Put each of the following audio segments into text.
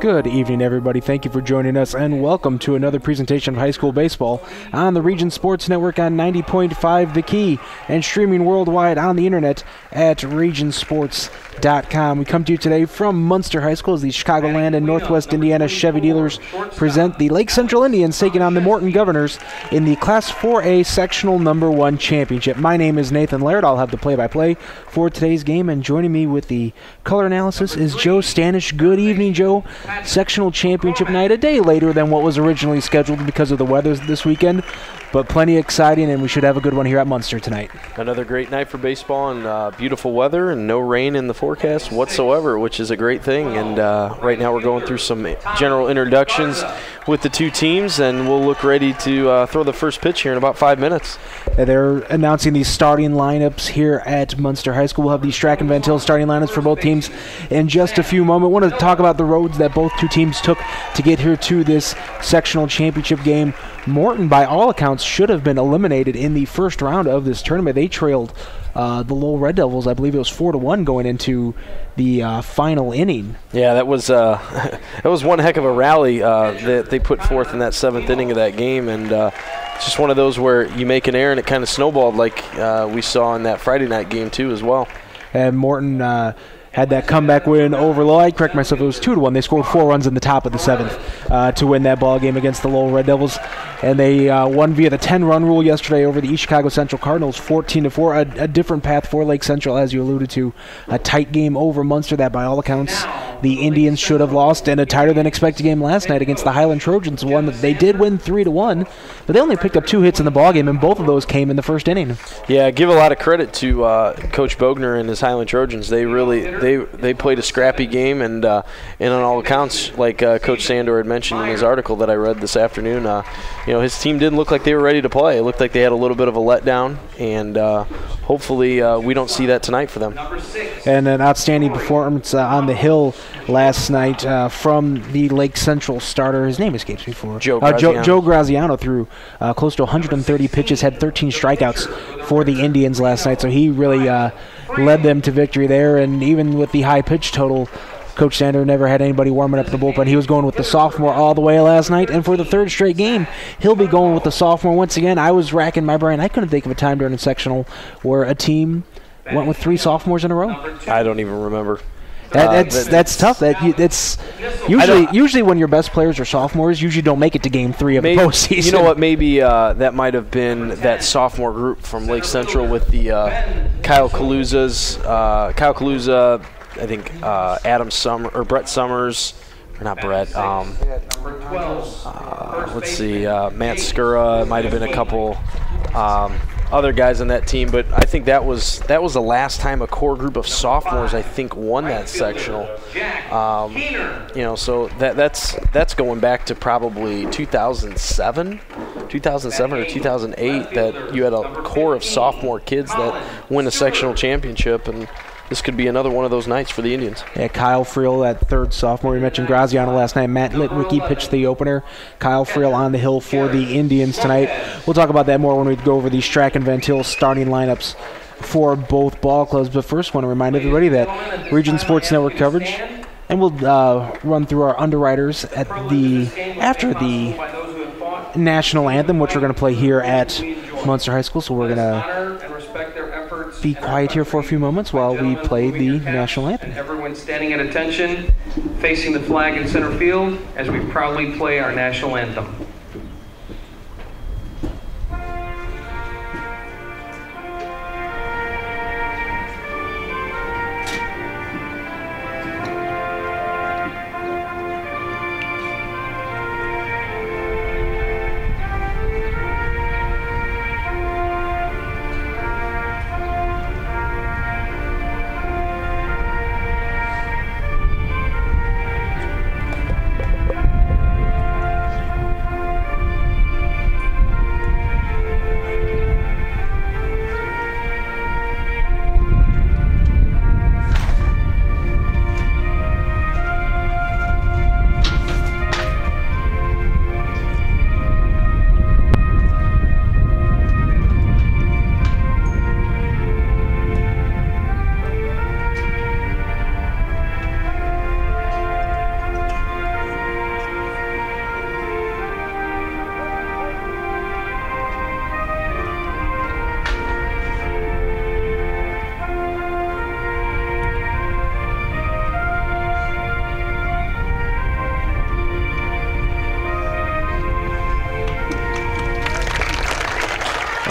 Good evening, everybody. Thank you for joining us, and welcome to another presentation of high school baseball on the Region Sports Network on 90.5 The Key and streaming worldwide on the internet at regionsports.com. We come to you today from Munster High School as the Chicagoland and Northwest Indiana Chevy dealers present the Lake Central Indians taking on the Morton Governors in the Class 4A Sectional Number 1 Championship. My name is Nathan Laird. I'll have the play-by-play for today's game, and joining me with the color analysis is Joe Stanish. Good evening, Joe. Sectional championship night, a day later than what was originally scheduled because of the weather this weekend, but plenty exciting, and we should have a good one here at Munster tonight. Another great night for baseball, and beautiful weather and no rain in the forecast whatsoever, which is a great thing. And right now we're going through some general introductions with the two teams, and we'll look ready to throw the first pitch here in about 5 minutes. They're announcing the starting lineups here at Munster High School. We'll have the Strachan Van Til starting lineups for both teams in just a few moments. I want to talk about the roads that both two teams took to get here to this sectional championship game. Morton, by all accounts, should have been eliminated in the first round of this tournament. They trailed the Lowell Red Devils, I believe it was 4-1 going into the final inning. Yeah, that was that was one heck of a rally that they put forth in that seventh inning of that game, and it's just one of those where you make an error and it kind of snowballed like we saw in that Friday night game too as well. And Morton had that comeback win over Lowell. I correct myself, it was 2-1. They scored 4 runs in the top of the seventh to win that ball game against the Lowell Red Devils. And they won via the 10-run rule yesterday over the East Chicago Central Cardinals, 14-4. A different path for Lake Central, as you alluded to. A tight game over Munster that, by all accounts, the Indians should have lost, and a tighter than expected game last night against the Highland Trojans, one that they did win 3-1, but they only picked up 2 hits in the ballgame, and both of those came in the first inning. Yeah, give a lot of credit to Coach Bogner and his Highland Trojans. They really they played a scrappy game, and on all accounts, like Coach Sandor had mentioned in his article that I read this afternoon, his team didn't look like they were ready to play. It looked like they had a little bit of a letdown, and hopefully we don't see that tonight for them. And an outstanding performance on the hill last night from the Lake Central starter. His name escapes me for Joe Graziano threw close to 130 pitches, had 13 strikeouts for the Indians last night, so he really led them to victory there. And even with the high pitch total, Coach Sander never had anybody warming up the bullpen. He was going with the sophomore all the way last night, and for the third straight game, he'll be going with the sophomore once again. I was racking my brain. I couldn't think of a time during the sectional where a team went with 3 sophomores in a row. I don't even remember. That's tough. That's usually when your best players are sophomores, usually don't make it to game 3 of the postseason. You know what? Maybe that might have been that sophomore group from Lake Central with the Kyle Kaluza, I think Brett Summers, or not Brett. Let's see, Matt Skura. Might have been a couple other guys on that team, but I think that was the last time a core group of sophomores, I think, won that sectional. So that's going back to probably 2007 or 2008 that you had a core of sophomore kids that win a sectional championship, and this could be another one of those nights for the Indians. Yeah, Kyle Friel, that third sophomore. We mentioned Graziano last night. Matt Litwicki pitched the opener. Kyle Friel on the hill for the Indians tonight. We'll talk about that more when we go over the Strachan Van Til starting lineups for both ball clubs. But first, I want to remind everybody that Region Sports Network coverage, and we'll run through our underwriters after the national anthem, which we're going to play here at Munster High School. So we're going to be quiet here for a few moments while we play the national anthem. Everyone standing at attention, facing the flag in center field as we proudly play our national anthem.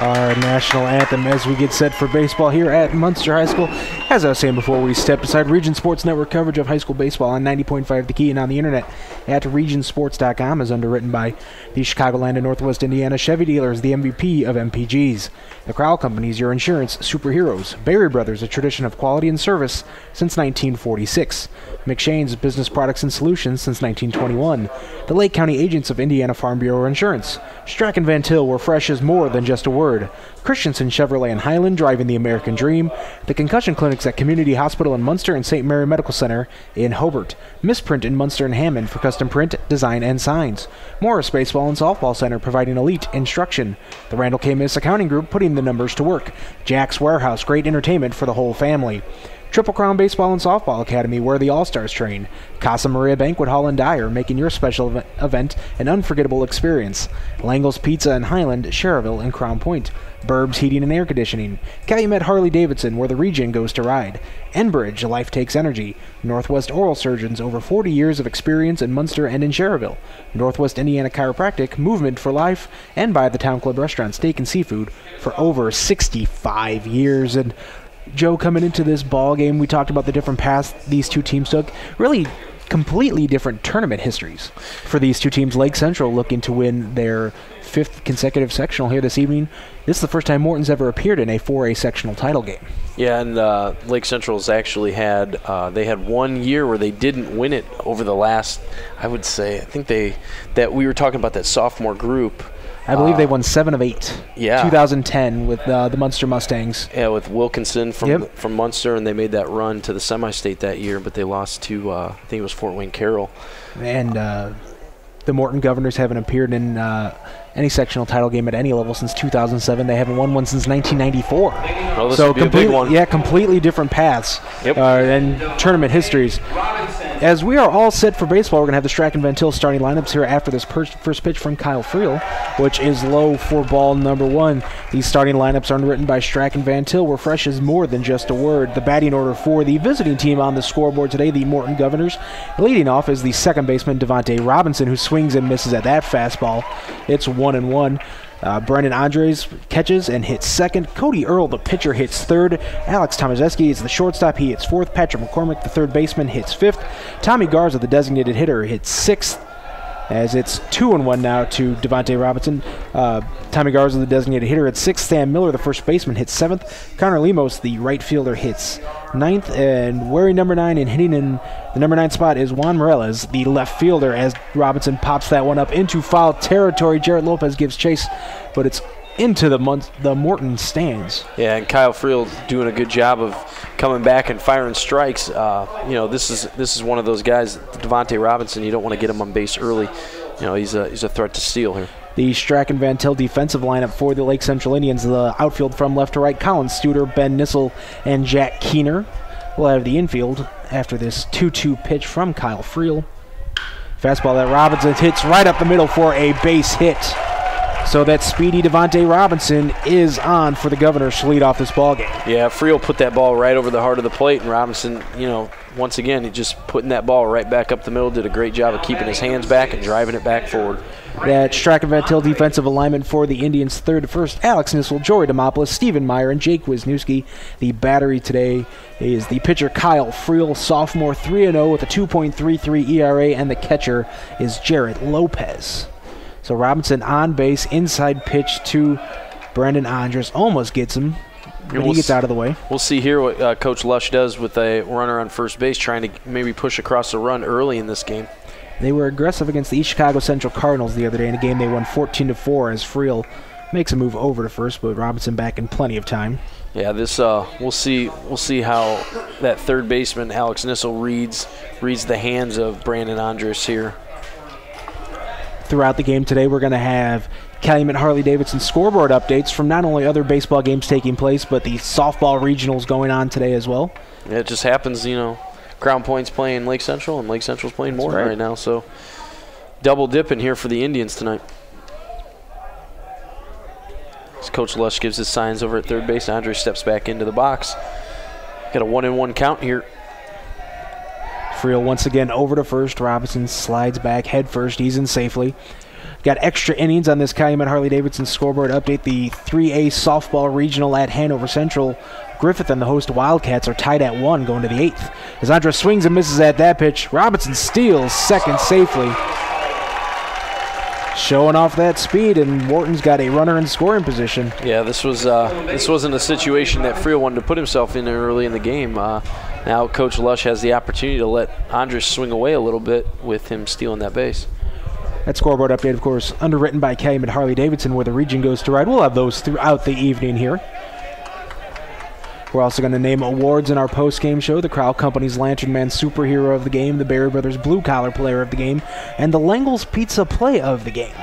our national anthem as we get set for baseball here at Munster High School. As I was saying before we stepped aside, Region Sports Network coverage of high school baseball on 90.5 The Key and on the internet at regionsports.com is underwritten by the Chicagoland and Northwest Indiana Chevy dealers, the MVP of MPGs. The Crowell Companies, your insurance superheroes. Berry Brothers, a tradition of quality and service since 1946. McShane's Business Products and Solutions since 1921. The Lake County Agents of Indiana Farm Bureau Insurance. Strack & Van Til, where fresh is more than just a word. Christensen Chevrolet in Highland, driving the American dream. The concussion clinics at Community Hospital in Munster and St. Mary Medical Center in Hobart. Misprint in Munster and Hammond for custom print, design, and signs. Morris Baseball and Softball Center, providing elite instruction. The Randall K. Miss Accounting Group, putting the numbers to work. Jack's Warehouse, great entertainment for the whole family. Triple Crown Baseball and Softball Academy, where the All-Stars train. Casa Maria Banquet Hall and Dyer, making your special event an unforgettable experience. Langle's Pizza in Highland, Cherville, and Crown Point. Burbs Heating and Air Conditioning. Calumet Harley-Davidson, where the region goes to ride. Enbridge, Life Takes Energy. Northwest Oral Surgeons, over 40 years of experience in Munster and in Cherville. Northwest Indiana Chiropractic, Movement for Life, and by the Town Club Restaurant Steak and Seafood for over 65 years. And Joe, coming into this ball game, we talked about the different paths these two teams took. Really completely different tournament histories for these two teams. Lake Central looking to win their 5th consecutive sectional here this evening. This is the first time Morton's ever appeared in a 4A sectional title game. Yeah, and Lake Central's actually had they had 1 year where they didn't win it over the last, I would say, I think that we were talking about that sophomore group. I believe they won 7 of 8. Yeah. 2010 with the Munster Mustangs. Yeah, with Wilkinson from Munster, and they made that run to the semi-state that year, but they lost to, I think it was Fort Wayne Carroll. And the Morton Governors haven't appeared in any sectional title game at any level since 2007. They haven't won one since 1994. Oh, this would be a big one. Yeah, completely different paths and tournament histories. As we are all set for baseball, we're going to have the Strack & Van Til starting lineups here after this first pitch from Kyle Friel, which is low for ball number 1. These starting lineups are written by Strack & Van Til, where fresh is more than just a word. The batting order for the visiting team on the scoreboard today, the Morton Governors. Leading off is the second baseman, Devontae Robinson, who swings and misses at that fastball. It's 1-1. Brendan Andres catches and hits second. Cody Earl, the pitcher, hits third. Alex Tomazeski is the shortstop. He hits fourth. Patrick McCormick, the third baseman, hits fifth. Tommy Garza, the designated hitter, hits sixth. As it's 2-1 now to Devontae Robinson. Tommy Garza, the designated hitter, hits sixth. Sam Miller, the first baseman, hits seventh. Connor Lemos, the right fielder, hits ninth. And wearing number 9 and hitting in the number 9 spot is Juan Morales, the left fielder, as Robinson pops that one up into foul territory. Jarrett Lopez gives chase, but it's into the Morton stands. Yeah, and Kyle Friel doing a good job of coming back and firing strikes. This is one of those guys, Devontae Robinson. You don't want to get him on base early. He's a threat to steal here. The Strack & Van Til defensive lineup for the Lake Central Indians. The outfield from left to right: Colin Studer, Ben Nissel, and Jack Keener. We'll have the infield after this 2-2 pitch from Kyle Friel. Fastball that Robinson hits right up the middle for a base hit. So that speedy Devontae Robinson is on for the Governors to lead off this ball game. Yeah, Friel put that ball right over the heart of the plate, and Robinson, once again, he just putting that ball right back up the middle, did a great job of keeping his hands back and driving it back forward. That Strack & Van Til defensive alignment for the Indians: third to first, Alex Nissel, Jory Demopoulos, Stephen Meyer, and Jake Wisniewski. The battery today is the pitcher Kyle Friel, sophomore, 3-0 with a 2.33 ERA, and the catcher is Jarrett Lopez. So Robinson on base, inside pitch to Brendan Andres, almost gets him, but he gets out of the way. We'll see here what Coach Lush does with a runner on first base, trying to maybe push across the run early in this game. They were aggressive against the East Chicago Central Cardinals the other day in a game they won 14-4 as Friel makes a move over to first, but Robinson back in plenty of time. Yeah, this we'll see how that third baseman Alex Nissel reads the hands of Brandon Andres here. Throughout the game today, we're going to have Calumet Harley-Davidson scoreboard updates from not only other baseball games taking place, but the softball regionals going on today as well. Yeah, it just happens, Crown Point's playing Lake Central, and Lake Central's playing Morton right now, so double dipping here for the Indians tonight. As Coach Lush gives his signs over at third base, Andre steps back into the box. Got a 1-1 count here. Friel once again over to first. Robinson slides back head first. He's in safely. Got extra innings on this Calumet Harley-Davidson scoreboard update. The 3A softball regional at Hanover Central. Griffith and the host Wildcats are tied at 1 going to the 8th. As Andres swings and misses at that pitch, Robinson steals second safely. Showing off that speed, and Morton's got a runner in scoring position. Yeah, this wasn't a situation that Friel wanted to put himself in early in the game. Now Coach Lush has the opportunity to let Andres swing away a little bit with him stealing that base. That scoreboard update, of course, underwritten by Calumet Harley-Davidson, where the region goes to ride. We'll have those throughout the evening here. We're also going to name awards in our post-game show. The Crowell Company's Lantern Man Superhero of the Game, the Berry Brothers Blue Collar Player of the Game, and the Langle's Pizza Play of the Game.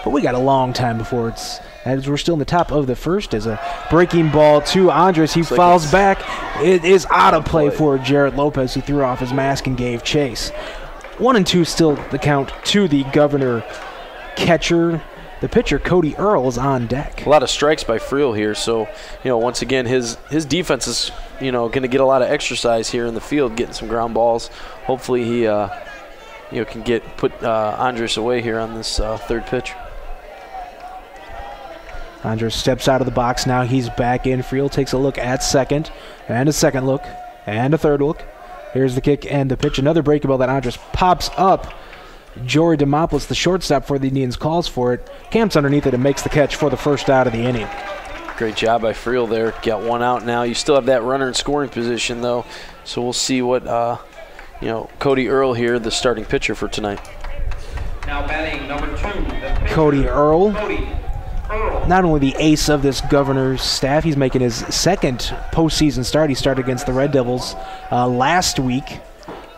But we got a long time before it's, as we're still in the top of the first, as a breaking ball to Andres. He fouls back. It is out of play for Jared Lopez, who threw off his mask and gave chase. 1-2 still the count to the Governor catcher. The pitcher, Cody Earl, is on deck. A lot of strikes by Friel here, so once again his defense is going to get a lot of exercise here in the field, getting some ground balls. Hopefully he can put Andres away here on this third pitch. Andres steps out of the box now. He's back in. Friel takes a look at second, and a second look, and a third look. Here's the kick and the pitch. Another breaking ball that Andres pops up. Jory Demopoulos, the shortstop for the Indians, calls for it. Camps underneath it and makes the catch for the first out of the inning. Great job by Friel there. Got one out now. You still have that runner in scoring position, though. So we'll see what, Cody Earl here, the starting pitcher for tonight. Now batting number 2, the pitcher, Cody Earl. Cody Earl. Not only the ace of this Governor's staff, he's making his second postseason start. He started against the Red Devils last week.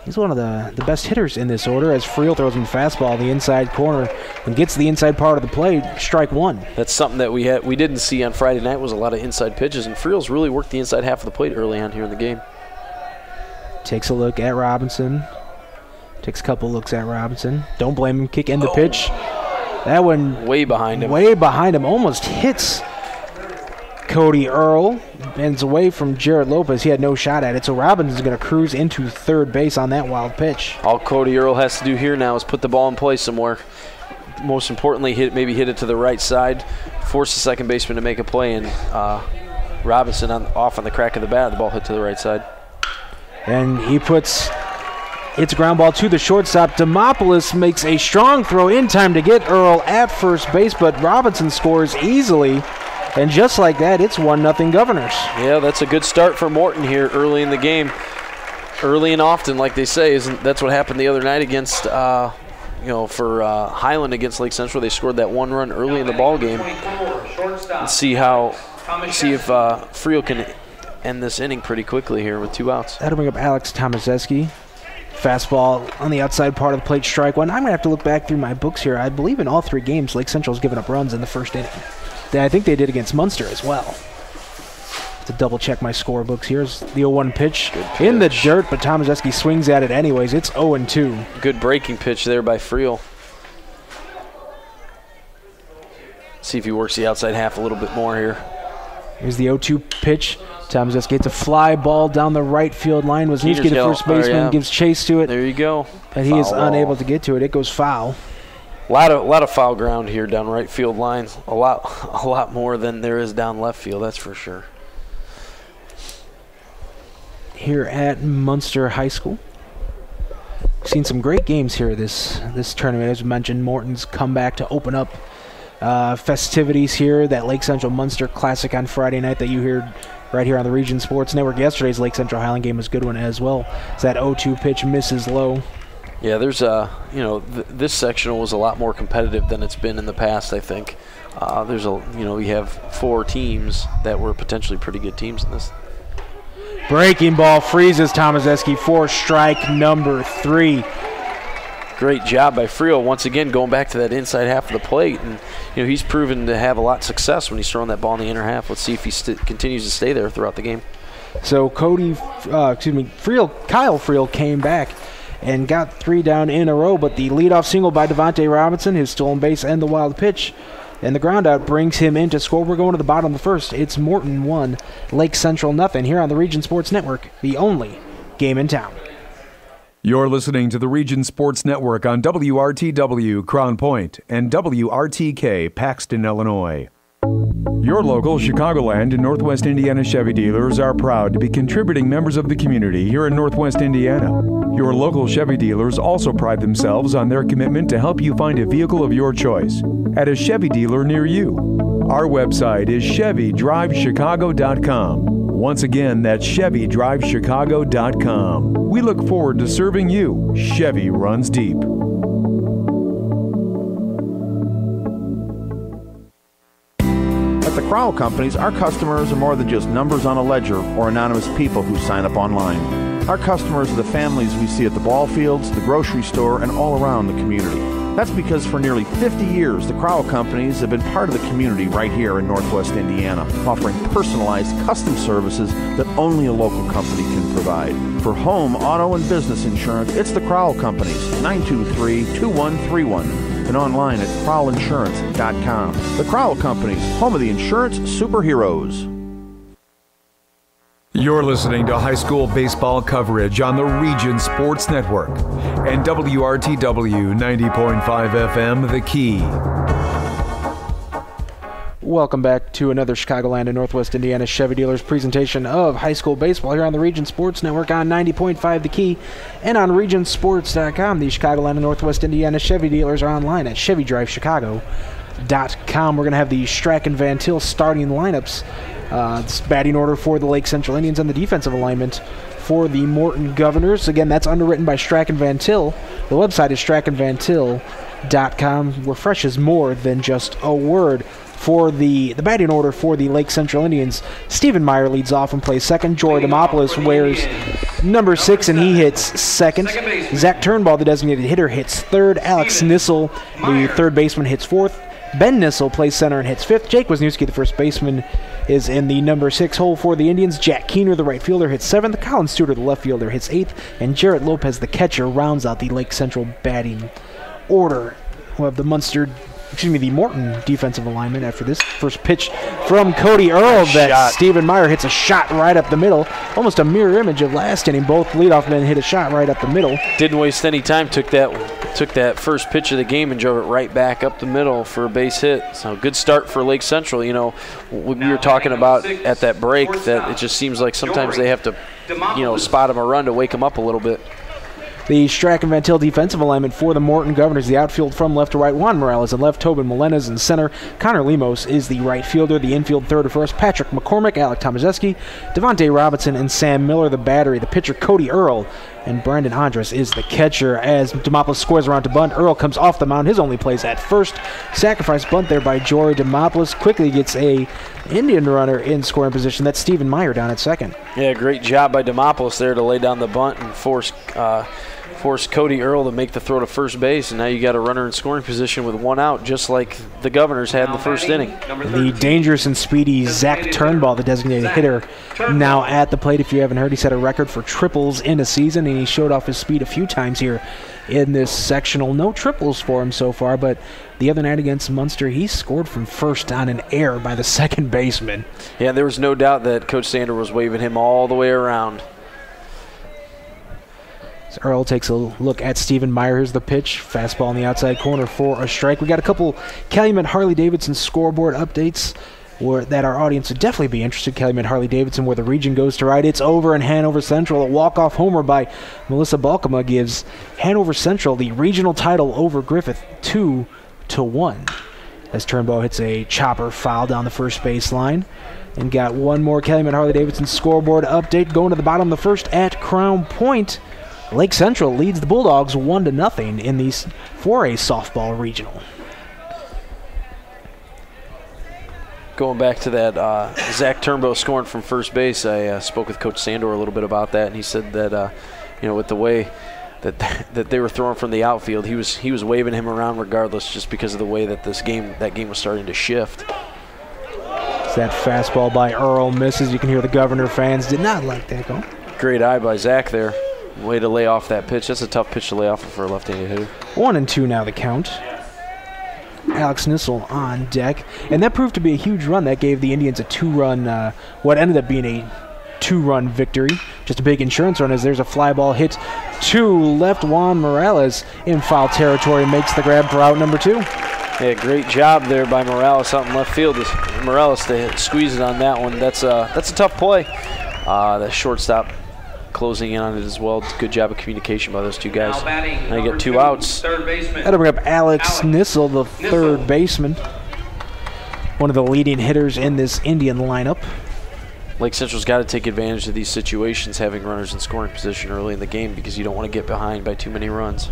He's one of the best hitters in this order, as Friel throws him fastball in the inside corner and gets the inside part of the plate, strike one. That's something that we didn't see on Friday night, was a lot of inside pitches, and Friel's really worked the inside half of the plate early on here in the game. Takes a look at Robinson. Takes a couple looks at Robinson. Don't blame him. Kick and the pitch. That one way behind him. Way behind him. Almost hits Cody Earl. Bends away from Jared Lopez. He had no shot at it, so Robinson's going to cruise into third base on that wild pitch. All Cody Earl has to do here now is put the ball in play somewhere. Most importantly, maybe hit it to the right side, force the second baseman to make a play, and Robinson off on the crack of the bat. The ball hit to the right side. And he puts it's a ground ball to the shortstop. Demopoulos makes a strong throw in time to get Earl at first base, but Robinson scores easily. And just like that, it's 1-0 Governors. Yeah, that's a good start for Morton here early in the game. Early and often, like they say, that's what happened the other night against, for Highland against Lake Central. They scored that one run early in the ball game. Let's see if Friel can end this inning pretty quickly here with 2 outs. That'll bring up Alex Tomaseski. Fastball on the outside part of the plate, strike one. I'm going to have to look back through my books here. I believe in all 3 games, Lake Central's given up runs in the first inning. I think they did against Munster as well. To double check my score books, here's the 0-1 pitch in the dirt, but Tomaseski swings at it anyways. It's 0-2. Good breaking pitch there by Friel. See if he works the outside half a little bit more here. Here's the 0-2 pitch. Tomaseski gets a fly ball down the right field line. Wisniewski, the first baseman, gives chase to it. There you go. But he is unable to get to it. It goes foul. A lot of foul ground here down right field lines. A lot more than there is down left field, that's for sure. Here at Munster High School. Seen some great games here this tournament. As we mentioned, Morton's come back to open up festivities here. That Lake Central Munster Classic on Friday night that you heard right here on the Region Sports Network. Yesterday's Lake Central Highland game was a good one as well. As that 0-2 pitch misses low. Yeah, there's this sectional was a lot more competitive than it's been in the past, I think. We have 4 teams that were potentially pretty good teams in this. Breaking ball freezes Tomaseski for strike number 3. Great job by Friel, once again going back to that inside half of the plate, and he's proven to have a lot of success when he's throwing that ball in the inner half. Let's see if he continues to stay there throughout the game. So Kyle Friel came back and got 3 down in a row, but the leadoff single by Devontae Robinson, his stolen base and the wild pitch, and the ground out brings him into score. We're going to the bottom of the first. It's Morton 1, Lake Central nothing here on the Region Sports Network, the only game in town. You're listening to the Region Sports Network on WRTW Crown Point and WRTK Paxton, Illinois. Your local Chicagoland and Northwest Indiana Chevy dealers are proud to be contributing members of the community here in Northwest Indiana. Your local Chevy dealers also pride themselves on their commitment to help you find a vehicle of your choice at a Chevy dealer near you. Our website is ChevyDriveChicago.com. Once again, that's ChevyDriveChicago.com. We look forward to serving you. Chevy runs deep. At the Crowell Companies, our customers are more than just numbers on a ledger or anonymous people who sign up online. Our customers are the families we see at the ball fields, the grocery store, and all around the community. That's because for nearly 50 years, the Crowell Companies have been part of the community right here in Northwest Indiana, offering personalized custom services that only a local company can provide. For home, auto, and business insurance, it's the Crowell Companies, 923-2131, and online at crowellinsurance.com. The Crowell Companies, home of the insurance superheroes. You're listening to high school baseball coverage on the Region Sports Network and WRTW 90.5 FM, The Key. Welcome back to another Chicagoland and Northwest Indiana Chevy Dealers presentation of high school baseball here on the Region Sports Network on 90.5 The Key and on regionsports.com. The Chicagoland and Northwest Indiana Chevy Dealers are online at ChevyDriveChicago.com. We're going to have the Strachan Van Til starting lineups. It's batting order for the Lake Central Indians and the defensive alignment for the Morton Governors. Again, that's underwritten by Strachan Van Til. The website is StrachanVanTil.com, where fresh is more than just a word. For the batting order for the Lake Central Indians, Stephen Meyer leads off and plays second. Jory Demopoulos wears number 6, and he hits second. Zach Turnbull, the designated hitter, hits third. Alex Nissel, the third baseman, hits fourth. Ben Nissel plays center and hits fifth. Jake Wisniewski, the first baseman, is in the number 6 hole for the Indians. Jack Keener, the right fielder, hits 7th. Colin Stewart, the left fielder, hits 8th. And Jarrett Lopez, the catcher, rounds out the Lake Central batting order. We'll have the Morton defensive alignment after this. First pitch from Cody Earl that Stephen Meyer hits a shot right up the middle. Almost a mirror image of last inning. Both leadoff men hit a shot right up the middle. Didn't waste any time. Took that first pitch of the game and drove it right back up the middle for a base hit. So good start for Lake Central. You know, we were talking about at that break that it just seems like sometimes they have to, spot them a run to wake them up a little bit. The Strachan Van Til defensive alignment for the Morton Governors. The outfield from left to right, Juan Morales in left, Tobin Melendez in center. Connor Lemos is the right fielder. The infield third to first, Patrick McCormick, Alec Tomazeski, Devontae Robinson, and Sam Miller the battery. The pitcher, Cody Earl, and Brandon Andres is the catcher. As Demopoulos scores around to bunt, Earl comes off the mound. His only plays at first. Sacrifice bunt there by Jory Demopoulos. Quickly gets a Indian runner in scoring position. That's Stephen Meyer down at second. Yeah, great job by Demopoulos there to lay down the bunt and force Cody Earl to make the throw to first base, and now you got a runner in scoring position with one out, just like the Governors had in the first inning. The dangerous and speedy Zach Turnbull, the designated hitter, now at the plate. If you haven't heard, he set a record for triples in a season, and he showed off his speed a few times here in this sectional. No triples for him so far, but the other night against Munster, he scored from first on an error by the second baseman. Yeah, there was no doubt that Coach Sander was waving him all the way around. So Earl takes a look at Stephen Meyer. Here's the pitch. Fastball in the outside corner for a strike. We got a couple Calumet Harley-Davidson scoreboard updates that our audience would definitely be interested. Calumet Harley-Davidson, where the region goes to ride. It's over in Hanover Central. A walk-off homer by Melissa Balkema gives Hanover Central the regional title over Griffith 2-1. As Turnbow hits a chopper foul down the first baseline. And got one more Calumet Harley-Davidson scoreboard update going to the bottom of the first at Crown Point. Lake Central leads the Bulldogs 1-0 in the 4A softball regional. Going back to that Zach Turnbow scoring from first base, I spoke with Coach Sandor a little bit about that, and he said that with the way that they were throwing from the outfield, he was waving him around regardless, just because of the way that that game was starting to shift. That fastball by Earl misses. You can hear the Governor fans did not like that goal. Great eye by Zach there. Way to lay off that pitch. That's a tough pitch to lay off for a left-handed hitter. 1-2 now the count. Alex Nissel on deck. And that proved to be a huge run. That gave the Indians a two-run, what ended up being a two-run victory. Just a big insurance run as there's a fly ball hit two left. Juan Morales in foul territory makes the grab for out number 2. Yeah, great job there by Morales out in left field. Morales to squeeze it on that one. That's a tough play. The shortstop closing in on it as well. Good job of communication by those two guys. Now you get 2 outs. That'll bring up Alex Nissel, the third baseman. One of the leading hitters in this Indian lineup. Lake Central's got to take advantage of these situations, having runners in scoring position early in the game, because you don't want to get behind by too many runs.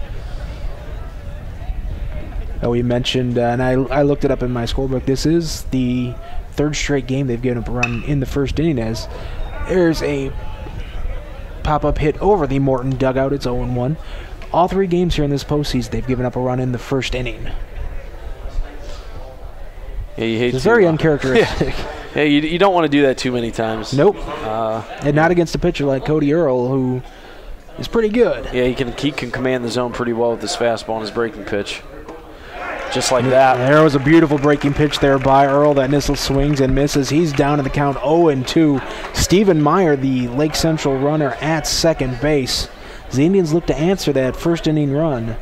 We mentioned, and I looked it up in my scorebook, this is the 3rd straight game they've given up a run in the first inning, as there's a pop-up hit over the Morton dugout. It's 0-1. All 3 games here in this postseason, they've given up a run in the first inning. Yeah, you hate it's very uncharacteristic. Yeah, you don't want to do that too many times. Nope. And not against a pitcher like Cody Earl, who is pretty good. Yeah, he can command the zone pretty well with his fastball and his breaking pitch. Just like that. There was a beautiful breaking pitch there by Earl that Nissel swings and misses. He's down in the count 0-2. Stephen Meyer, the Lake Central runner at second base. The Indians look to answer that first inning run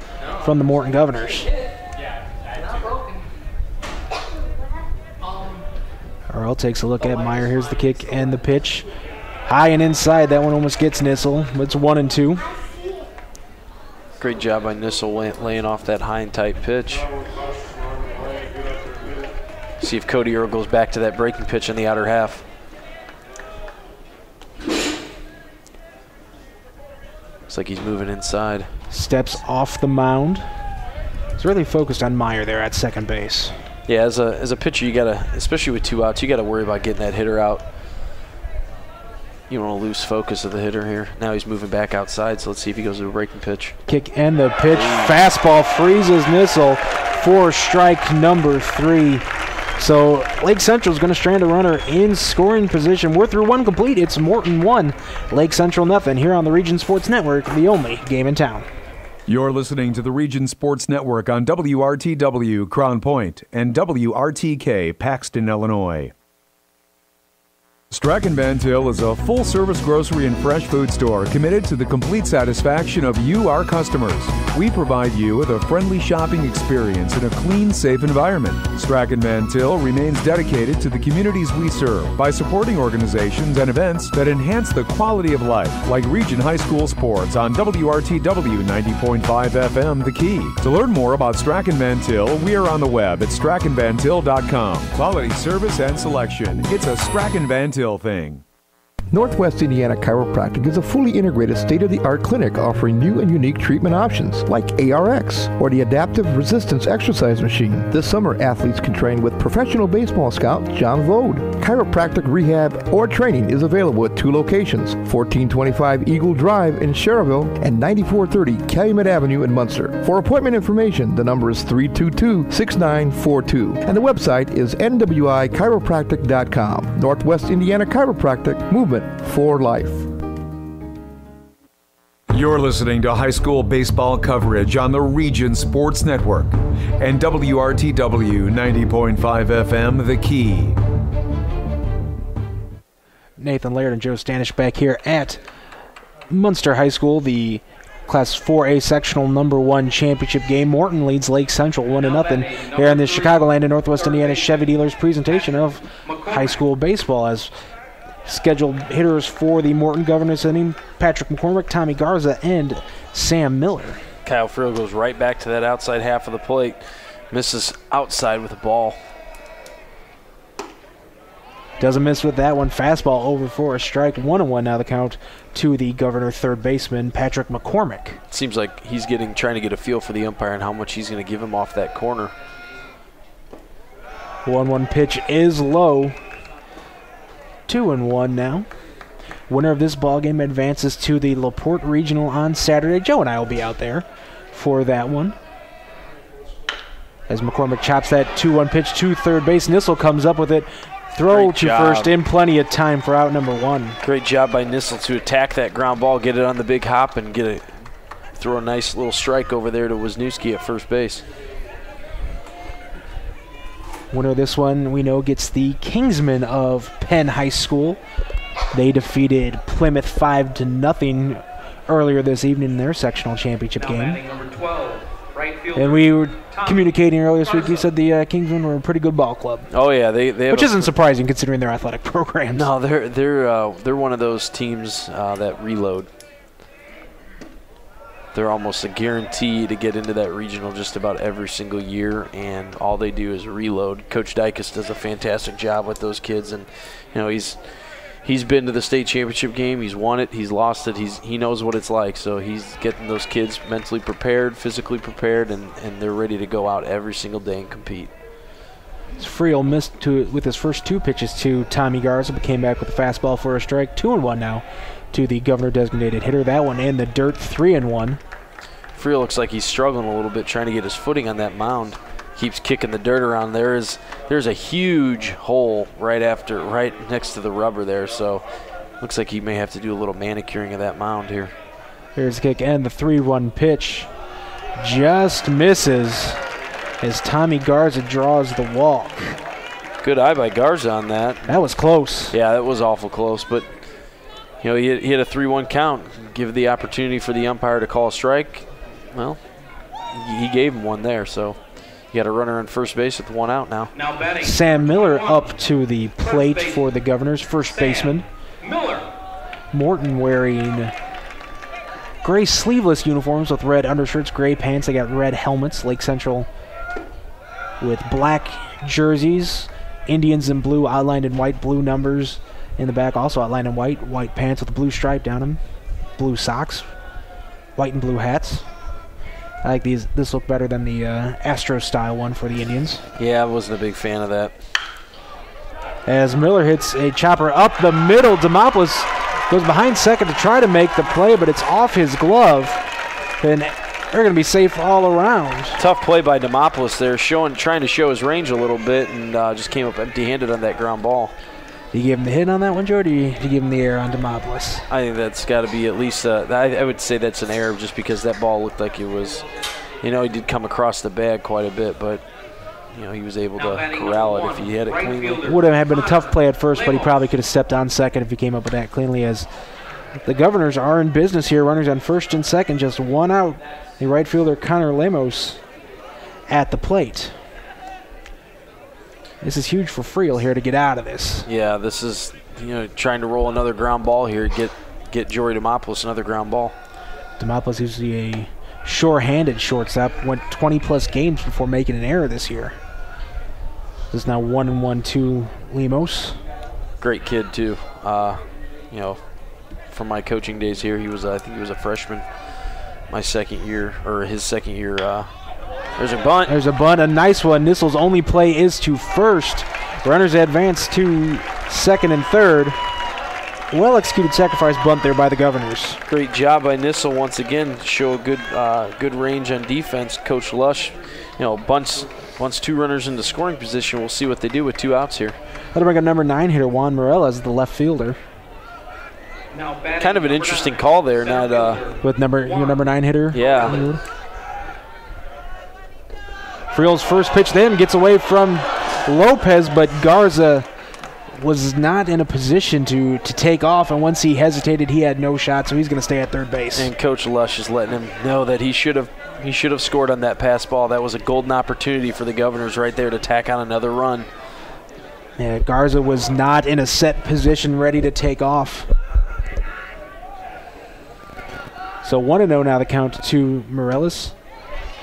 from the Morton Governors. Earl takes a look at Meyer. Here's the kick and the pitch. High and inside. That one almost gets Nissel. It's 1-2. Great job by Nissel laying off that high and tight pitch. See if Cody Earl goes back to that breaking pitch in the outer half. Looks like he's moving inside. Steps off the mound. He's really focused on Meyer there at second base. Yeah, as a pitcher, you gotta, especially with 2 outs, you gotta worry about getting that hitter out. You don't want to lose focus of the hitter here. Now he's moving back outside, so let's see if he goes to a breaking pitch. Kick and the pitch. Fastball freezes Nissel for strike number 3. So Lake Central is going to strand a runner in scoring position. We're through 1 complete. It's Morton 1, Lake Central nothing. Here on the Region Sports Network, the only game in town. You're listening to the Region Sports Network on WRTW Crown Point and WRTK Paxton, Illinois. Strachan Van Til is a full-service grocery and fresh food store committed to the complete satisfaction of you, our customers. We provide you with a friendly shopping experience in a clean, safe environment. Strachan Van Til remains dedicated to the communities we serve by supporting organizations and events that enhance the quality of life, like Region High School Sports on WRTW 90.5 FM, The Key. To learn more about Strachan Van Til, we are on the web at strachanvantil.com. Quality service and selection. It's a Strachan Van Til thing. Northwest Indiana Chiropractic is a fully integrated state-of-the-art clinic offering new and unique treatment options like ARX or the Adaptive Resistance Exercise Machine. This summer, athletes can train with professional baseball scout John Vode. Chiropractic rehab or training is available at 2 locations, 1425 Eagle Drive in Schererville and 9430 Calumet Avenue in Munster. For appointment information, the number is 322-6942 and the website is nwichiropractic.com. Northwest Indiana Chiropractic, movement for life. You're listening to high school baseball coverage on the Region Sports Network and WRTW 90.5 FM, The Key. Nathan Laird and Joe Stanish back here at Munster High School, the Class 4A Sectional number 1 championship game. Morton leads Lake Central 1-0 here in the Chicagoland and Northwest Indiana Chevy Dealers presentation of high school baseball. As scheduled hitters for the Morton Governors inning, Patrick McCormick, Tommy Garza, and Sam Miller. Kyle Friel goes right back to that outside half of the plate. Misses outside with a ball. Doesn't miss with that one. Fastball over for a strike. 1-1 now the count to the Governor third baseman, Patrick McCormick. Seems like he's trying to get a feel for the umpire and how much he's going to give him off that corner. 1-1 pitch is low. 2-1 now. Winner of this ballgame advances to the LaPorte Regional on Saturday. Joe and I will be out there for that one. As McCormick chops that 2-1 pitch to third base. Nissel comes up with it. Throw to first in plenty of time for out number 1. Great job by Nissel to attack that ground ball, get it on the big hop, and throw a nice little strike over there to Wisniewski at first base. Winner of this one, we know, gets the Kingsmen of Penn High School. They defeated Plymouth 5-0 earlier this evening in their sectional championship Now game. batting number 12, right fielder. And we were Tommy communicating earlier this week. You Garza. said the Kingsmen were a pretty good ball club, Oh yeah, they have which isn't surprising considering their athletic programs. No, they're one of those teams that reload. They're almost a guarantee to get into that regional just about every single year, and all they do is reload. Coach Dykes does a fantastic job with those kids, and he's been to the state championship game. He's won it. He's lost it. He knows what it's like. So he's getting those kids mentally prepared, physically prepared, and they're ready to go out every single day and compete. Friel missed with his first 2 pitches to Tommy Garza, but came back with a fastball for a strike. 2-1 now to the governor-designated hitter. That one in the dirt, 3-1. Friel looks like he's struggling a little bit trying to get his footing on that mound. Keeps kicking the dirt around. There's a huge hole right next to the rubber there, so looks like he may have to do a little manicuring of that mound here. Here's the kick and the 3-1 pitch. Just misses as Tommy Garza draws the walk. Good eye by Garza on that. That was close. Yeah, that was awful close, but he had a 3-1 count. Give the opportunity for the umpire to call a strike. Well, he gave him one there, so you got a runner on first base with 1 out now. Now batting Sam Miller number 1, up to the plate for the Governors, first baseman. Miller. Morton wearing gray sleeveless uniforms with red undershirts, gray pants. They got red helmets. Lake Central with black jerseys. Indians in blue, outlined in white, blue numbers in the back, also outlined in white. White pants with a blue stripe down them. Blue socks. White and blue hats. I like these. This look better than the Astro-style one for the Indians. Yeah, I wasn't a big fan of that. As Miller hits a chopper up the middle, Demopoulos goes behind second to try to make the play, but it's off his glove. And they're going to be safe all around. Tough play by Demopoulos there, trying to show his range a little bit, and just came up empty-handed on that ground ball. Did you give him the hit on that one, Joe, or did you give him the error on Demopoulos? I think that's got to be at least I would say that's an error just because that ball looked like it was, he did come across the bag quite a bit, but, he was able to corral it if he had it cleanly. It would have been a tough play at first, but he probably could have stepped on second if he came up with that cleanly, as the Governors are in business here. Runners on first and second, just 1 out. The right fielder, Connor Lemos, at the plate. This is huge for Friel here to get out of this. Yeah, this is, trying to roll another ground ball here, get Jory Demopoulos another ground ball. Demopoulos usually a sure-handed shortstop, went 20-plus games before making an error this year. This is now 1-1 to Lemos. Great kid too. From my coaching days here, I think he was a freshman my second year, or his second year. There's a bunt. There's a bunt, a nice one. Nissel's only play is to first. Runners advance to second and third. Well-executed sacrifice bunt there by the Governors. Great job by Nissel once again. Show a good range on defense. Coach Lush, bunts 2 runners into scoring position. We'll see what they do with 2 outs here. That'll bring up number 9 hitter Juan Morella as the left fielder. Kind of an interesting call there. Not with your number 9 hitter. Yeah. Friel's first pitch then gets away from Lopez, but Garza was not in a position to take off, and once he hesitated, he had no shot, so he's going to stay at third base. And Coach Lush is letting him know that he should have scored on that pass ball. That was a golden opportunity for the Governors right there to tack on another run. Yeah, Garza was not in a set position ready to take off. So 1-0 now the count to Morellis.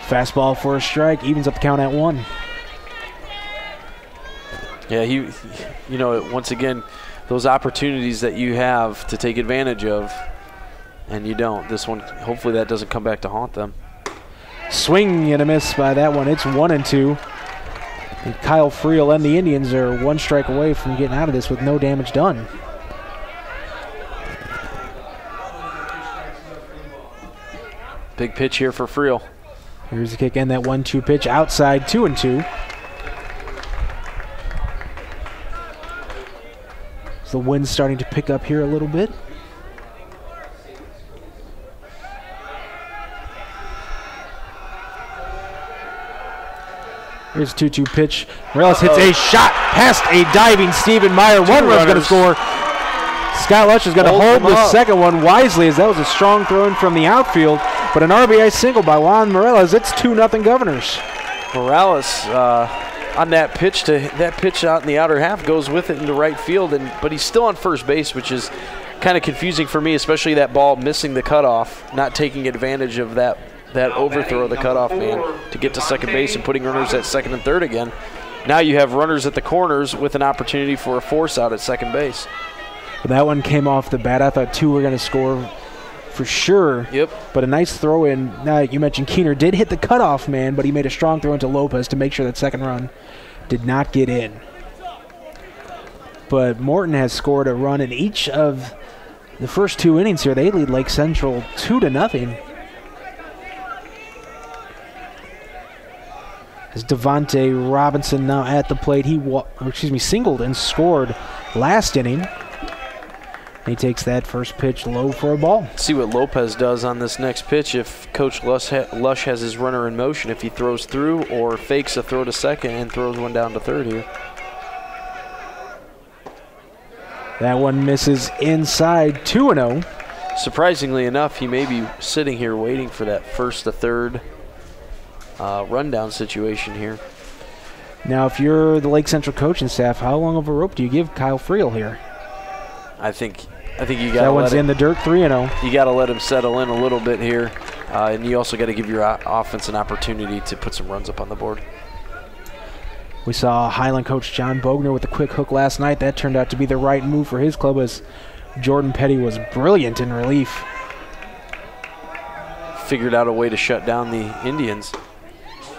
Fastball for a strike, evens up the count at 1. Yeah, once again, those opportunities that you have to take advantage of, and you don't. This one, hopefully that doesn't come back to haunt them. Swing and a miss by that one. It's 1-2. And Kyle Friel and the Indians are 1 strike away from getting out of this with no damage done. Big pitch here for Friel. Here's the kick and that 1-2 pitch outside, 2-2. So the wind's starting to pick up here a little bit. Here's a 2-2 pitch. Morales hits a shot past a diving Stephen Meyer. 1 run's going to score. Scott Lush is going to hold the second one wisely, as that was a strong throw in from the outfield, but an RBI single by Juan Morales. It's 2-0 Governors. Morales on that pitch out in the outer half goes with it into right field, but he's still on first base, which is kind of confusing for me, especially that ball missing the cutoff, not taking advantage of that overthrow of the cutoff man to get to second base and putting runners at second and third again. Now you have runners at the corners with an opportunity for a force out at second base. That one came off the bat. I thought two were going to score for sure. Yep. But a nice throw in. Now, you mentioned Keener did hit the cutoff man, but he made a strong throw into Lopez to make sure that second run did not get in. But Morton has scored a run in each of the first 2 innings here. They lead Lake Central 2-0. As Devontae Robinson now at the plate, he singled and scored last inning. He takes that first pitch low for a ball. See what Lopez does on this next pitch if Coach Lush has his runner in motion, if he throws through or fakes a throw to second and throws one down to third here. That one misses inside, 2-0. Surprisingly enough, he may be sitting here waiting for that first to third rundown situation here. Now, if you're the Lake Central coaching staff, how long of a rope do you give Kyle Friel here? I think you got to let that one's in the dirt, 3-0. You got to let him settle in a little bit here, and you also got to give your offense an opportunity to put some runs up on the board. We saw Highland coach John Bogner with a quick hook last night. That turned out to be the right move for his club, as Jordan Petty was brilliant in relief. Figured out a way to shut down the Indians.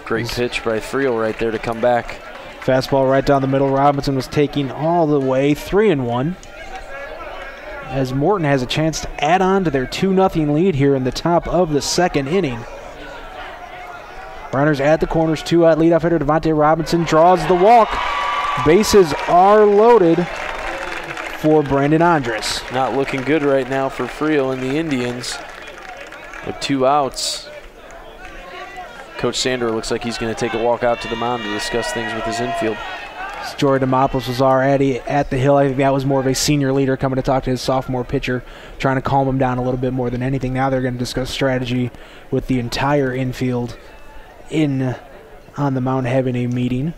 Great pitch by Friel right there to come back. Fastball right down the middle. Robinson was taking all the way, 3-1. As Morton has a chance to add on to their 2-0 lead here in the top of the second inning. Runners at the corners, 2-out leadoff hitter Devontae Robinson draws the walk. Bases are loaded for Brandon Andres. Not looking good right now for Friel and the Indians with 2 outs. Coach Sander looks like he's going to take a walk out to the mound to discuss things with his infield. Jory Demopoulos was already at the hill. I think that was more of a senior leader coming to talk to his sophomore pitcher, trying to calm him down a little bit more than anything. Now they're going to discuss strategy with the entire infield on the mound having a meeting.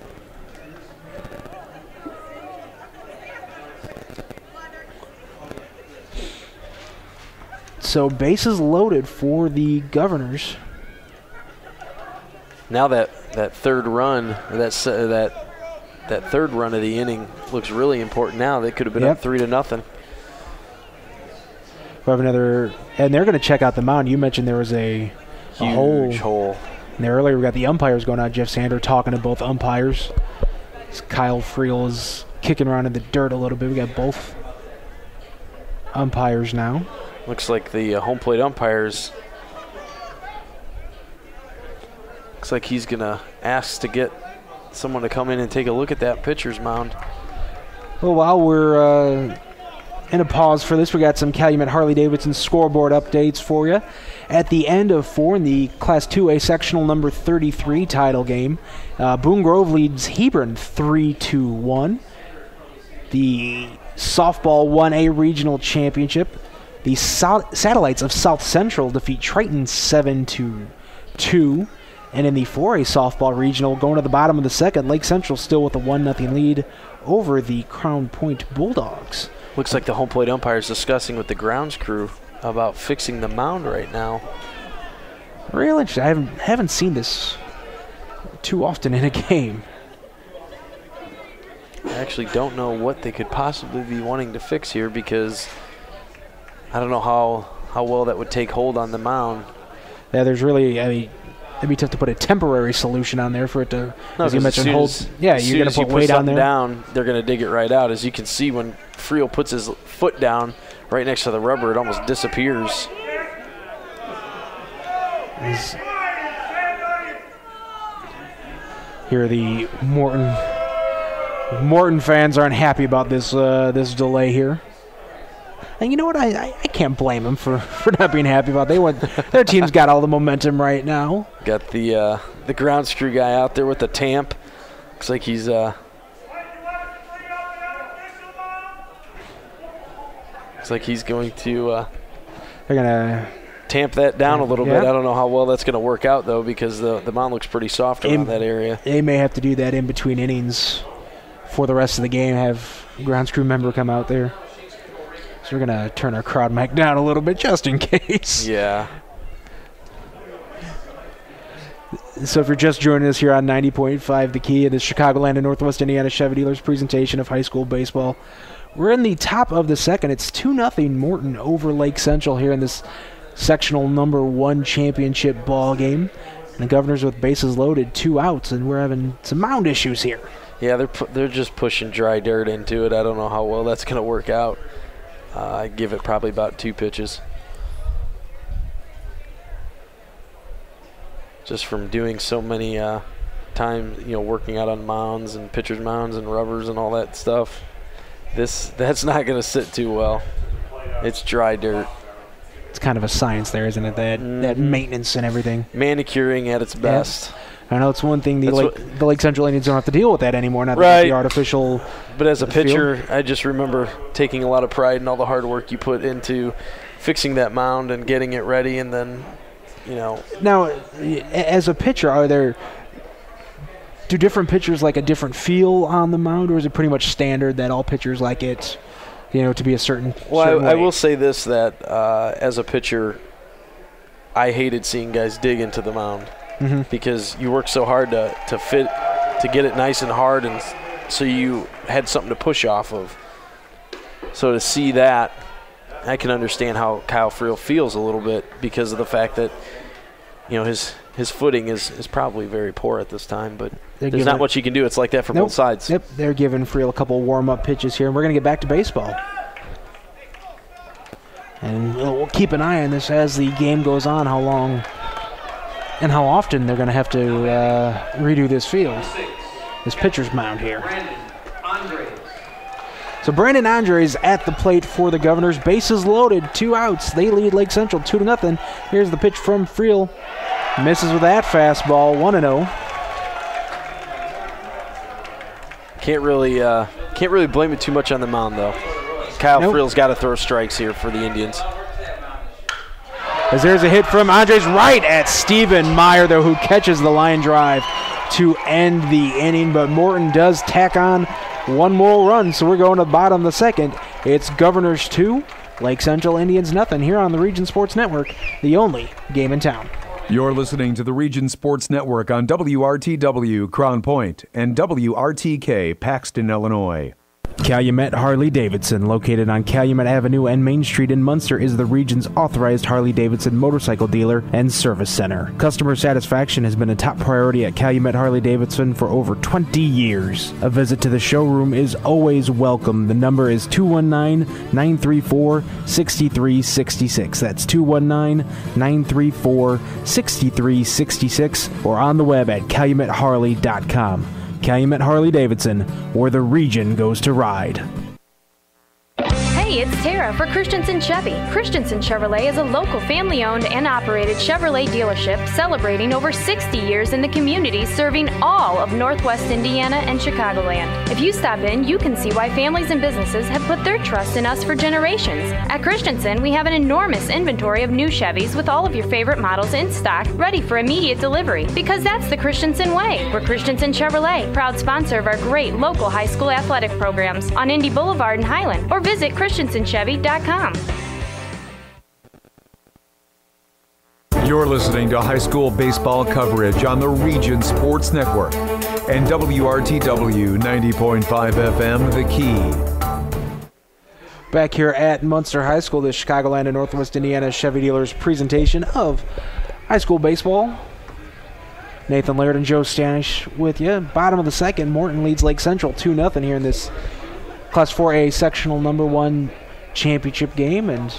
So bases loaded for the Governors. Now that third run, or that third run of the inning looks really important now. They could have been up 3-0. We have another, and they're going to check out the mound. You mentioned there was a huge hole. And there earlier we got the umpires going on. Jeff Sander talking to both umpires. Kyle Friel is kicking around in the dirt a little bit. We got both umpires now. Looks like the home plate umpires. Looks like he's going to ask to get someone to come in and take a look at that pitcher's mound. Well, while we're in a pause for this, we got some Calumet Harley-Davidson scoreboard updates for you. At the end of 4 in the Class 2A sectional number 33 title game, Boone Grove leads Hebron 3-1. The softball 1A regional championship, the Satellites of South Central defeat Triton 7-2. And in the 4A softball regional, going to the bottom of the second, Lake Central still with a 1-0 lead over the Crown Point Bulldogs. Looks like the home plate umpire is discussing with the grounds crew about fixing the mound right now. Real interesting. I haven't seen this too often in a game. I actually don't know what they could possibly be wanting to fix here, because I don't know how well that would take hold on the mound. Yeah, there's really, I mean, it'd be tough to put a temporary solution on there for it to, as you mentioned, hold. Yeah, you're going to put weight on there. They're going to dig it right out. As you can see, when Friel puts his foot down right next to the rubber, it almost disappears. Here, the Morton fans aren't happy about this this delay here. And you know what? I can't blame them for not being happy about it. Their team's got all the momentum right now. Got the grounds crew guy out there with the tamp. Looks like he's Looks like he's going to They're going to tamp that down a little bit. I don't know how well that's going to work out, though, because the mound looks pretty soft around that area. They may have to do that in between innings for the rest of the game, have grounds crew member come out there. So we're going to turn our crowd mic down a little bit just in case. Yeah. So if you're just joining us here on 90.5 The Key, the Chicagoland and Northwest Indiana Chevy Dealers presentation of high school baseball. We're in the top of the second. It's 2-0 Morton over Lake Central here in this sectional number 1 championship ball game. And the Governors with bases loaded, 2 outs, and we're having some mound issues here. Yeah, they're just pushing dry dirt into it. I don't know how well that's going to work out. I give it probably about 2 pitches. Just from doing so many times, working out on mounds and pitchers' mounds and rubbers and all that stuff. That's not going to sit too well. It's dry dirt. It's kind of a science there, isn't it? That maintenance and everything. Manicuring at its best. Yeah. I know it's one thing the Lake Central Indians don't have to deal with that anymore. Not right. The artificial. But as a pitcher, I just remember taking a lot of pride in all the hard work you put into fixing that mound and getting it ready, and then. Now, as a pitcher, do different pitchers like a different feel on the mound, or is it pretty much standard that all pitchers like it, to be a certain way? I will say this, that as a pitcher, I hated seeing guys dig into the mound because you work so hard to get it nice and hard, and so you had something to push off of. So to see that, I can understand how Kyle Friel feels a little bit because of the fact that, his footing is probably very poor at this time, but there's not much you can do. It's like that for both sides. Yep, they're giving Friel a couple warm-up pitches here, and we're going to get back to baseball. And we'll keep an eye on this as the game goes on, how long and how often they're going to have to redo this field, this pitcher's mound here. So Brandon Andres at the plate for the Governors. Bases loaded, 2 outs. They lead Lake Central 2-0. Here's the pitch from Friel. Misses with that fastball, 1-0. Can't really blame it too much on the mound, though. Kyle Friel's got to throw strikes here for the Indians. As there's a hit from Andres right at Stephen Meyer, though, who catches the line drive to end the inning. But Morton does tack on one more run, so we're going to the bottom of the second. It's Governors 2, Lake Central Indians nothing here on the Region Sports Network, the only game in town. You're listening to the Region Sports Network on WRTW Crown Point and WRTK Paxton, Illinois. Calumet Harley-Davidson, located on Calumet Avenue and Main Street in Munster, is the region's authorized Harley-Davidson motorcycle dealer and service center. Customer satisfaction has been a top priority at Calumet Harley-Davidson for over 20 years. A visit to the showroom is always welcome. The number is 219-934-6366. That's 219-934-6366, or on the web at calumetharley.com. Calumet Harley-Davidson, where the region goes to ride. Hey, it's Tara for Christensen Chevy. Christensen Chevrolet is a local family-owned and operated Chevrolet dealership celebrating over 60 years in the community, serving all of Northwest Indiana and Chicagoland. If you stop in, you can see why families and businesses have put their trust in us for generations. At Christensen, we have an enormous inventory of new Chevys with all of your favorite models in stock, ready for immediate delivery, because that's the Christensen way. We're Christensen Chevrolet, proud sponsor of our great local high school athletic programs on Indy Boulevard in Highland, or visit ChristensenChevy.com. You're listening to high school baseball coverage on the Region Sports Network and WRTW 90.5 FM, The Key. Back here at Munster High School, the Chicagoland and Northwest Indiana Chevy Dealers presentation of high school baseball. Nathan Laird and Joe Stanish with you. Bottom of the second, Morton leads Lake Central 2-0 here in this Class 4A sectional number 1 championship game, and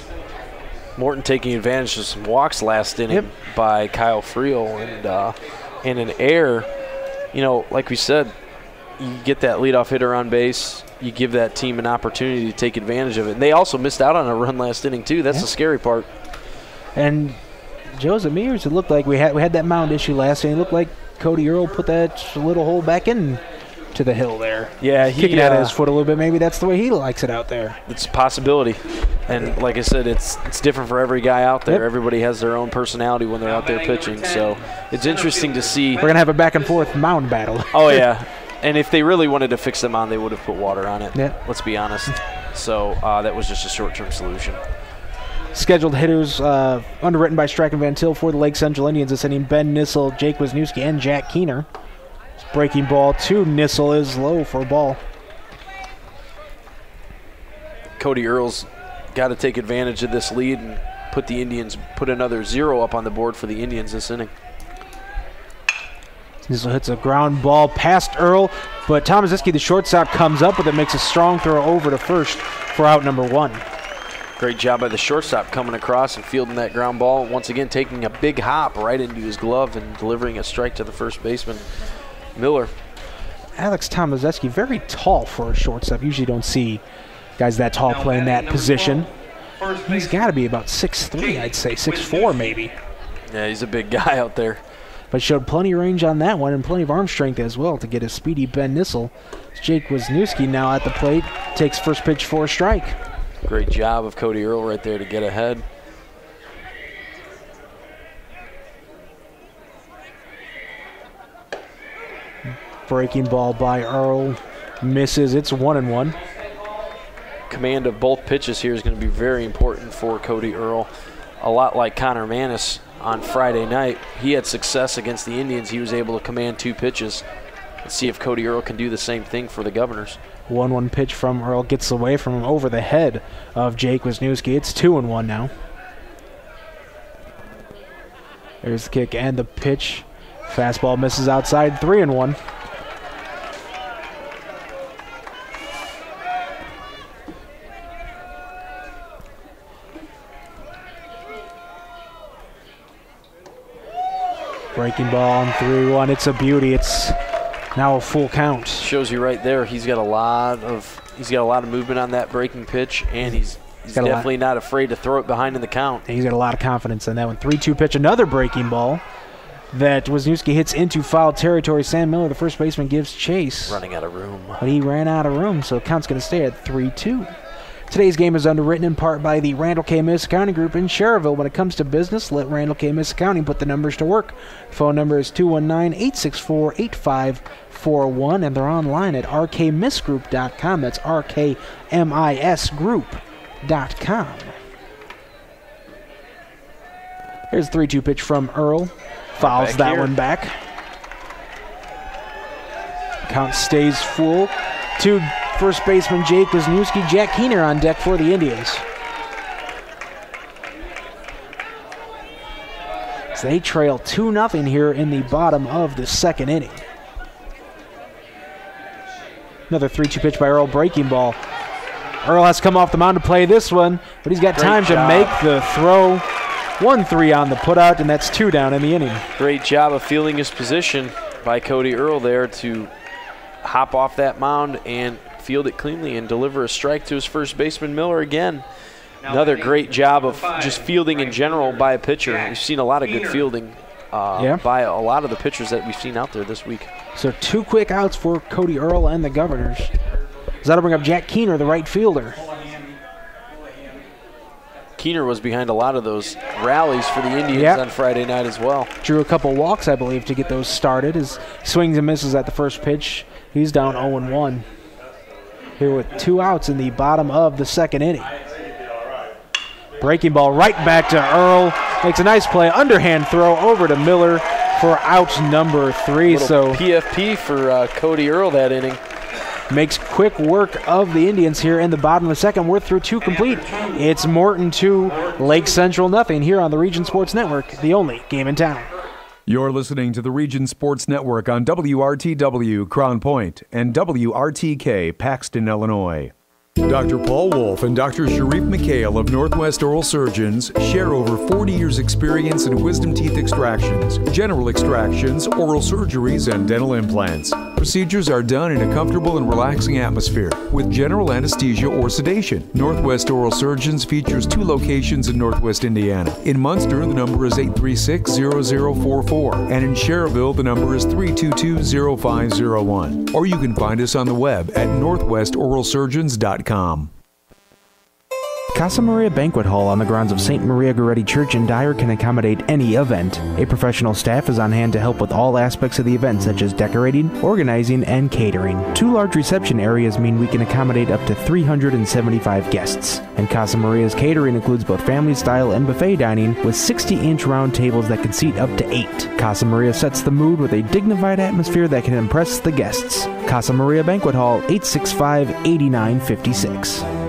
Morton taking advantage of some walks last inning by Kyle Friel, and an error. Like we said, you get that leadoff hitter on base, you give that team an opportunity to take advantage of it. And they also missed out on a run last inning too. That's the scary part. And Joseph Mears, it looked like we had that mound issue last inning. It looked like Cody Earl put that little hole back in to the hill there. Yeah, kicking out of his foot a little bit. Maybe that's the way he likes it out there. It's a possibility. And like I said, it's different for every guy out there. Yep. Everybody has their own personality when they're out there pitching. So it's interesting to see. We're going to have a back-and-forth mound battle. Oh, yeah. And if they really wanted to fix the mound, they would have put water on it. Yeah. Let's be honest. So that was just a short-term solution. Scheduled hitters underwritten by Strachan Van Til for the Lake Central Indians this inning: Ben Nissel, Jake Wisniewski, and Jack Keener. Breaking ball to Nissel is low for a ball. Cody Earl's got to take advantage of this lead and put another 0 up on the board for the Indians this inning. Nissel hits a ground ball past Earl, but Tomaziski, the shortstop, comes up with it, makes a strong throw over to first for out number 1. Great job by the shortstop coming across and fielding that ground ball. Once again, taking a big hop right into his glove and delivering a strike to the first baseman, Miller. Alex Tomaziski, very tall for a shortstop. Usually don't see guys that tall playing that position. He's got to be about 6'3", I'd say, 6'4", maybe. Yeah, he's a big guy out there. But showed plenty of range on that one and plenty of arm strength as well to get a speedy Ben Nissel. Jake Wisniewski now at the plate, takes first pitch for a strike. Great job of Cody Earl right there to get ahead. Breaking ball by Earl, misses. It's 1-1. Command of both pitches here is going to be very important for Cody Earl. A lot like Connor Manis on Friday night. He had success against the Indians. He was able to command 2 pitches. Let's see if Cody Earl can do the same thing for the Governors. 1-1 pitch from Earl gets away from him over the head of Jake Wisniewski. It's 2-1 now. There's the kick and the pitch. Fastball misses outside, 3-1. Breaking ball on 3-1. It's a beauty. It's now a full count. Shows you right there. He's got a lot of movement on that breaking pitch, and he's definitely not afraid to throw it behind in the count. He's got a lot of confidence in that one. 3-2 pitch. Another breaking ball that Wisniewski hits into foul territory. Sam Miller, the first baseman, gives chase. Running out of room. But he ran out of room, so count's going to stay at 3-2. Today's game is underwritten in part by the Randall K. Miss Accounting Group in Cherville. When it comes to business, let Randall K. Miss Accounting put the numbers to work. Phone number is 219-864-8541, and they're online at rkmissgroup.com. That's rkmisgroup.com. Here's a 3-2 pitch from Earl. Fouls that one back. Count stays full. To first baseman Jake Wisniewski. Jack Keener on deck for the Indians. So they trail 2-0 here in the bottom of the second inning. Another 3-2 pitch by Earl, breaking ball. Earl has come off the mound to play this one, but he's got time to make the throw. 1-3 on the putout, and that's 2 down in the inning. Great job of fielding his position by Cody Earl there to hop off that mound and field it cleanly and deliver a strike to his first baseman, Miller, again. Another great job of just fielding in general by a pitcher. We've seen a lot of good fielding by a lot of the pitchers that we've seen out there this week. So 2 quick outs for Cody Earl and the Governors. That'll bring up Jack Keener, the right fielder. Keener was behind a lot of those rallies for the Indians on Friday night as well. Drew a couple walks, I believe, to get those started. His swings and misses at the first pitch. He's down 0-1. Here with 2 outs in the bottom of the second inning. Breaking ball right back to Earl. Makes a nice play. Underhand throw over to Miller for out number 3. So PFP for Cody Earl that inning. Makes quick work of the Indians here in the bottom of the second. We're through 2 complete. It's Morton 2, Lake Central nothing here on the Region Sports Network, the only game in town. You're listening to the Region Sports Network on WRTW Crown Point and WRTK Paxton, Illinois. Dr. Paul Wolf and Dr. Sharif McHale of Northwest Oral Surgeons share over 40 years' experience in wisdom teeth extractions, general extractions, oral surgeries, and dental implants. Procedures are done in a comfortable and relaxing atmosphere with general anesthesia or sedation. Northwest Oral Surgeons features 2 locations in Northwest Indiana. In Munster, the number is 836-0044, and in Cherville, the number is 322-0501. Or you can find us on the web at northwestoralsurgeons.com. Casa Maria Banquet Hall on the grounds of St. Maria Goretti Church in Dyer can accommodate any event. A professional staff is on hand to help with all aspects of the event, such as decorating, organizing, and catering. 2 large reception areas mean we can accommodate up to 375 guests. And Casa Maria's catering includes both family-style and buffet dining with 60-inch round tables that can seat up to 8. Casa Maria sets the mood with a dignified atmosphere that can impress the guests. Casa Maria Banquet Hall, 865-8956.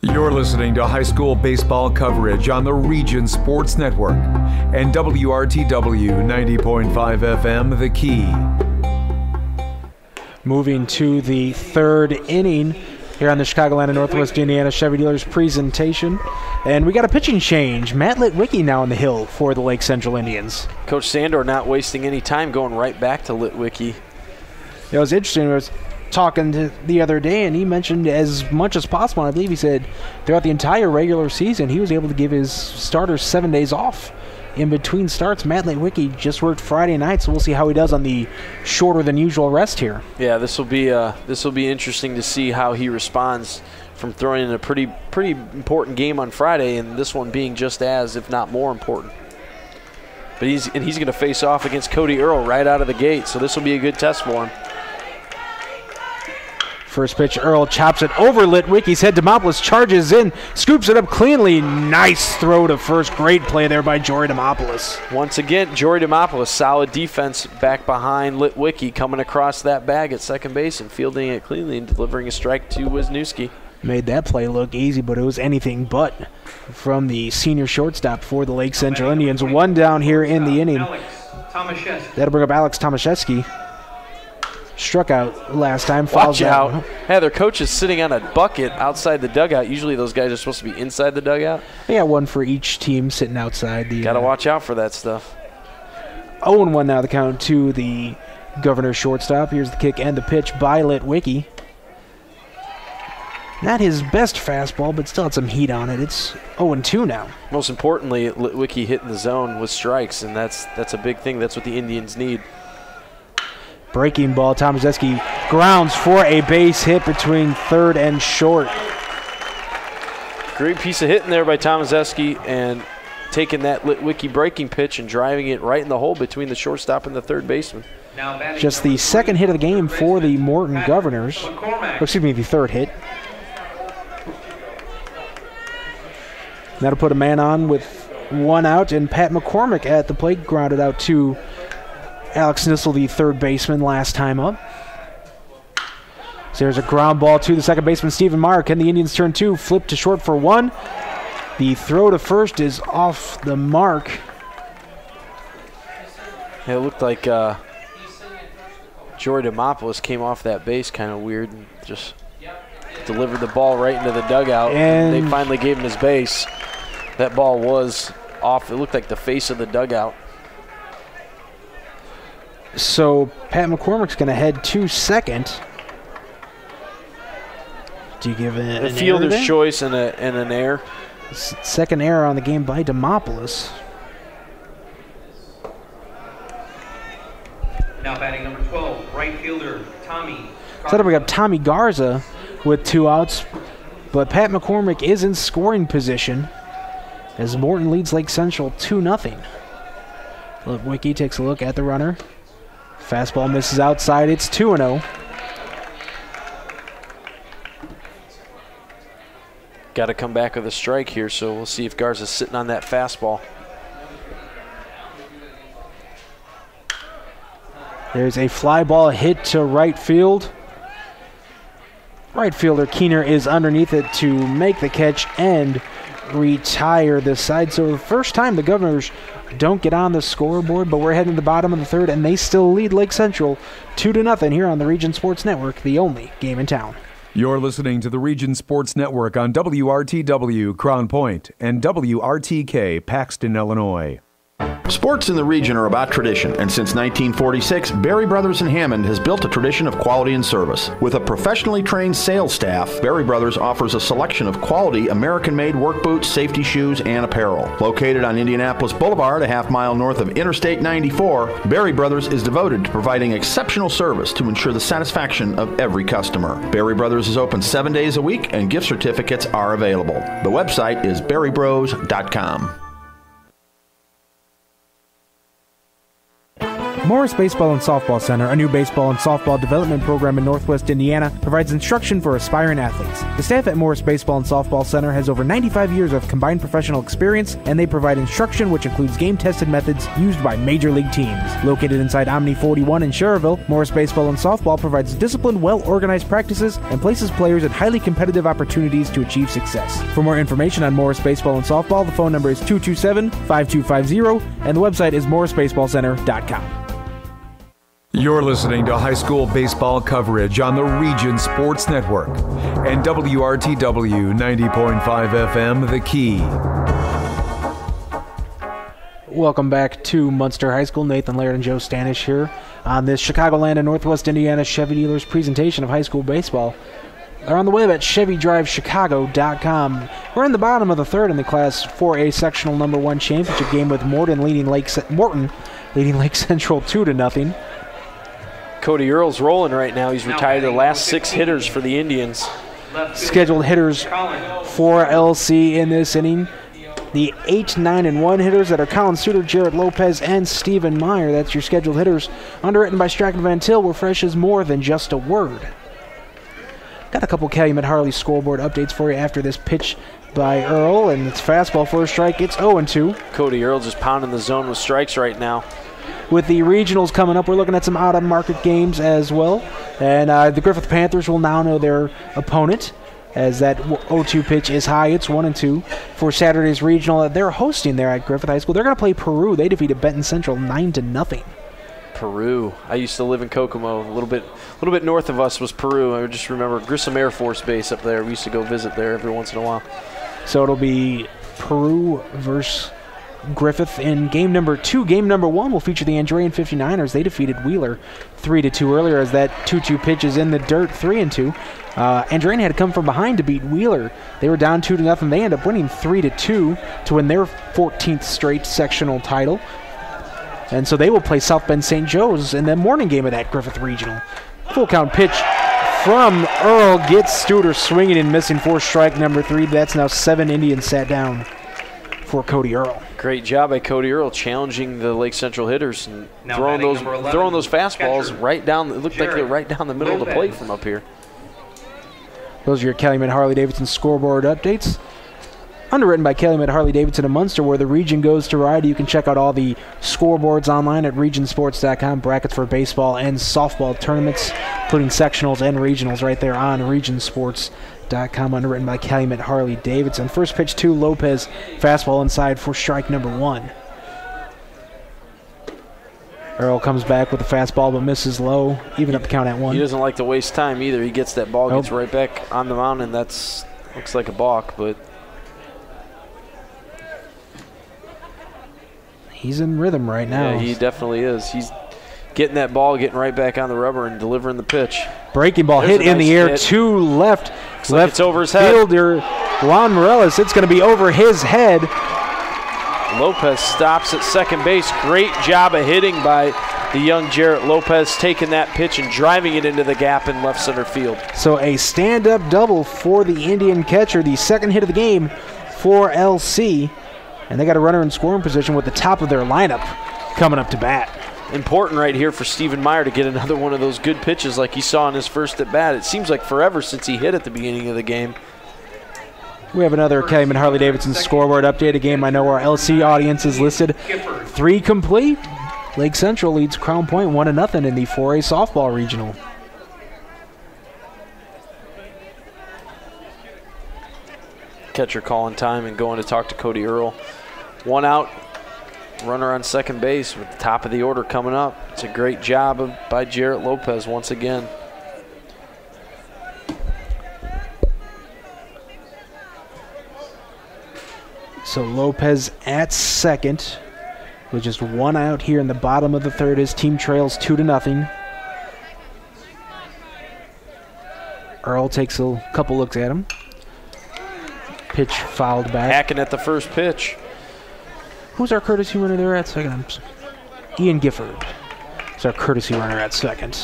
You're listening to high school baseball coverage on the Region Sports Network and WRTW 90.5 FM, The Key. Moving to the 3rd inning here on the Chicagoland and Northwest Indiana Chevy Dealers presentation. And we got a pitching change. Matt Litwicki now on the hill for the Lake Central Indians. Coach Sandor not wasting any time, going right back to Litwicki. It was interesting. I was talking to the other day, and he mentioned as much as possible. I believe he said throughout the entire regular season, he was able to give his starters 7 days off in between starts. Matt Litwicki just worked Friday night, so we'll see how he does on the shorter than usual rest here. Yeah, this will be interesting to see how he responds from throwing in a pretty important game on Friday, and this one being just as, if not more important. But he's going to face off against Cody Earl right out of the gate, so this will be a good test for him. First pitch, Earl chops it over Litwicki's head. Demopoulos charges in, scoops it up cleanly. Nice throw to first. Great play there by Jory Demopoulos. Once again, Jory Demopoulos, solid defense back behind Litwicki, coming across that bag at second base and fielding it cleanly and delivering a strike to Wisniewski. Made that play look easy, but it was anything but from the senior shortstop for the Lake Central Indians. 1 down here in the inning. That'll bring up Alex Tomaszewski. Struck out last time. Watch out. Hey, their coach is sitting on a bucket outside the dugout. Usually those guys are supposed to be inside the dugout. They got one for each team sitting outside. Got to watch out for that stuff. 0-1 now the count to the Governor shortstop. Here's the kick and the pitch by Litwicki. Not his best fastball, but still had some heat on it. It's 0-2 now. Most importantly, Litwicki hitting the zone with strikes, and that's a big thing. That's what the Indians need. Breaking ball, Tomaszewski grounds for a base hit between third and short. Great piece of hitting there by Tomaszewski, and taking that Litwicki breaking pitch and driving it right in the hole between the shortstop and the third baseman. Just the second hit of the game for the Morton Governors. Excuse me, the third hit. That'll put a man on with 1 out, and Pat McCormick at the plate grounded out to Alex Nissel, the third baseman, last time up. So there's a ground ball to the second baseman, Stephen Meyer. Can the Indians turn 2? Flip to short for 1. The throw to first is off the mark. It looked like Jory Demopoulos came off that base kind of weird and just delivered the ball right into the dugout. And they finally gave him his base. That ball was off. It looked like the face of the dugout. So Pat McCormick's going to head to second. Do you give it a fielder's choice and an error? Second error on the game by Demopoulos. Now batting number 12, right fielder Tommy. So that'll bring up Tommy Garza with 2 outs. But Pat McCormick is in scoring position as Morton leads Lake Central 2-0. Litwicki takes a look at the runner. Fastball misses outside. It's 2-0. Got to come back with a strike here, so we'll see if Garza's sitting on that fastball. There's a fly ball hit to right field. Right fielder Keener is underneath it to make the catch and retire this side. So the first time the Governors don't get on the scoreboard, but we're heading to the bottom of the third, and they still lead Lake Central 2-0 here on the Region Sports Network, the only game in town. You're listening to the Region Sports Network on WRTW Crown Point and WRTK Paxton, Illinois. Sports in the region are about tradition, and since 1946, Berry Brothers in Hammond has built a tradition of quality and service. With a professionally trained sales staff, Berry Brothers offers a selection of quality American-made work boots, safety shoes, and apparel. Located on Indianapolis Boulevard, a half-mile north of Interstate 94, Berry Brothers is devoted to providing exceptional service to ensure the satisfaction of every customer. Berry Brothers is open 7 days a week, and gift certificates are available. The website is berrybros.com. Morris Baseball and Softball Center, a new baseball and softball development program in Northwest Indiana, provides instruction for aspiring athletes. The staff at Morris Baseball and Softball Center has over 95 years of combined professional experience, and they provide instruction which includes game-tested methods used by major league teams. Located inside Omni 41 in Schererville, Morris Baseball and Softball provides disciplined, well-organized practices and places players in highly competitive opportunities to achieve success. For more information on Morris Baseball and Softball, the phone number is 227-5250, and the website is morrisbaseballcenter.com. You're listening to high school baseball coverage on the Region Sports Network and WRTW 90.5 FM, The Key. Welcome back to Munster High School. Nathan Laird and Joe Stanish here on this Chicagoland and Northwest Indiana Chevy Dealers presentation of high school baseball. They're on the web at ChevyDriveChicago.com. We're in the bottom of the third in the Class 4A Sectional Number 1 championship game with Morton leading Lake Central 2-0. Cody Earle's rolling right now. He's retired the last 6 hitters for the Indians. Scheduled hitters for LC in this inning. The 8, 9, and 1 hitters that are Colin Suter, Jarrett Lopez, and Stephen Meyer. That's your scheduled hitters. Underwritten by Strachan Van Til, where fresh is more than just a word. Got a couple Calumet Harley scoreboard updates for you after this pitch by Earle, and it's fastball for a strike. It's 0-2. Cody Earle just pounding the zone with strikes right now. With the regionals coming up, we're looking at some out-of-market games as well. And the Griffith Panthers will now know their opponent, as that 0-2 pitch is high. It's 1-2 for Saturday's regional. They're hosting there at Griffith High School. They're going to play Peru. They defeated Benton Central 9-0. Peru. I used to live in Kokomo. A little bit north of us was Peru. I just remember Grissom Air Force Base up there. We used to go visit there every once in a while. So it'll be Peru versus Griffith in game number 2. Game number 1 will feature the Andrean 59ers. They defeated Wheeler 3-2 earlier, as that 2-2 pitch is in the dirt. 3-2. Andrean had to come from behind to beat Wheeler. They were down 2-0. They end up winning 3-2 to win their 14th straight sectional title. And so they will play South Bend St. Joe's in the morning game of that Griffith Regional. Full count pitch from Earle gets Studer swinging and missing for strike number 3. That's now 7 Indians sat down for Cody Earle. Great job by Cody Earle challenging the Lake Central hitters and throwing those fastballs right down. It looked like they were right down the middle of the plate from up here. Those are your Calumet Harley-Davidson scoreboard updates. Underwritten by Calumet Harley-Davidson of Munster, where the region goes to ride. You can check out all the scoreboards online at regionsports.com. Brackets for baseball and softball tournaments, including sectionals and regionals, right there on regionsports.com. Underwritten by Calumet Harley-Davidson. First pitch to Lopez. Fastball inside for strike number 1. Earle comes back with a fastball but misses low, even up the count at 1. He doesn't like to waste time either. He gets that ball, gets right back on the mound, and that's looks like a balk, but he's in rhythm right now. Yeah, he definitely is. He's getting that ball, getting right back on the rubber, and delivering the pitch. Breaking ball hit in the air to left. Looks like it's over his head. Fielder Juan Morales. It's going to be over his head. Lopez stops at second base. Great job of hitting by the young Jarrett Lopez, taking that pitch and driving it into the gap in left center field. So a stand-up double for the Indian catcher, the second hit of the game for LC. And they got a runner in scoring position with the top of their lineup coming up to bat. Important right here for Stephen Meyer to get another one of those good pitches like he saw in his first at bat. It seems like forever since he hit at the beginning of the game. We have another Calumet Harley-Davidson scoreboard update, a game I know our LC audience is listed 3 complete. Lake Central leads Crown Point 1-0 in the 4A softball regional. Catcher calling time and going to talk to Cody Earle. 1 out, runner on second base with the top of the order coming up. It's a great job by Jarrett Lopez once again. So Lopez at second. With just one out here in the bottom of the third, his team trails 2-0. Earl takes a couple looks at him. Pitch fouled back. Hacking at the first pitch. Who's our courtesy runner there at second? Ian Gifford is our courtesy runner at second.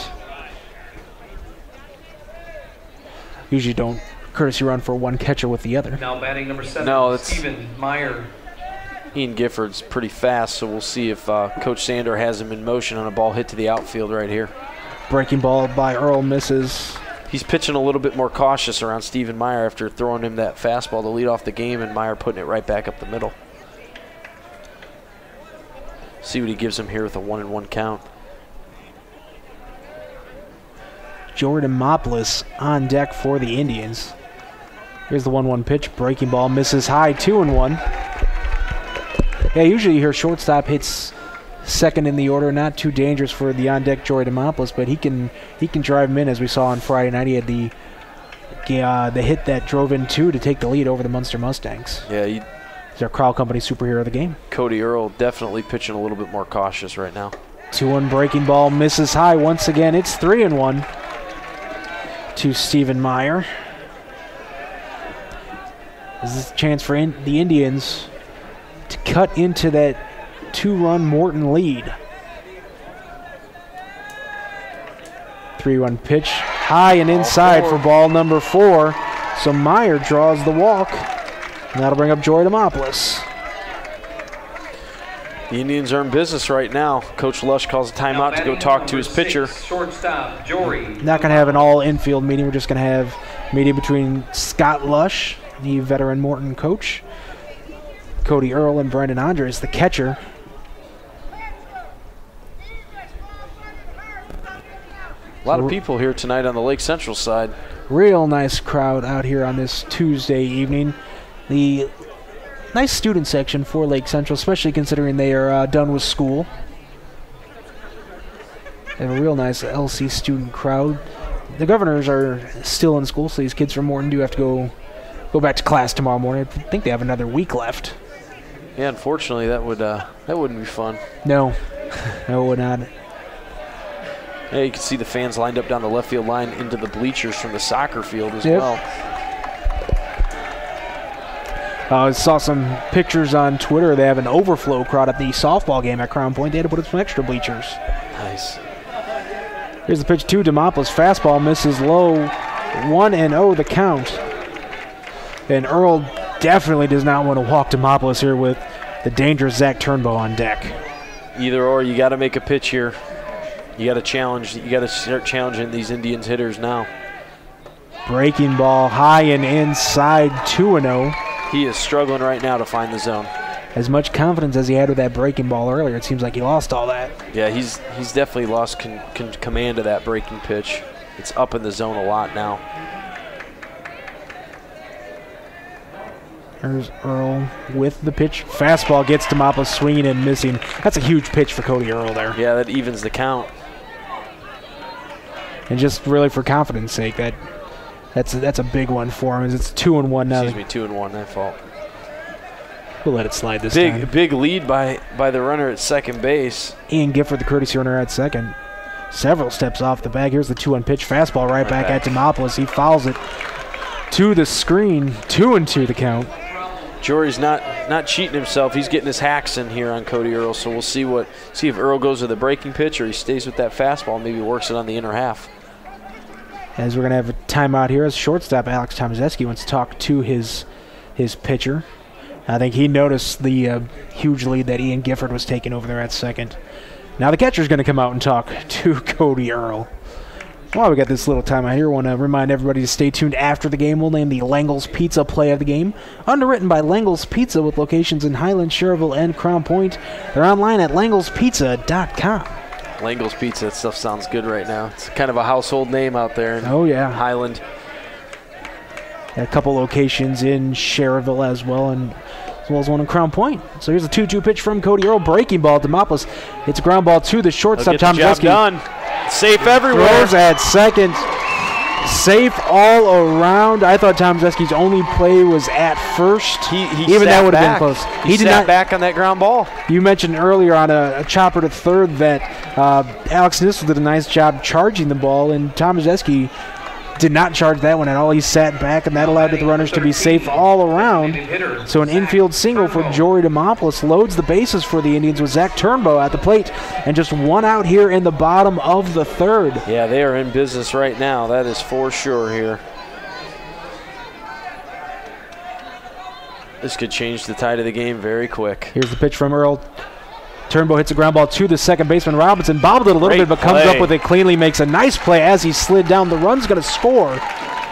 Usually don't courtesy run for one catcher with the other. Now batting number 7, No, it's Stephen Meyer. Ian Gifford's pretty fast, so we'll see if Coach Sander has him in motion on a ball hit to the outfield right here. Breaking ball by Earl misses. He's pitching a little bit more cautious around Stephen Meyer after throwing him that fastball to lead off the game, and Meyer putting it right back up the middle. See what he gives him here with a 1-1 count. Jordan Moplis on deck for the Indians. Here's the 1-1 pitch. Breaking ball misses high, 2-1. Yeah, usually you hear shortstop hits second in the order. Not too dangerous for the on-deck Jordan Moplis, but he can drive him in, as we saw on Friday night. He had the hit that drove in 2 to take the lead over the Munster Mustangs. Yeah, He's our Crowell Company superhero of the game. Cody Earl definitely pitching a little bit more cautious right now. 2-1 breaking ball misses high once again. It's 3-1 to Stephen Meyer. This is a chance for the Indians to cut into that 2-run Morton lead. 3-1 pitch, high and inside for ball number 4. So Meyer draws the walk, and that'll bring up Joy Demopoulos. The Indians are in business right now. Coach Lush calls a timeout to go talk to his pitcher. Shortstop, Jory. Not going to have an all-infield meeting. We're just going to have a meeting between Scott Lush, the veteran Morton coach, Cody Earl, and Brendan Andres, the catcher. A lot of people here tonight on the Lake Central side. Real nice crowd out here on this Tuesday evening. The nice student section for Lake Central, especially considering they are done with school. They have a real nice LC student crowd. The governors are still in school, so these kids from Morton do have to go back to class tomorrow morning. I think they have another week left. Yeah, unfortunately, that wouldn't be fun. No, no, it would not. Yeah, you can see the fans lined up down the left field line into the bleachers from the soccer field as well. I saw some pictures on Twitter. They have an overflow crowd at the softball game at Crown Point. They had to put up some extra bleachers. Nice. Here's the pitch to Demopoulos. Fastball misses low. 1-0 the count. And Earl definitely does not want to walk Demopoulos here with the dangerous Zach Turnbow on deck. Either or, you got to make a pitch here. You got to challenge. You got to start challenging these Indians hitters now. Breaking ball high and inside, 2-0. He is struggling right now to find the zone. As much confidence as he had with that breaking ball earlier, it seems like he lost all that. Yeah, he's definitely lost command of that breaking pitch. It's up in the zone a lot now. There's Earl with the pitch. Fastball gets Demopoulos swinging and missing. That's a huge pitch for Cody Earl there. Yeah, that evens the count. And just really for confidence sake, that's a big one for him. It's 2-1 now. Excuse me, 2-1. That fault. We'll let it slide this time. Big lead by the runner at second base. Ian Gifford, the courtesy runner at second. Several steps off the bag. Here's the 2-1 pitch. Fastball right back at Demopoulos. He fouls it to the screen. 2-2 the count. Jory's not cheating himself. He's getting his hacks in here on Cody Earl. So we'll see if Earl goes with the breaking pitch or he stays with that fastball. Maybe works it on the inner half. As we're going to have a timeout here, as shortstop Alex Tomazeski wants to talk to his pitcher. I think he noticed the huge lead that Ian Gifford was taking over there at second. Now the catcher's going to come out and talk to Cody Earl. While we got this little timeout here, I want to remind everybody to stay tuned after the game. We'll name the Langle's Pizza play of the game. Underwritten by Langle's Pizza with locations in Highland, Sherrville, and Crown Point. They're online at langlespizza.com. Langle's Pizza, that stuff sounds good right now. It's kind of a household name out there in Highland. A couple locations in Sherrville as well, and as well as one in Crown Point. So here's a 2-2 pitch from Cody Earl. Breaking ball. Demopoulos. It's a ground ball to the shortstop. Tom Job done. Safe everywhere. Throws at second. Safe all around. I thought Tom Zeski's only play was at first. Even that would have been close. He did sat not back on that ground ball. You mentioned earlier on a chopper to third that Alex Nissel did a nice job charging the ball, and Tom Zeski did not charge that one at all. He sat back, and that allowed the runners to be safe all around. So an infield single for Jory Demopoulos loads the bases for the Indians with Zach Turnbow at the plate, and just one out here in the bottom of the third. Yeah, they are in business right now. That is for sure here. This could change the tide of the game very quick. Here's the pitch from Earl. Turnbow hits a ground ball to the second baseman. Robinson bobbled it a little bit, but comes up with it cleanly, makes a nice play as he slid down. The run's going to score,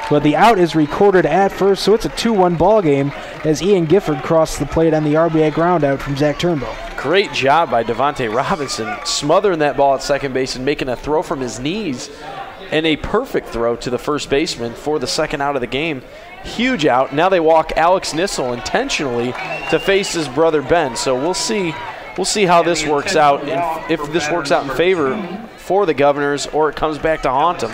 but the out is recorded at first, so it's a 2-1 ball game as Ian Gifford crossed the plate on the RBI ground out from Zach Turnbow. Great job by Devontae Robinson, smothering that ball at second base and making a throw from his knees, and a perfect throw to the first baseman for the second out of the game. Huge out. Now they walk Alex Nissel intentionally to face his brother Ben, so we'll see how this works out, and if this works out in favor for the Governors or it comes back to haunt them.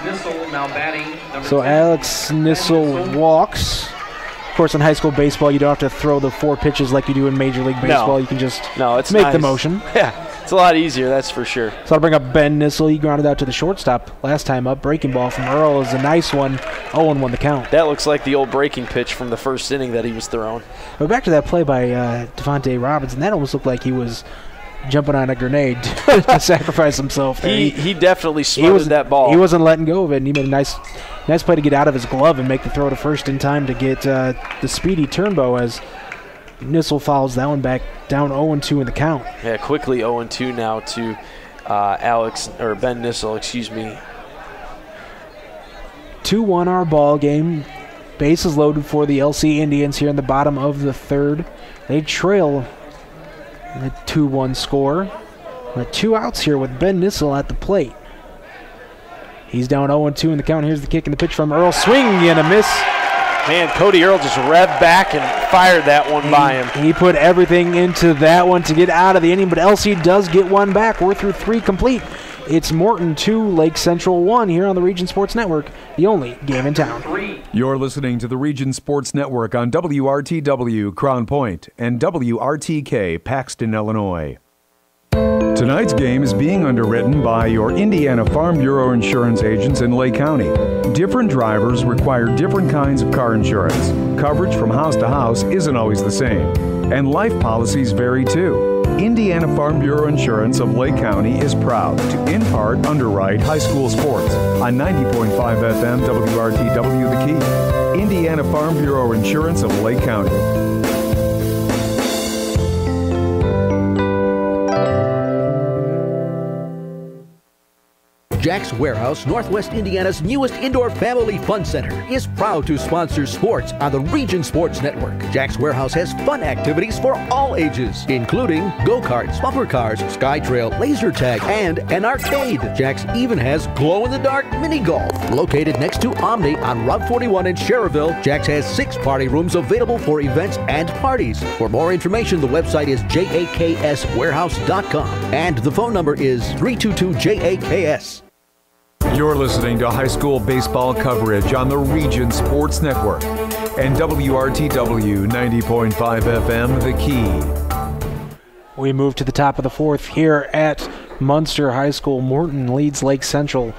So Alex Nissel walks. Of course, in high school baseball, you don't have to throw the 4 pitches like you do in Major League Baseball. No. You can just it's make nice. the motion. Yeah, it's a lot easier, that's for sure. So I'll bring up Ben Nissel. He grounded out to the shortstop last time up. Breaking ball from Earl is a nice one. 0-1 the count. That looks like the old breaking pitch from the first inning that he was throwing. But back to that play by Devontae Robinson. That almost looked like he was jumping on a grenade to sacrifice himself. He definitely smothered that ball. He wasn't letting go of it, and he made a nice play to get out of his glove and make the throw to first in time to get the speedy Turnbow as Nissel follows that one back down 0-2 in the count. Yeah, quickly 0-2 now to Ben Nissel, excuse me. 2-1 our ball game. Bases loaded for the LC Indians here in the bottom of the third. They trail the 2-1 score. With 2 outs here with Ben Nissel at the plate. He's down 0-2 in the count. Here's the kick and the pitch from Earl. Swing and a miss. Man, Cody Earl just revved back and fired that one by him. He put everything into that one to get out of the inning, but LC does get one back. We're through 3 complete. It's Morton 2, Lake Central 1 here on the Region Sports Network, the only game in town. You're listening to the Region Sports Network on WRTW Crown Point and WRTK Paxton, Illinois. Tonight's game is being underwritten by your Indiana Farm Bureau insurance agents in Lake County. Different drivers require different kinds of car insurance. Coverage from house to house isn't always the same, and life policies vary too. Indiana Farm Bureau Insurance of Lake County is proud to in part underwrite high school sports on 90.5 FM WRTW The Key. Indiana Farm Bureau Insurance of Lake County. Jack's Warehouse, Northwest Indiana's newest indoor family fun center, is proud to sponsor sports on the Region Sports Network. Jack's Warehouse has fun activities for all ages, including go-karts, bumper cars, sky trail, laser tag, and an arcade. Jack's even has glow-in-the-dark mini golf. Located next to Omni on Route 41 in Schererville, Jack's has 6 party rooms available for events and parties. For more information, the website is jakswarehouse.com, and the phone number is 322-JAKS. You're listening to high school baseball coverage on the Region Sports Network and WRTW 90.5 FM The Key. We move to the top of the fourth here at Munster High School. Morton leads Lake Central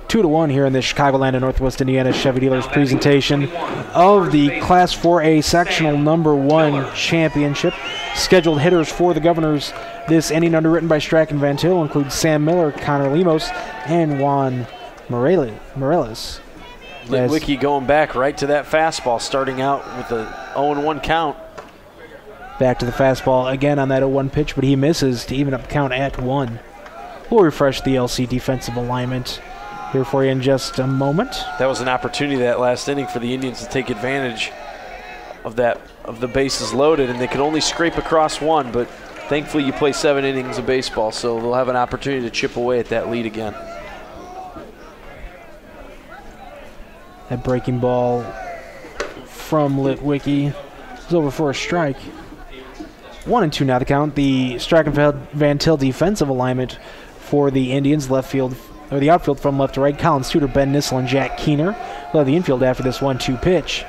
2-1 here in the Chicagoland and Northwest Indiana Chevy Dealers presentation of the Class 4A Sectional number 1 championship. Scheduled hitters for the Governors this inning, underwritten by Strachan Van Til, include Sam Miller, Connor Lemos, and Juan Morales. Litwicky going back right to that fastball, starting out with a 0-1 count. Back to the fastball again on that 0-1 pitch, but he misses to even up the count at 1. We'll refresh the LC defensive alignment here for you in just a moment. That was an opportunity that last inning for the Indians to take advantage of the bases loaded, and they could only scrape across 1, but thankfully you play 7 innings of baseball, so they'll have an opportunity to chip away at that lead again. That breaking ball from Litwicky is over for a strike. 1-2 now the count. The Strachan Van Til defensive alignment for the Indians, left field, or the outfield from left to right: Colin Studer, Ben Nissel, and Jack Keener. Well, the infield after this 1-2 pitch.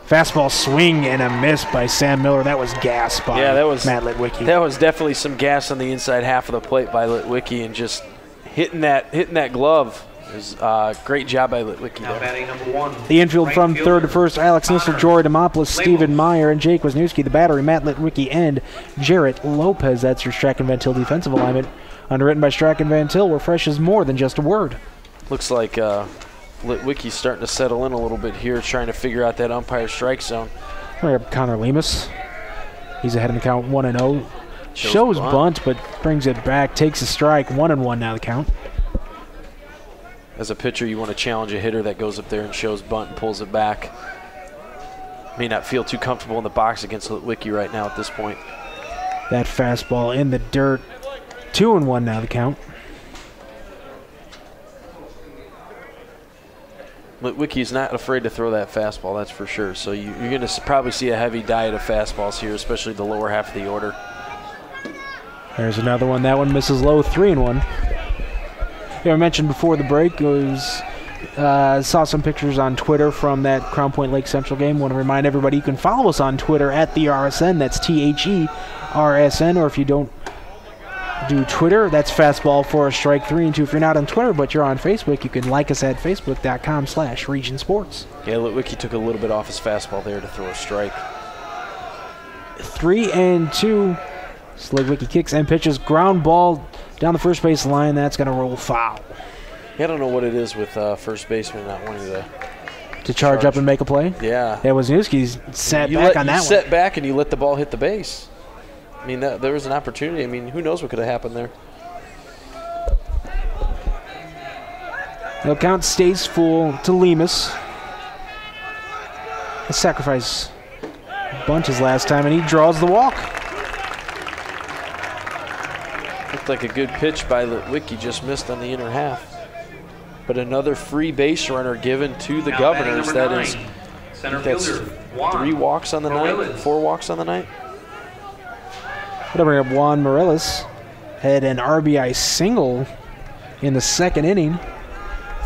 Fastball swing and a miss by Sam Miller. That was gas by Matt Litwicki. That was definitely some gas on the inside half of the plate by Litwicki, and just hitting that glove. It was great job by Litwicki Now there. batting number 1. The infield right from fielder, third to first, Alex Nissel, Connor. Jory Demopoulos, Stephen Labels. Meyer, and Jake Wisniewski. The battery, Matt Litwicki and Jarrett Lopez. That's your Strachan Van Til defensive alignment. Underwritten by Strachan Van Til, where fresh is more than just a word. Looks like Litwicki's starting to settle in a little bit here, trying to figure out that umpire strike zone. We have Connor Lemus. He's ahead in the count 1-0. Shows bunt, but brings it back, takes a strike. 1-1 now the count. As a pitcher, you want to challenge a hitter that goes up there and shows bunt and pulls it back. May not feel too comfortable in the box against Litwicki right now at this point. That fastball in the dirt. 2-1 now the count. Litwicki's not afraid to throw that fastball, that's for sure. So you're going to probably see a heavy diet of fastballs here, especially the lower half of the order. There's another one. That one misses low. 3-1. I mentioned before the break, saw some pictures on Twitter from that Crown Point Lake Central game. Want to remind everybody you can follow us on Twitter at the RSN. That's THERSN. Or if you don't do Twitter, that's Fastball for a Strike 3 and 2. If you're not on Twitter but you're on Facebook, you can like us at facebook.com/Region Sports. Yeah, Litwicki took a little bit off his fastball there to throw a strike. 3-2. Litwicki kicks and pitches. Ground ball down the first base line. That's going to roll foul. Yeah, I don't know what it is with first baseman not wanting to charge up and make a play. Yeah. Yeah, Wisniewski's sat back on that one. You set back and you let the ball hit the base. I mean, there was an opportunity. I mean, who knows what could have happened there. The count stays full to Lemus. A sacrifice bunt his last time, and he draws the walk. Looked like a good pitch by Litwicki, just missed on the inner half. But another free base runner given to the Now Governors. batting That number is, 9, center that's fielder, Juan 3 walks on the night, Morellis. 4 walks on the night. Gonna bring up Juan Morellis. Had an RBI single in the second inning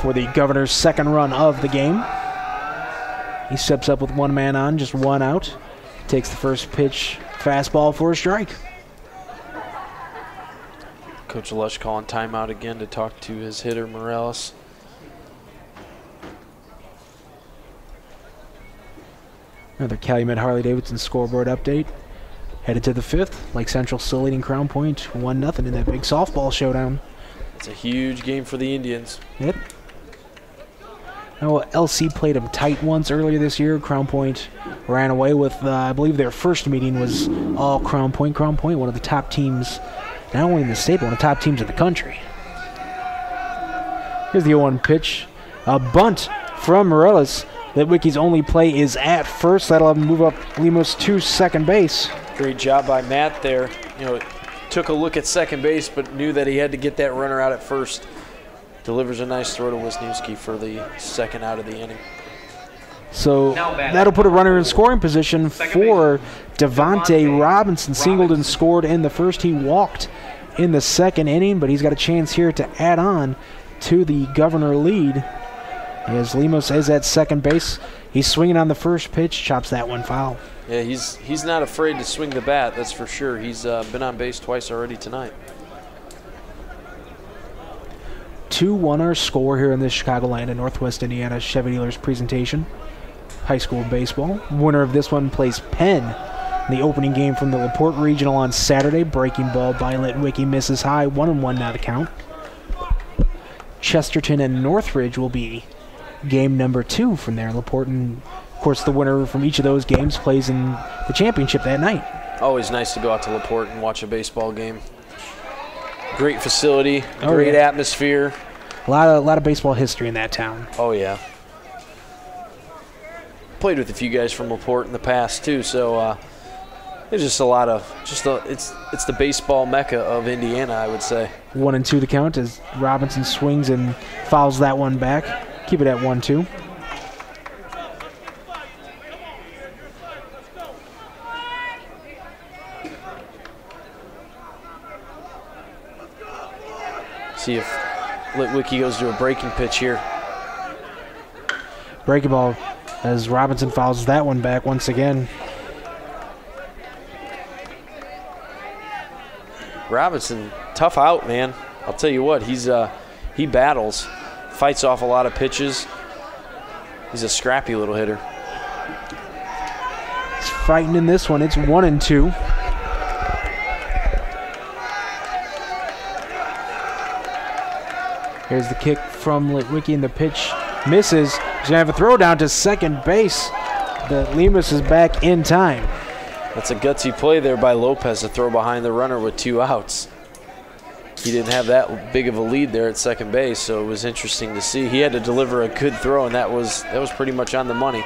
for the Governor's second run of the game. He steps up with one man on, just one out. Takes the first pitch, fastball for a strike. Coach Lush calling timeout again to talk to his hitter, Morales. Another Calumet Harley-Davidson scoreboard update. Headed to the 5th. Lake Central still leading Crown Point 1-0 in that big softball showdown. It's a huge game for the Indians. Yep. Now, LC played them tight once earlier this year. Crown Point ran away with, I believe their first meeting was all Crown Point. Crown Point, one of the top teams, not only in the state, but one of the top teams in the country. Here's the 0-1 pitch. A bunt from Morellis. Litwicki's only play is at first. That'll have him move up Lemos to second base. Great job by Matt there. You know, took a look at second base, but knew that he had to get that runner out at first. Delivers a nice throw to Wisniewski for the second out of the inning. So that'll put a runner in scoring position for Devontae Robinson. Singled and scored in the first. He walked in the second inning, but he's got a chance here to add on to the Governor lead. As Lemos is at second base, he's swinging on the first pitch, chops that one foul. Yeah, he's not afraid to swing the bat, that's for sure. He's been on base twice already tonight. 2-1 our score here in this Chicagoland and Northwest Indiana Chevy Dealers presentation. High school baseball. Winner of this one plays Penn in the opening game from the LaPorte Regional on Saturday. Breaking ball by Litwicki misses high. 1-1 now the count. Chesterton and Northridge will be game number 2 from there. LaPorte, and of course the winner from each of those games plays in the championship that night. Always nice to go out to LaPorte and watch a baseball game. Great facility, great atmosphere. A lot of baseball history in that town. Oh yeah. Played with a few guys from LaPorte in the past too, so there's just a lot of it's the baseball mecca of Indiana, I would say. 1-2 the count as Robinson swings and fouls that one back. Keep it at 1-2. See if Litwicki goes to a breaking pitch here. Breaking ball as Robinson fouls that one back once again. Robinson, tough out, man. I'll tell you what, he battles, fights off a lot of pitches. He's a scrappy little hitter. He's fighting in this one. It's 1-2. Here's the kick from Litwicki, and the pitch misses. He's going to have a throw down to second base. But Lemus is back in time. That's a gutsy play there by Lopez to throw behind the runner with 2 outs. He didn't have that big of a lead there at second base, so it was interesting to see. He had to deliver a good throw, and that was pretty much on the money.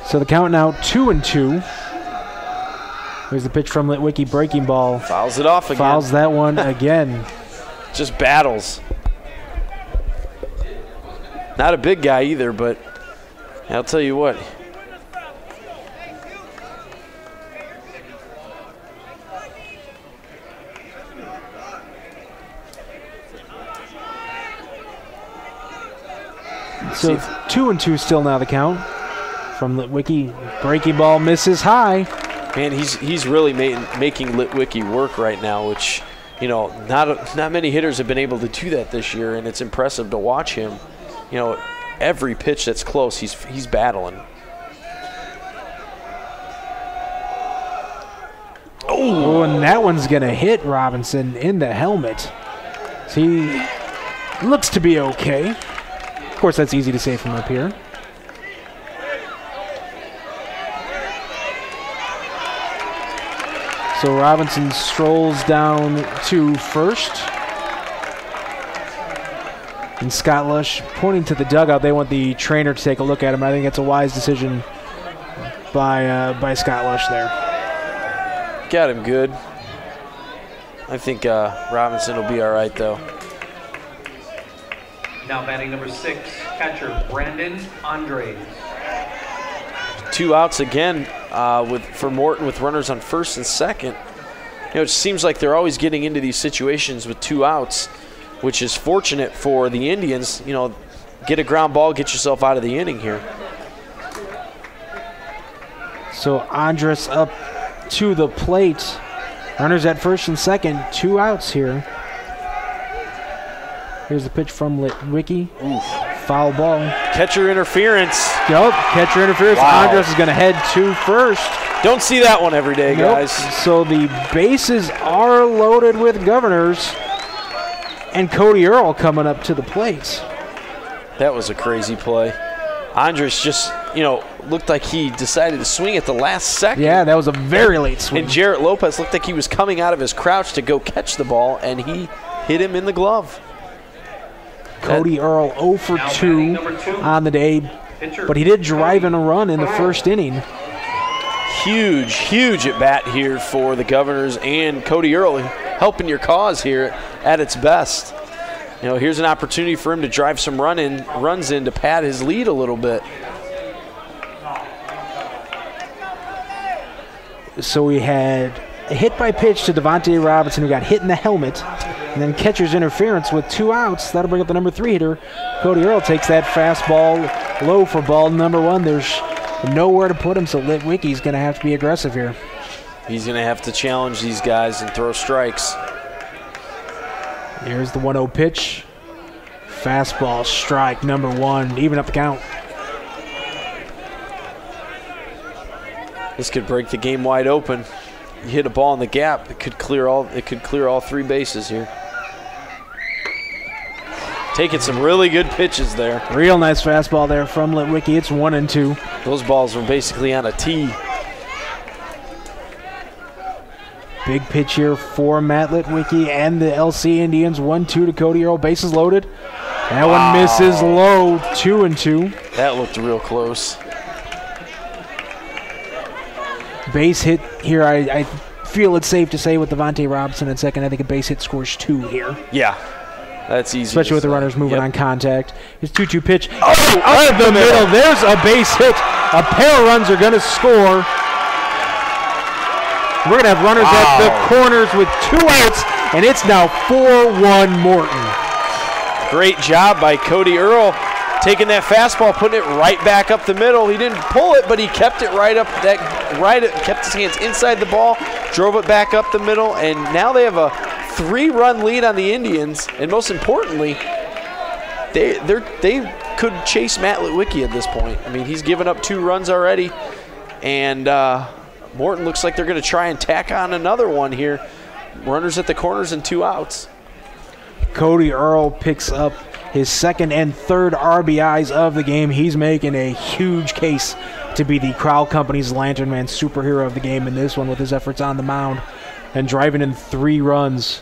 So the count now 2-2. Here's the pitch from Litwicki, breaking ball. Fouls it off again. Fouls that one again. Just battles. Not a big guy either, but I'll tell you what. So 2-2 still now the count from Litwicki. Breaking ball misses high. Man, he's really making Litwicki work right now, which, you know, not many hitters have been able to do that this year, and it's impressive to watch him. You know, every pitch that's close, he's battling. Oh, and that one's going to hit Robinson in the helmet. So he looks to be okay. Of course, that's easy to say from up here. So Robinson strolls down to first. And Scott Lush pointing to the dugout. They want the trainer to take a look at him. I think it's a wise decision by Scott Lush there. Got him good. I think Robinson will be all right, though. Now batting number 6, catcher Brandon Andres. 2 outs again for Morton with runners on first and second. You know, it seems like they're always getting into these situations with 2 outs, which is fortunate for the Indians. You know, get a ground ball, get yourself out of the inning here. So Andres up to the plate. Runners at first and second, 2 outs here. Here's the pitch from Litwicki. Foul ball. Catcher interference. Yup, catcher interference. Wow. Andres is going to head to first. Don't see that one every day, guys. So the bases are loaded with Governors. And Cody Earl coming up to the plate. That was a crazy play. Andres just, you know, looked like he decided to swing at the last second. Yeah, that was a very late swing. And Jarrett Lopez looked like he was coming out of his crouch to go catch the ball, and he hit him in the glove. Cody Earl 0 for 2 on the day, but he did drive in a run in the first inning. Huge at bat here for the Governors, and Cody Earl helping your cause here at its best. You know, here's an opportunity for him to drive some runs in to pad his lead a little bit. So we had a hit by pitch to Devontae Robinson, who got hit in the helmet, and then catcher's interference with 2 outs. That'll bring up the number 3 hitter. Cody Earl takes that fastball low for ball number 1. There's nowhere to put him, so Litwicki's going to have to be aggressive here. He's going to have to challenge these guys and throw strikes. Here's the 1-0 pitch. Fastball, strike, number 1, even up the count. This could break the game wide open. You hit a ball in the gap, it could clear all 3 bases here. Taking some really good pitches there. Real nice fastball there from Litwicki. It's 1-2. Those balls were basically on a tee. Big pitch here for Matt Litwicki and the LC Indians. 1-2 to Cody Earl. Bases loaded. That one misses low. 2-2. That looked real close. Base hit here. I feel it's safe to say with Devontae Robinson at second. I think a base hit scores 2 here. Yeah, that's easy. Especially with the runners moving on contact. His 2-2 pitch. Oh, up the middle. There's a base hit. A pair of runs are going to score. We're going to have runners at the corners with 2 outs, and it's now 4-1 Morton. Great job by Cody Earl. taking that fastball, putting it right back up the middle. He didn't pull it, but he kept it kept his hands inside the ball, drove it back up the middle, and now they have a 3-run lead on the Indians, and most importantly, they could chase Matt Litwicki at this point. I mean, he's given up 2 runs already, and Morton looks like they're going to try and tack on another one here. Runners at the corners and 2 outs. Cody Earl picks up his 2nd and 3rd RBIs of the game. He's making a huge case to be the Crowell Company's Lantern Man superhero of the game in this one with his efforts on the mound and driving in 3 runs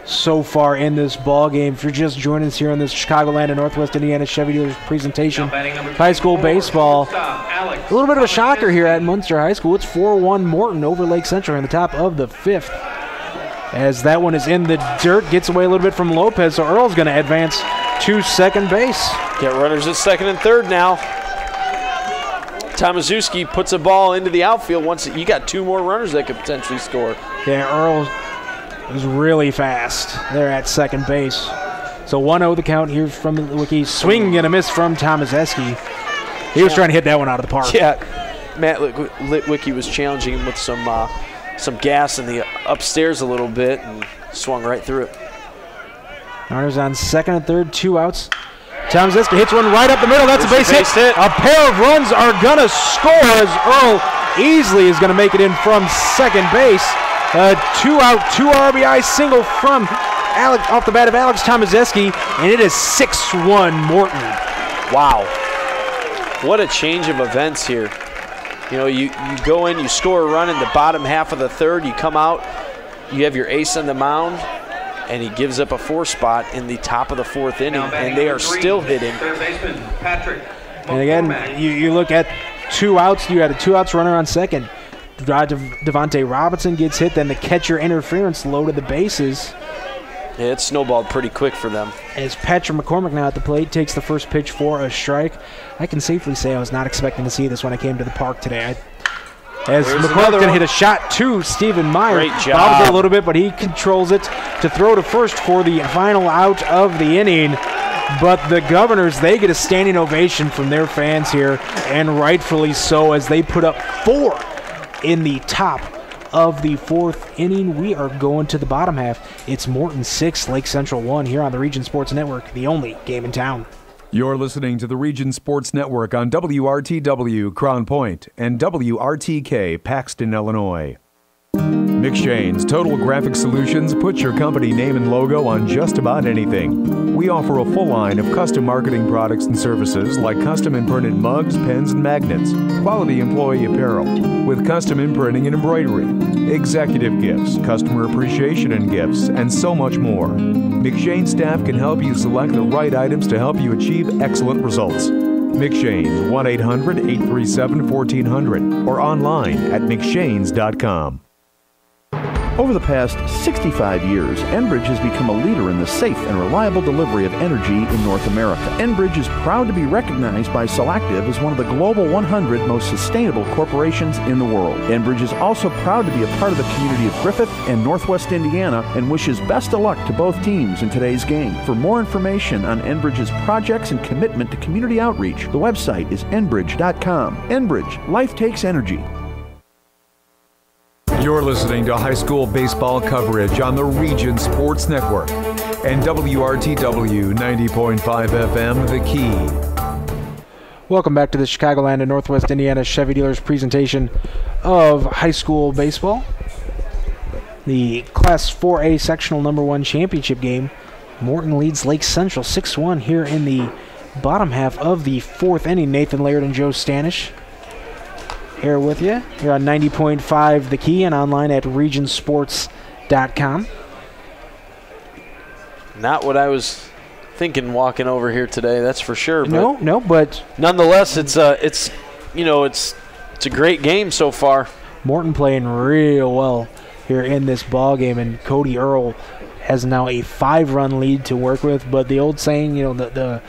so far in this ball game. If you're just joining us here on this Chicagoland and Northwest Indiana Chevy Dealers presentation, high school baseball, a little bit of a shocker here at Munster High School. It's 4-1 Morton over Lake Central in the top of the 5th. As that one is in the dirt, gets away a little bit from Lopez, so Earl's going to advance to second base. Get runners at 2nd and 3rd now. Tomaszewski puts a ball into the outfield. Once you got 2 more runners that could potentially score. Yeah, Earl is really fast there at second base. So 1-0 the count here from Litwicki. Swing and a miss from Tomaszewski. He was trying to hit that one out of the park. Yeah, Matt Litwicki was challenging him with some gas in the upstairs a little bit and swung right through it. Runners on 2nd and 3rd, 2 outs. Tomaszewski hits one right up the middle. That's a base hit. A pair of runs are going to score as Earl easily is going to make it in from second base. 2-out, 2 RBI single from off the bat of Alex Tomaszewski, and it is 6-1 Morton. Wow. What a change of events here. You know, you go in, you score a run in the bottom half of the 3rd, you come out, you have your ace on the mound, and he gives up a 4 spot in the top of the 4th inning, and they are still hitting. And again, you look at 2 outs, you had a 2 outs runner on second. Devontae Robinson gets hit, then the catcher interference loaded the bases. Yeah, it snowballed pretty quick for them. As Patrick McCormick now at the plate takes the first pitch for a strike. I can safely say I was not expecting to see this when I came to the park today. As McCormick's going to hit a shot to Stephen Meyer. Great job. Bobbles it a little bit, but he controls it to throw to first for the final out of the inning. But the Governors, they get a standing ovation from their fans here, and rightfully so, as they put up 4 in the top of the 4th inning. We are going to the bottom half. It's Morton 6, Lake Central 1 here on the Region Sports Network, the only game in town. You're listening to the Region Sports Network on WRTW Crown Point and WRTK Paxton, Illinois. McShane's Total Graphic Solutions puts your company name and logo on just about anything. We offer a full line of custom marketing products and services like custom imprinted mugs, pens, and magnets, quality employee apparel, with custom imprinting and embroidery, executive gifts, customer appreciation and gifts, and so much more. McShane staff can help you select the right items to help you achieve excellent results. McShane's 1-800-837-1400 or online at mcshanes.com. Over the past 65 years, Enbridge has become a leader in the safe and reliable delivery of energy in North America. Enbridge is proud to be recognized by Selective as one of the Global 100 most sustainable corporations in the world. Enbridge is also proud to be a part of the community of Griffith and Northwest Indiana and wishes best of luck to both teams in today's game. For more information on Enbridge's projects and commitment to community outreach, the website is enbridge.com. Enbridge, life takes energy. You're listening to high school baseball coverage on the Region Sports Network and WRTW 90.5 FM, The Key. Welcome back to the Chicagoland and Northwest Indiana Chevy Dealers presentation of high school baseball. The Class 4A Sectional number 1 championship game. Morton leads Lake Central 6-1 here in the bottom half of the 4th inning. Nathan Laird and Joe Stanish here with you. You're on 90.5 The Key and online at regionsports.com. Not what I was thinking walking over here today, that's for sure. But No, but nonetheless, it's a great game so far. Morton playing real well here in this ball game, and Cody Earl has now a 5-run lead to work with. But the old saying, the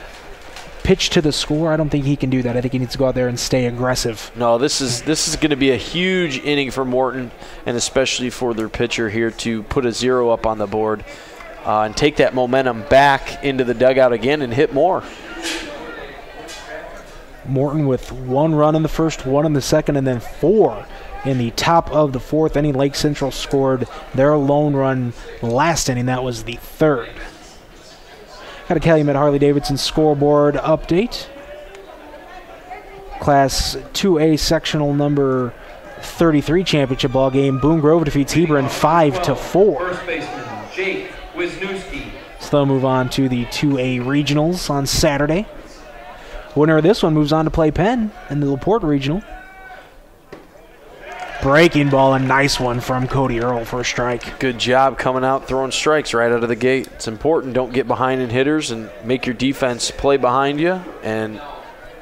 pitch to the score, I don't think he can do that. I think he needs to go out there and stay aggressive. No, this is going to be a huge inning for Morton, and especially for their pitcher here to put a 0 up on the board and take that momentum back into the dugout again and hit more. Morton with 1 run in the first, 1 in the second, and then 4 in the top of the 4th inning. Lake Central scored their lone run last inning. That was the 3rd. Got a Calumet Harley-Davidson scoreboard update. Class 2A sectional number 33 championship ball game. Boone Grove defeats Hebron 5-4. First baseman Jake Wisniewski. So they'll move on to the 2A regionals on Saturday. Winner of this one moves on to play Penn in the LaPorte regional. Breaking ball, a nice one from Cody Earl for a strike. Good job coming out, throwing strikes right out of the gate. It's important. Don't get behind in hitters and make your defense play behind you. And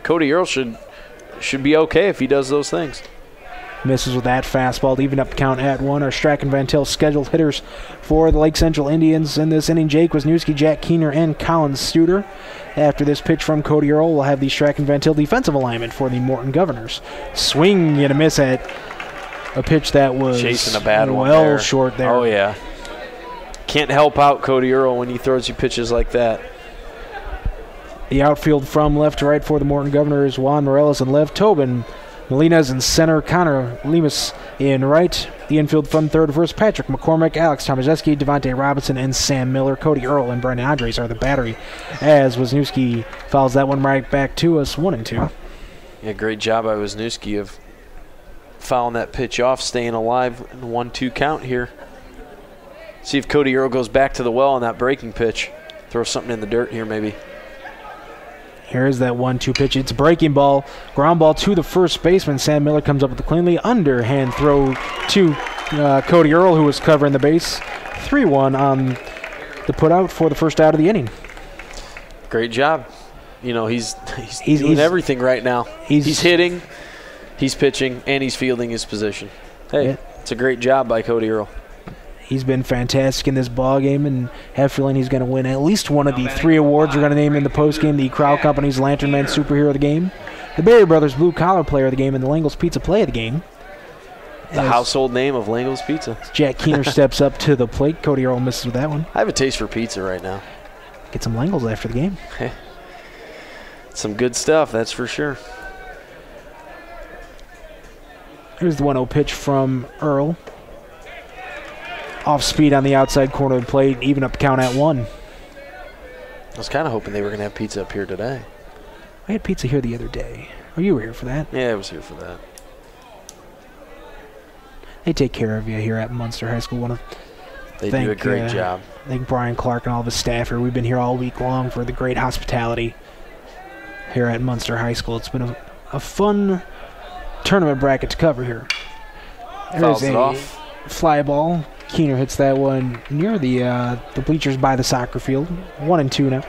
Cody Earl should be okay if he does those things. Misses with that fastball to even up the count at 1. Our Strachan Van Til scheduled hitters for the Lake Central Indians in this inning: Jake Wisniewski, Jack Keener, and Colin Studer. After this pitch from Cody Earl, we'll have the Strachan Van Til defensive alignment for the Morton Governors. Swing and a miss at a pitch that was chasing a bad one well there. Short there. Oh, yeah. Can't help out Cody Earl when he throws you pitches like that. The outfield from left to right for the Morton Governors: Juan Morales in left, Tobin Molina's in center, Connor Lemus in right. The infield from third to first: Patrick McCormick, Alex Tomazeski, Devontae Robinson, and Sam Miller. Cody Earl and Brandon Andres are the battery, as Wisniewski fouls that one right back to us, 1-2. Yeah, great job by Wisniewski of fouling that pitch off, staying alive in the 1-2 count here. See if Cody Earl goes back to the well on that breaking pitch. Throw something in the dirt here maybe. Here's that 1-2 pitch. It's a breaking ball. Ground ball to the first baseman. Sam Miller comes up with the cleanly underhand throw to Cody Earl, who was covering the base. 3-1 on the putout for the first out of the inning. Great job. You know, he's doing everything right now. He's hitting, he's pitching, and he's fielding his position. Hey, yeah. It's a great job by Cody Earl. He's been fantastic in this ball game, and have a feeling he's going to win at least one of the 3 awards we're going to name in the postgame: the Crowell Company's Lantern Man Superhero of the Game, the Berry Brothers Blue Collar Player of the Game, and the Langle's Pizza Play of the Game. The household name of Langle's Pizza. Jack Keener steps up to the plate. Cody Earl misses with that one. I have a taste for pizza right now. Get some Langle's after the game. Some good stuff, that's for sure. Here's the 1-0 pitch from Earl. Off speed on the outside corner of the plate, even up the count at 1. I was kind of hoping they were going to have pizza up here today. I had pizza here the other day. Oh, you were here for that? Yeah, I was here for that. They take care of you here at Munster High School. They do a great job. Thank Brian Clark and all of his staff here. We've been here all week long for the great hospitality here at Munster High School. It's been a fun tournament bracket to cover here. Fouls it off. Fly ball. Keener hits that one near the bleachers by the soccer field. 1-2 now.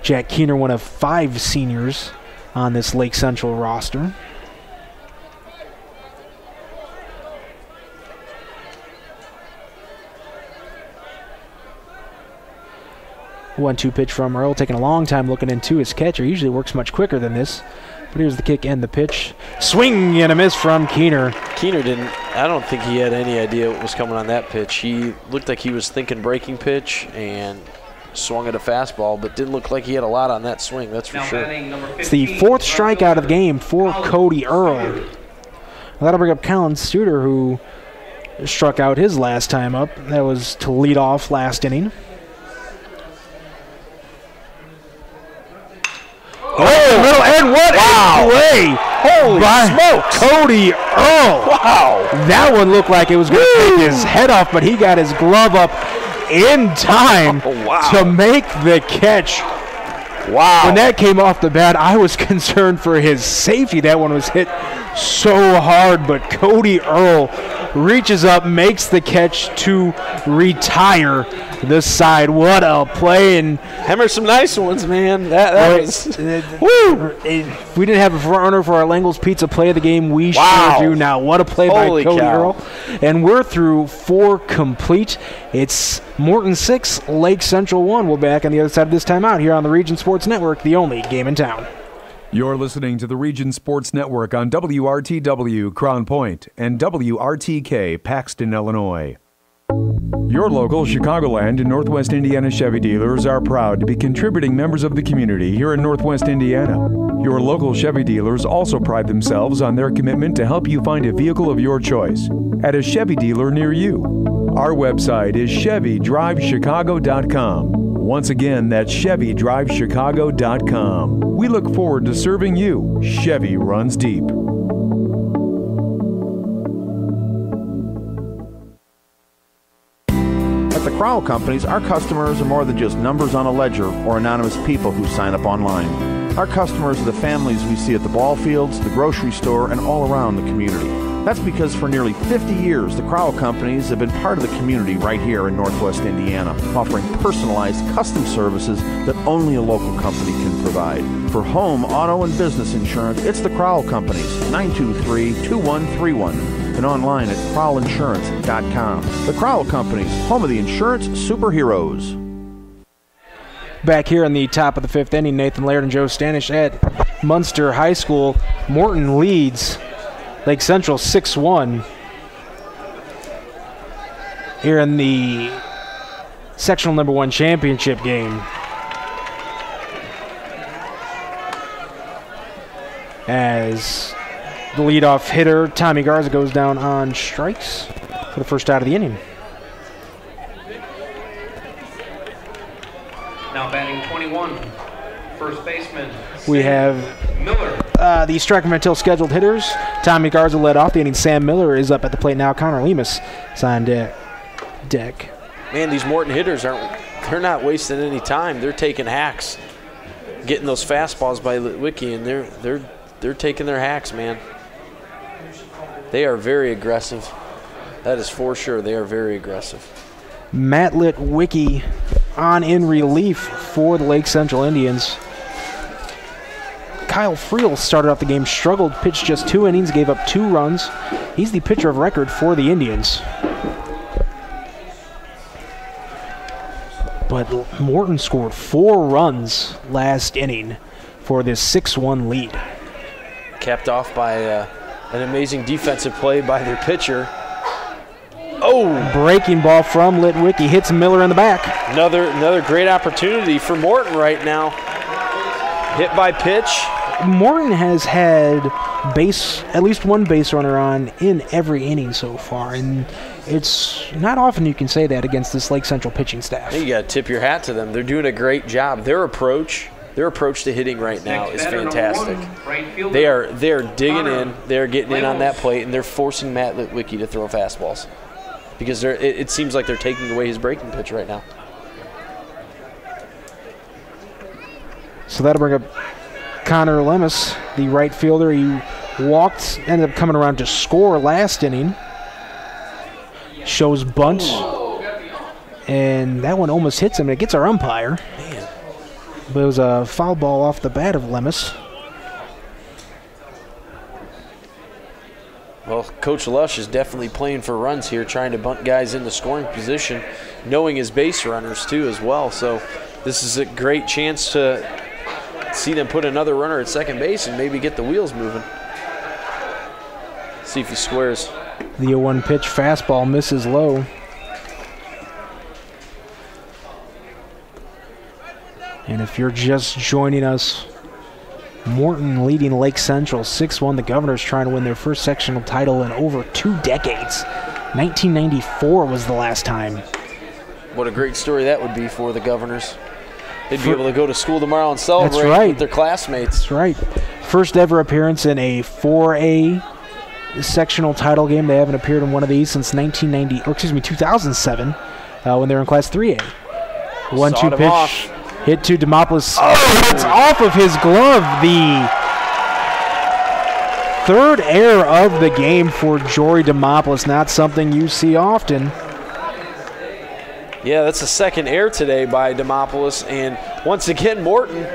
Jack Keener, one of 5 seniors on this Lake Central roster. One-two pitch from Earl, taking a long time looking into his catcher. Usually works much quicker than this. But here's the kick and the pitch. Swing and a miss from Keener. Keener I don't think he had any idea what was coming on that pitch. He looked like he was thinking breaking pitch and swung at a fastball, but didn't look like he had a lot on that swing, that's for sure. It's the 4th strikeout of the game for Cody Earl. That'll bring up Colin Studer, who struck out his last time up. That was to lead off last inning. Oh, middle, and what a play! Holy smokes! Cody Earl. Wow! That one looked like it was going to take his head off, but he got his glove up in time to make the catch. Wow! When that came off the bat, I was concerned for his safety. That one was hit so hard, but Cody Earl reaches up, makes the catch to retire the side. What a play. And Hemmer some nice ones, man. That was woo! If we didn't have a front runner for our Langle's Pizza Play of the Game, we sure do now. What a play by Cody Earl. And we're through 4 complete. It's Morton 6, Lake Central 1. We'll be back on the other side of this timeout here on the Region Sports Network, the only game in town. You're listening to the Region Sports Network on WRTW Crown Point and WRTK Paxton, Illinois. Your local Chicagoland and Northwest Indiana Chevy dealers are proud to be contributing members of the community here in Northwest Indiana. Your local Chevy dealers also pride themselves on their commitment to help you find a vehicle of your choice at a Chevy dealer near you. Our website is ChevyDriveChicago.com. Once again, that's ChevyDriveChicago.com. We look forward to serving you. Chevy runs deep. At the Crowell Companies, our customers are more than just numbers on a ledger or anonymous people who sign up online. Our customers are the families we see at the ball fields, the grocery store, and all around the community. That's because for nearly 50 years, the Crowell Companies have been part of the community right here in Northwest Indiana, offering personalized custom services that only a local company can provide. For home, auto, and business insurance, it's the Crowell Companies, 923-2131, and online at crowellinsurance.com. The Crowell Companies, home of the insurance superheroes. Back here in the top of the fifth inning, Nathan Laird and Joe Stanish at Munster High School. Morton leads Lake Central 6-1 here in the sectional number 1 championship game. As the leadoff hitter, Tommy Garza, goes down on strikes for the first out of the inning. Now batting 21, first baseman. We have Miller. the Striker Ventil scheduled hitters. Tommy Garza led off the inning. Sam Miller is up at the plate now. Connor Lemus is on deck. Man, these Morton hitters they're not wasting any time. They're taking hacks, getting those fastballs by Litwicki, and they're taking their hacks, man. They are very aggressive. That is for sure. They are very aggressive. Matt Litwicki on in relief for the Lake Central Indians. Kyle Friel started off the game, struggled, pitched just 2 innings, gave up 2 runs. He's the pitcher of record for the Indians. But Morton scored 4 runs last inning for this 6-1 lead. Capped off by an amazing defensive play by their pitcher. Oh! Breaking ball from Litwicki, hits Miller in the back. Another great opportunity for Morton right now. Hit by pitch. Morton has had at least one base runner on in every inning so far, and it's not often you can say that against this Lake Central pitching staff. You got to tip your hat to them. They're doing a great job. Their approach to hitting right now is fantastic. They're digging in, they're getting in on that plate, and they're forcing Matt Litwicki to throw fastballs because it seems like they're taking away his breaking pitch right now. So that'll bring up Connor Lemus, the right fielder. He ended up coming around to score last inning. Shows bunt, and that one almost hits him, and it gets our umpire. Man. But it was a foul ball off the bat of Lemus. Well, Coach Lush is definitely playing for runs here, trying to bunt guys into scoring position, knowing his base runners too as well. So this is a great chance to see them put another runner at second base and maybe get the wheels moving. See if he squares. The 0-1 pitch fastball misses low. And if you're just joining us, Morton leading Lake Central 6-1. The Governors trying to win their first sectional title in over 2 decades. 1994 was the last time. What a great story that would be for the Governors. They'd be able to go to school tomorrow and celebrate with their classmates. That's right. First ever appearance in a 4A sectional title game. They haven't appeared in one of these since 2007, when they were in Class 3A. 1-2 pitch. Off. Hit to Demopoulos. Oh, it's off of his glove. The third error of the game for Jory Demopoulos. Not something you see often. Yeah, that's the second error today by Demopoulos. And once again, Morton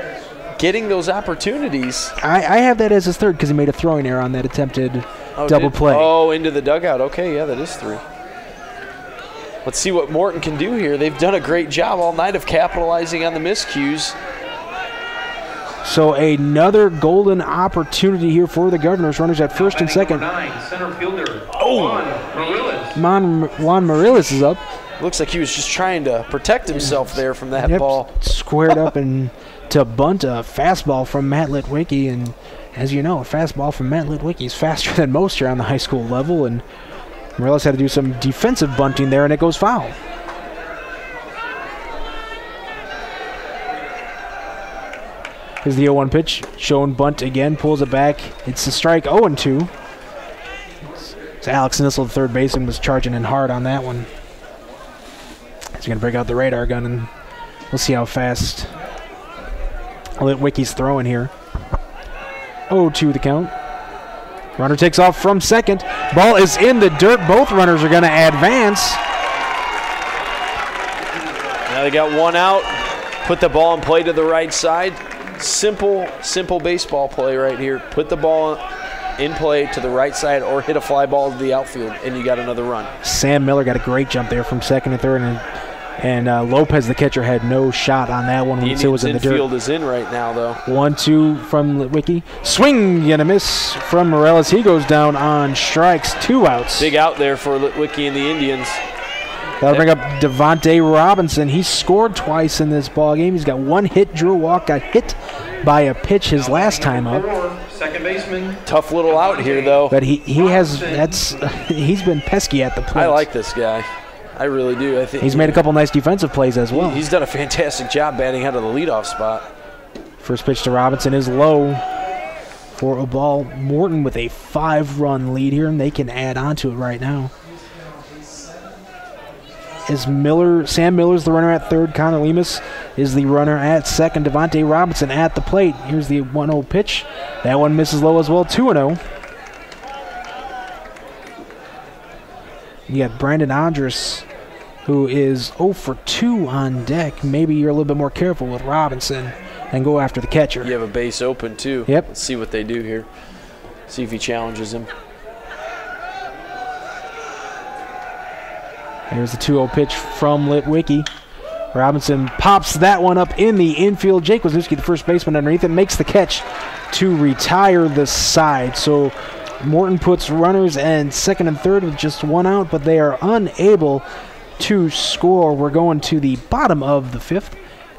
getting those opportunities. I have that as his third because he made a throwing error on that attempted double play. Oh, into the dugout. Okay, yeah, that is 3. Let's see what Morton can do here. They've done a great job all night of capitalizing on the miscues. So another golden opportunity here for the Governors. Runners at first and second. Number 9, center fielder Juan Marillas. Juan Marillas is up. Looks like he was just trying to protect himself there from that ball. Squared up and to bunt a fastball from Matt Litwicki. And as you know, a fastball from Matt Litwicki is faster than most here on the high school level. And Marillas had to do some defensive bunting there, and it goes foul. Here's the 0-1 pitch. Shown bunt again. Pulls it back. It's a strike. 0-2. So Alex Nissel, the third baseman, was charging in hard on that one. He's going to break out the radar gun, and we'll see how fast Litwicki's throwing here. 0-2 the count. Runner takes off from second. Ball is in the dirt. Both runners are going to advance. Now they got one out. Put the ball in play to the right side. Simple baseball play right here. Put the ball in play to the right side or hit a fly ball to the outfield, and you got another run. Sam Miller got a great jump there from second and third, and Lopez, the catcher, had no shot on that one. The It was in the dirt. infield is in right now, though. 1-2 from Litwicki. Swing and a miss from Morellis. He goes down on strikes. 2 outs. Big out there for Litwicki and the Indians. That'll bring up Devontae Robinson. He scored twice in this ball game. He's got 1 hit, drew a walk, got hit by a pitch his last time up. Second baseman. Tough little out here, though. But he's been pesky at the plate. I like this guy. I really do. I think he's made a couple nice defensive plays as well. He's done a fantastic job batting out of the leadoff spot. First pitch to Robinson is low for a ball. Morton with a 5-run lead here, and they can add on to it right now. Sam Miller's the runner at third. Connor Lemus is the runner at second. Devontae Robinson at the plate. Here's the 1-0 pitch. That one misses low as well. 2-0. You got Brandon Andrus, who is 0 for 2 on deck. Maybe you're a little bit more careful with Robinson and go after the catcher. You have a base open, too. Yep. Let's see what they do here. See if he challenges him. Here's the 2-0 pitch from Litwicki. Robinson pops that one up in the infield. Jake Wisniewski, the first baseman underneath it, makes the catch to retire the side. So Morton puts runners in second and third with just 1 out, but they are unable to score. We're going to the bottom of the 5th.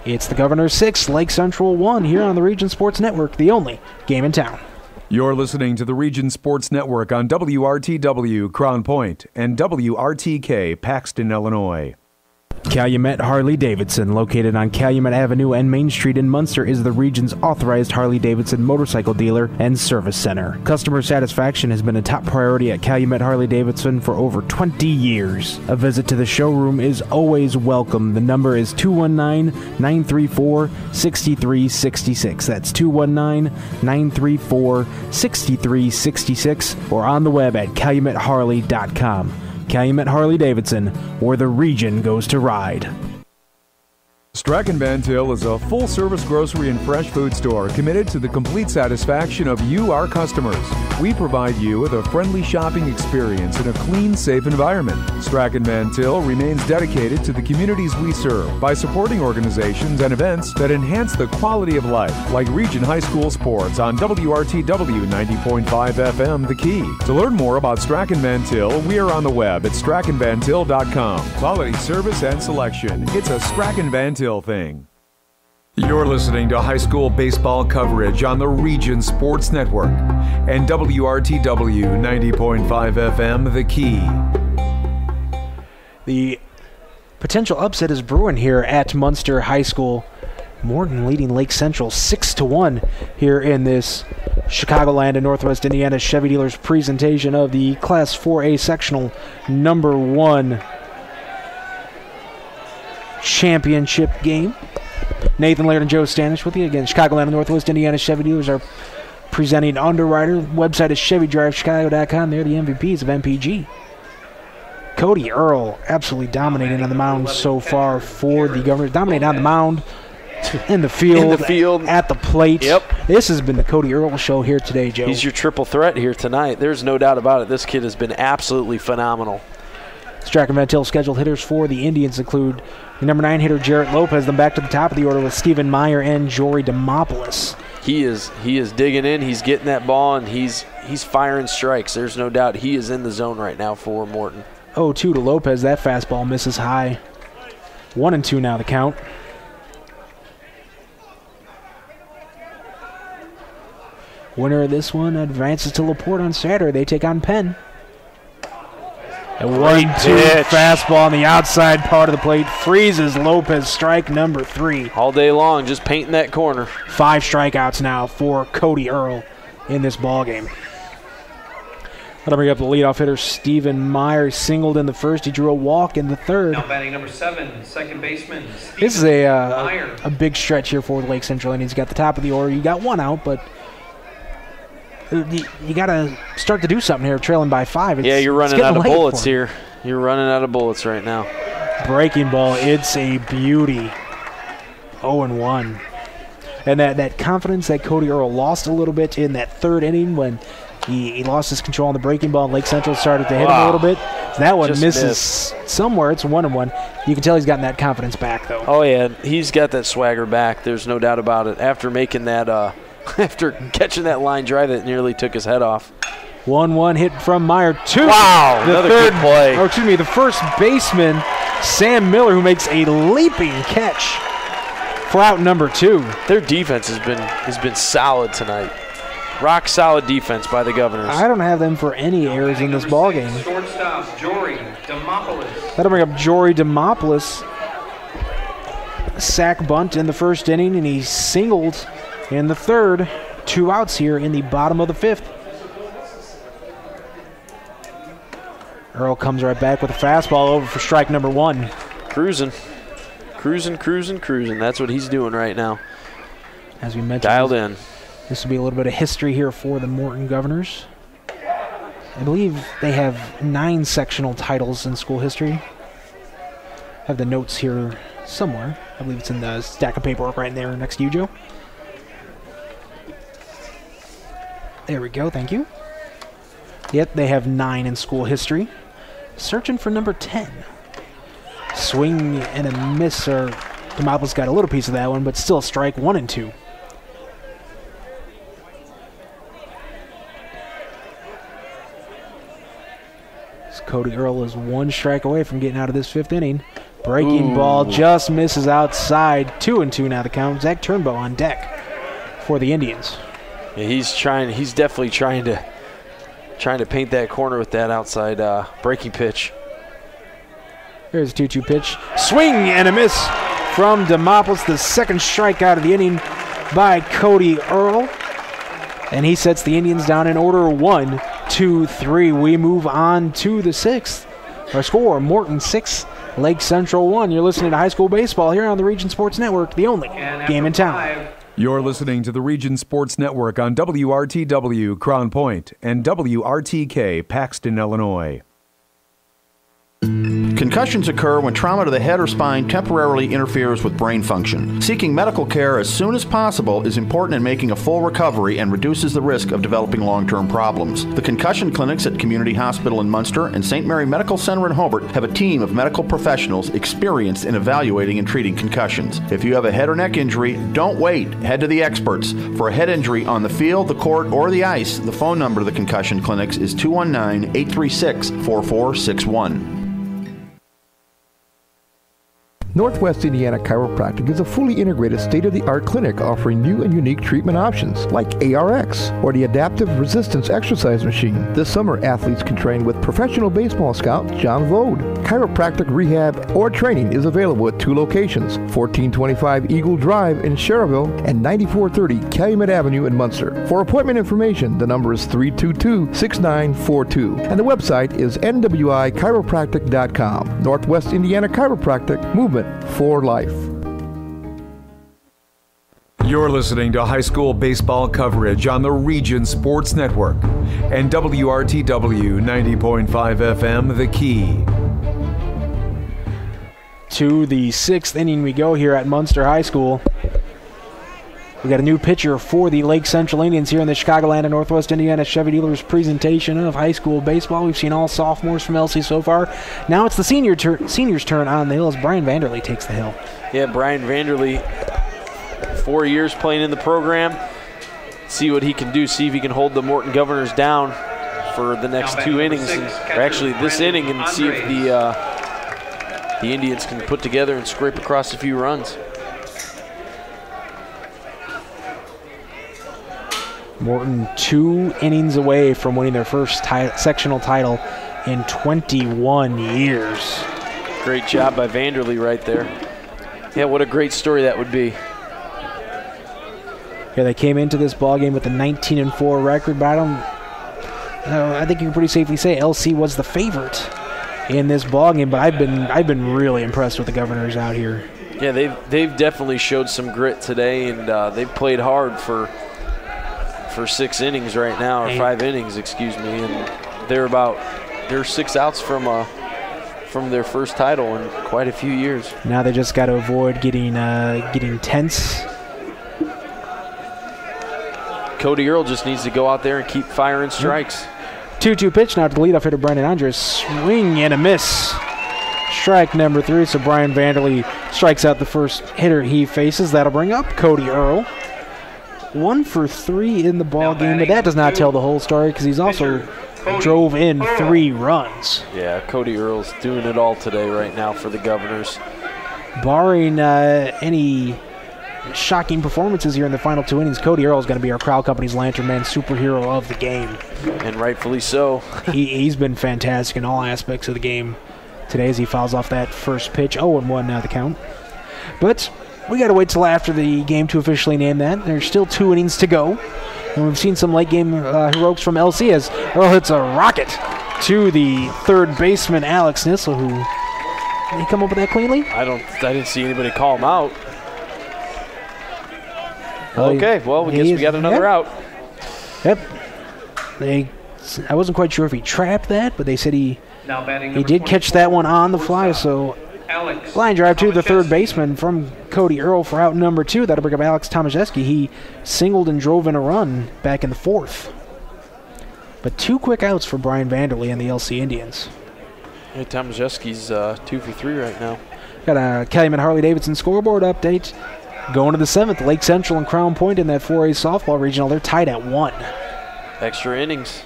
It's the Governor 6, Lake Central 1 here on the Region Sports Network, the only game in town. You're listening to the Region Sports Network on WRTW Crown Point and WRTK Paxton, Illinois. Calumet Harley-Davidson, located on Calumet Avenue and Main Street in Munster, is the region's authorized Harley-Davidson motorcycle dealer and service center. Customer satisfaction has been a top priority at Calumet Harley-Davidson for over 20 years. A visit to the showroom is always welcome. The number is 219-934-6366. That's 219-934-6366, or on the web at calumetharley.com. Calumet Harley-Davidson, where the region goes to ride. Strachan Van Til is a full-service grocery and fresh food store committed to the complete satisfaction of you, our customers. We provide you with a friendly shopping experience in a clean, safe environment. Strachan Van Til remains dedicated to the communities we serve by supporting organizations and events that enhance the quality of life, like Region High School Sports on WRTW 90.5 FM The Key. To learn more about Strachan Van Til, we are on the web at strachanvantil.com. Quality service and selection. It's a Strachan Van Til thing. You're listening to high school baseball coverage on the Region Sports Network and WRTW 90.5 FM The Key. The potential upset is brewing here at Munster High School. Morton leading Lake Central 6-1 here in this Chicagoland and Northwest Indiana Chevy Dealers presentation of the Class 4A Sectional number 1 championship game. Nathan Laird and Joe Stanish with you again. Chicagoland and Northwest Indiana Chevy Dealers are presenting Underwriter. Website is ChevyDriveChicago.com. They're the MVPs of MPG. Cody Earl absolutely dominating on the mound so far for the Governors. Dominating on the mound, in the field, at the plate. Yep. This has been the Cody Earl show here today, Joe. He's your triple threat here tonight. There's no doubt about it. This kid has been absolutely phenomenal. Strachan Van Til scheduled hitters for the Indians include the number 9 hitter Jarrett Lopez, then back to the top of the order with Stephen Meyer and Jory Demopoulos. he is digging in. He's getting that ball, and he's firing strikes. There's no doubt he is in the zone right now for Morton. 0-2 to Lopez. That fastball misses high. 1-2 now the count. Winner of this one advances to LaPorte on Saturday. They take on Penn. A 1-2 fastball on the outside part of the plate freezes Lopez. Strike number 3. All day long, just painting that corner. 5 strikeouts now for Cody Earl in this ball game. That'll bring up the leadoff hitter, Stephen Meyer. Singled in the first. He drew a walk in the third. Now batting number 7, second baseman. This is a big stretch here for the Lake Central Indians. You got the top of the order. You got one out, but you got to start to do something here, trailing by 5. You're running out of bullets here. You're running out of bullets right now. Breaking ball. It's a beauty. 0-1. And that confidence that Cody Earl lost a little bit in that third inning when he lost his control on the breaking ball, and Lake Central started to hit him a little bit. That one misses somewhere. It's 1-1. You can tell he's gotten that confidence back, though. Oh, yeah. He's got that swagger back. There's no doubt about it. After making that, after catching that line drive that nearly took his head off. 1-1 hit from Meyer. 2. Wow, another good play. The first baseman, Sam Miller, who makes a leaping catch for out number 2. Their defense has been solid tonight. Rock solid defense by the Governors. I don't have them for any errors in this ball game. Shortstop Jory Demopoulos. That'll bring up Jory Demopoulos. Sack bunt in the first inning, and he singled in the third. 2 outs here in the bottom of the 5th. Earl comes right back with a fastball over for strike number 1. Cruising. That's what he's doing right now. As we mentioned, dialed in. This will be a little bit of history here for the Morton Governors. I believe they have 9 sectional titles in school history. I have the notes here somewhere. I believe it's in the stack of paperwork right there next to you, Joe. There we go, thank you. Yep, they have 9 in school history. Searching for number 10. Swing and a miss, or Demopoulos got a little piece of that one, but still strike 1-2. Cody Earl is 1 strike away from getting out of this 5th inning. Breaking ball just misses outside. 2-2 now the count. Zach Turnbow on deck for the Indians. Yeah, he's definitely trying to paint that corner with that outside breaking pitch. Here's a 2-2 pitch. Swing and a miss from Demopoulos. The second strikeout of the inning by Cody Earl. And he sets the Indians down in order 1, 2, 3. We move on to the 6th. Our score, Morton 6, Lake Central 1. You're listening to high school baseball here on the Region Sports Network, the only game in town. You're listening to the Region Sports Network on WRTW Crown Point and WRTK Paxton, Illinois. Concussions occur when trauma to the head or spine temporarily interferes with brain function. Seeking medical care as soon as possible is important in making a full recovery and reduces the risk of developing long-term problems. The concussion clinics at Community Hospital in Munster and St. Mary Medical Center in Hobart have a team of medical professionals experienced in evaluating and treating concussions. If you have a head or neck injury, don't wait. Head to the experts. For a head injury on the field, the court, or the ice, the phone number of the concussion clinics is 219-836-4461. Northwest Indiana Chiropractic is a fully integrated state-of-the-art clinic offering new and unique treatment options like ARX or the Adaptive Resistance Exercise Machine. This summer, athletes can train with professional baseball scout John Vode. Chiropractic rehab or training is available at 2 locations, 1425 Eagle Drive in Sherrville and 9430 Calumet Avenue in Munster. For appointment information, the number is 322-6942 and the website is nwichiropractic.com. Northwest Indiana Chiropractic, movement for life. You're listening to high school baseball coverage on the Region Sports Network and WRTW 90.5 FM, The Key. To the 6th inning we go here at Munster High School. We got a new pitcher for the Lake Central Indians here in the Chicagoland and Northwest Indiana Chevy Dealers presentation of high school baseball. We've seen all sophomores from LC so far. Now it's the seniors' turn on the hill as Brian Vanderlee takes the hill. Yeah, Brian Vanderlee, 4 years playing in the program, see what he can do, see if he can hold the Morton Governors down for the next 2 innings, or actually this inning, and see if the Indians can put together and scrape across a few runs. Morton 2 innings away from winning their first sectional title in 21 years. Great job by Vanderlee right there. Yeah, what a great story that would be. Yeah, they came into this ballgame with a 19-4 record, but I think you can pretty safely say LC was the favorite in this ballgame. But I've been really impressed with the Governors out here. Yeah, they've definitely showed some grit today, and they've played hard for 6 innings right now, or 5 innings, excuse me, and they're 6 outs from their first title in quite a few years. Now they just got to avoid getting tense. Cody Earl just needs to go out there and keep firing strikes. 2-2 pitch now to the leadoff hitter Brandon Andres. Swing and a miss. Strike number 3, so Brian Vanderlee strikes out the first hitter he faces. That'll bring up Cody Earl. 1 for 3 in the ball game, but that does not tell the whole story because he's also drove in 3 runs. Yeah, Cody Earl's doing it all today right now for the Governors. Barring any shocking performances here in the final 2 innings, Cody Earl is going to be our Crowell Company's Lantern Man superhero of the game. And rightfully so. He's been fantastic in all aspects of the game today as he fouls off that first pitch. 0-1 now the count. But we got to wait till after the game to officially name that. There's still 2 innings to go. And we've seen some late game heroics from LC as Earl hits a rocket to the third baseman, Alex Nissel, who, did he come up with that cleanly? I didn't see anybody call him out. Okay, well, we guess we got another out. Yep. I wasn't quite sure if he trapped that, but they said he did catch that one on the fly, so line drive to the third baseman from Cody Earl for out number 2. That'll bring up Alex Tomaszewski. He singled and drove in a run back in the 4th. But 2 quick outs for Brian Vanderlee and the LC Indians. Yeah, Tomaszewski's 2 for 3 right now. Got a Calumet Harley-Davidson scoreboard update. Going to the 7th, Lake Central and Crown Point in that 4A softball regional. They're tied at 1. Extra innings.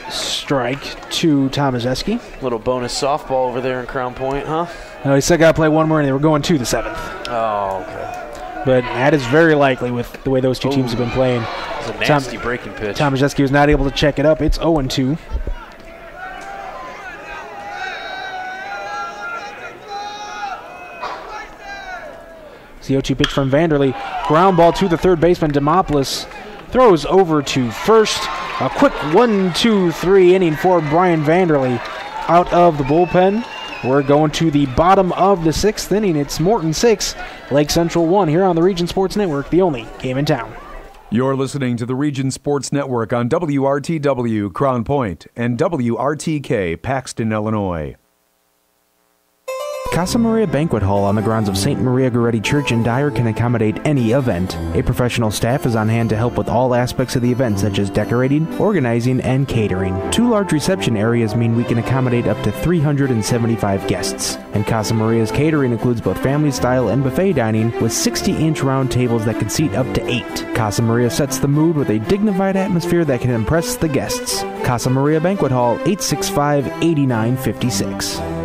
Strike to Tomaszewski. Little bonus softball over there in Crown Point, huh? No, he still got to play 1 more, and they were going to the 7th. Oh, okay. But that is very likely with the way those 2 teams have been playing. It's a nasty breaking pitch. Tomaszewski was not able to check it up. It's 0-2. The 0-2 pitch from Vanderlee. Ground ball to the third baseman, Demopoulos. Throws over to first. A quick 1-2-3 inning for Brian Vanderlee out of the bullpen. We're going to the bottom of the 6th inning. It's Morton 6, Lake Central 1 here on the Region Sports Network, the only game in town. You're listening to the Region Sports Network on WRTW Crown Point and WRTK Paxton, Illinois. Casa Maria Banquet Hall on the grounds of St. Maria Goretti Church in Dyer can accommodate any event. A professional staff is on hand to help with all aspects of the event, such as decorating, organizing, and catering. 2 large reception areas mean we can accommodate up to 375 guests. And Casa Maria's catering includes both family-style and buffet dining with 60-inch round tables that can seat up to 8. Casa Maria sets the mood with a dignified atmosphere that can impress the guests. Casa Maria Banquet Hall, 865-8956.